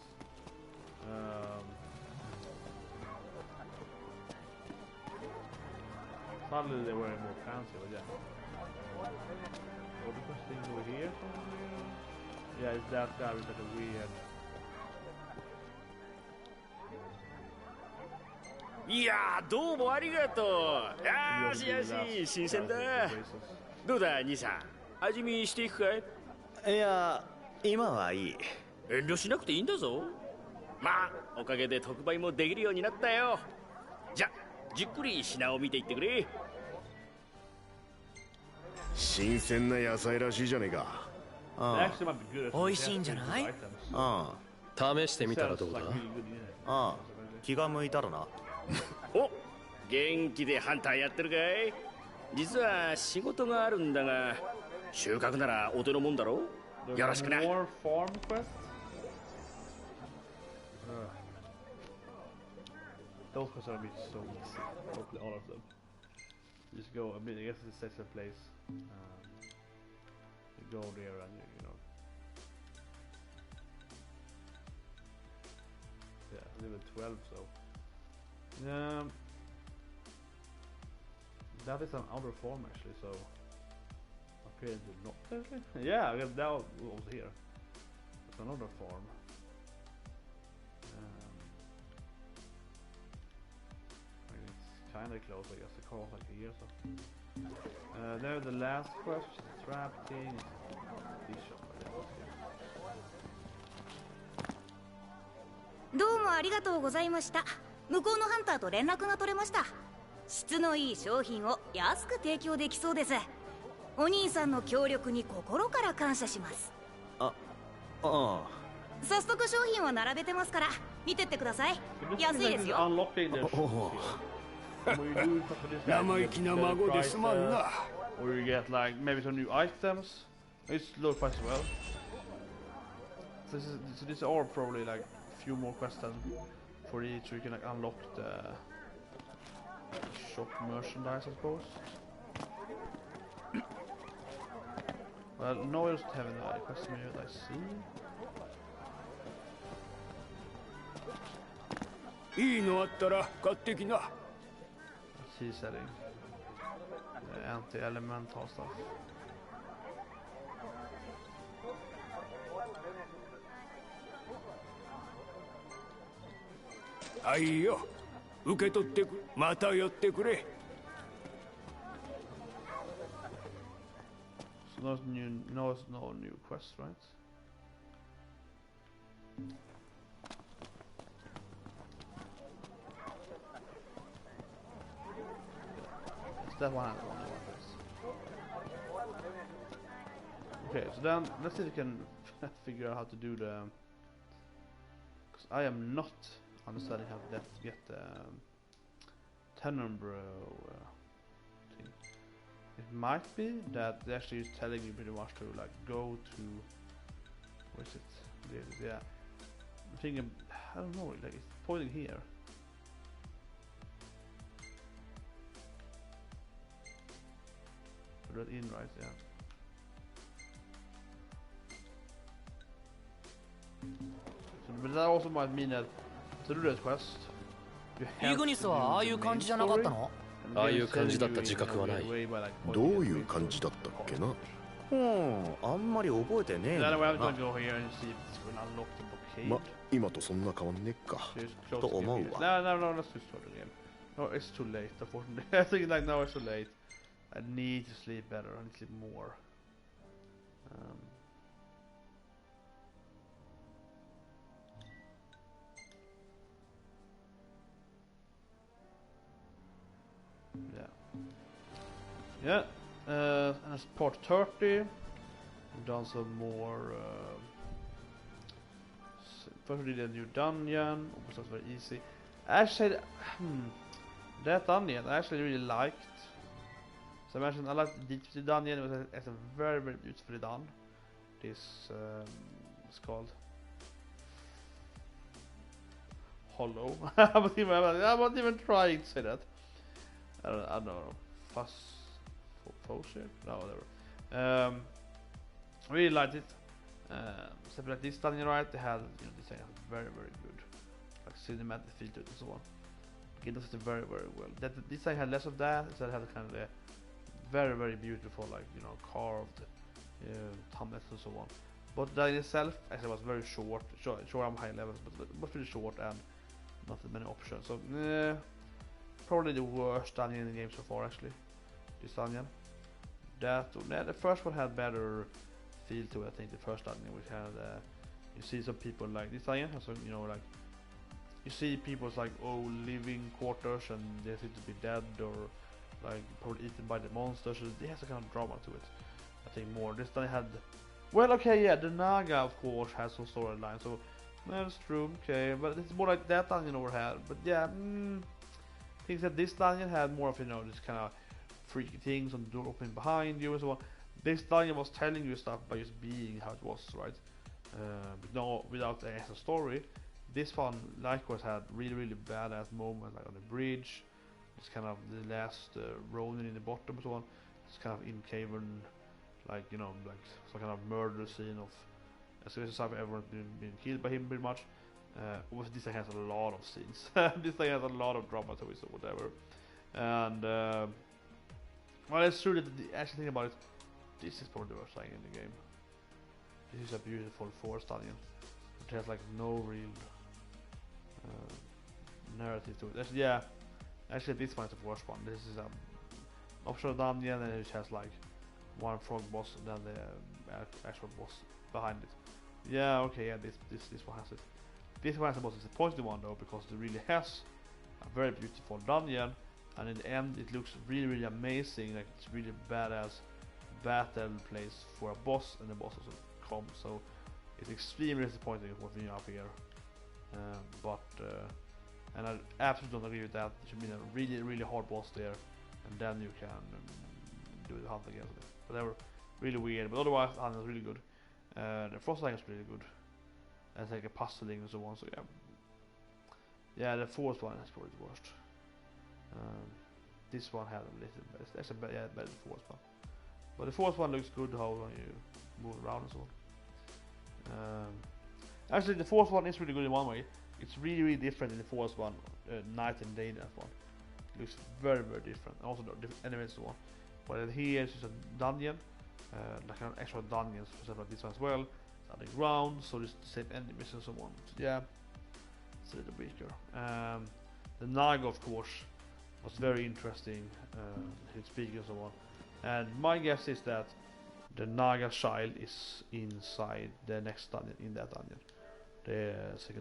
Suddenly they were more fancy, but yeah. Oh, the first thing over here somewhere. Yeah, it's that guy with like a weird. いやどうもありがとう。よしよし、新鮮だ。どうだ兄さん、味見していくかい？いや今はいい。遠慮しなくていいんだぞ。まあおかげで特売もできるようになったよ。じゃじっくり品を見ていってくれ。新鮮な野菜らしいじゃねえか。美味しいんじゃない？試してみたらどうだ？気が向いたらな。お、元気でハンターやってるかい？実は仕事があるんだが、収穫ならお手のもんだろ？よろしくな。Those quests are so easy, probably all of them. Just go, I guess it sets a place. You go there and you know. Yeah, level 12, so. That is an outer form actually, so. Apparently not actually. Yeah, I guess that was here. It's another form. Kinda close, I guess, the call like here, so. Now the last question, trap king, bishop. どうもありがとうございました。向こうのハンターと連絡が取れました。質のいい商品を安く提供できそうです。お兄さんの協力に心から感謝します。早速商品は並べてますから見てってください。安いですよ。生意気な孫ですまんな。 Or you get like maybe some new items. It's low price as well. So these are probably like a few more quests for each, so you can like unlock the shop merchandise, I suppose. Well, no, I just haven't a quest yet, I see. いいのあったら買ってきな。 Key setting. Anti-elemental stuff. あいよ、受け取ってまた寄ってくれ。 So no new quests, right? That one, okay, so then let's see if we can figure out how to do the. Because I am not understanding how to get the Tenerbro thing. It might be that they're actually telling you pretty much to like go to. Where is it? There it is, yeah. I'm thinking, I don't know, like it's pointing here. Put that in, right? Yeah. So, but that also might mean that to do that quest, you have to do the main story. ああいう感じだった自覚はない。どういう感じだったっけな。あんまり覚えてねえな。ま、今とそんな変わんねっか。と思うわ。No, let's just start again. No, it's too late, unfortunately. I think like now it's too late. I need to sleep better. I need to sleep more. Yeah. And it's part 30. We've done some more. First we did a new dungeon. Which was very easy. Actually, that dungeon I actually really liked. So I mentioned I liked the dungeon. It's a very beautifully done. This it's called hollow. I'm not even trying to say that. I don't know. Fosher? No, whatever. Really liked it. Except like this dungeon, right? They had, you know, this thing very, very good, like cinematic features and so on. It does it very, very well. This thing had less of that. It had kind of a very, very beautiful, like, you know, carved tunnels and so on. But that in itself, actually, was very short. Sure, I'm high levels, but it was really short and not that many options. So, probably the worst dungeon in the game so far, actually. This dungeon. The first one had better feel to it. I think the first dungeon, which had you see some people like this dungeon has some, you know, like you see people's like living quarters and they seem to be dead or like probably eaten by the monsters. So it has a kind of drama to it. I think more. This dungeon had, well, okay, yeah, the Naga of course has some storyline, so that's true. Okay, but it's more like that dungeon over had. But yeah, I think that this dungeon had more of, you know, this kind of freaky things on the door opening behind you and so on. This dungeon was telling you stuff by just being how it was, right? Without a story. This one likewise had really, really badass moments, like on the bridge. It's kind of the last rolling in the bottom and so on. It's kind of in cavern, like, you know, like some kind of murder scene of as if everyone been killed by him pretty much. This thing has a lot of scenes. This thing has a lot of drama to it or whatever. And well, it's true that the actual thing about it, this is probably the worst thing in the game. This is a beautiful forest dungeon. It has like no real narrative to it. Actually this one is the worst one. This is an optional dungeon and it has like one frog boss and then the actual boss behind it. Yeah, okay, yeah, this one has it. This one has the most disappointing one though, because it really has a very beautiful dungeon, and in the end it looks really, really amazing. Like it's really badass battle place for a boss, and the boss also comes. So it's extremely disappointing what we have here. And I absolutely don't agree with that. There should be a really, really hard boss there, and then you can do the hunt against it. But they were really weird. But otherwise, the hunt is really good. The frost line is really good. It's like a puzzling and so on. So yeah, the fourth one is probably the worst. This one had a little bit. It's actually better than the fourth one. But the fourth one looks good how when you move around and so on. Actually, the fourth one is really good in one way. It's really, really different in the fourth one, night and day. That one it looks very, very different. Also, the different enemies and so on. But here it's just a dungeon, like an actual dungeon, for example, like this one as well. It's underground, so it's the same enemies and so on. So yeah, it's a little weaker. The Naga, of course, was very interesting. His speaking and so on. And my guess is that the Naga child is inside the next dungeon, in that dungeon. The second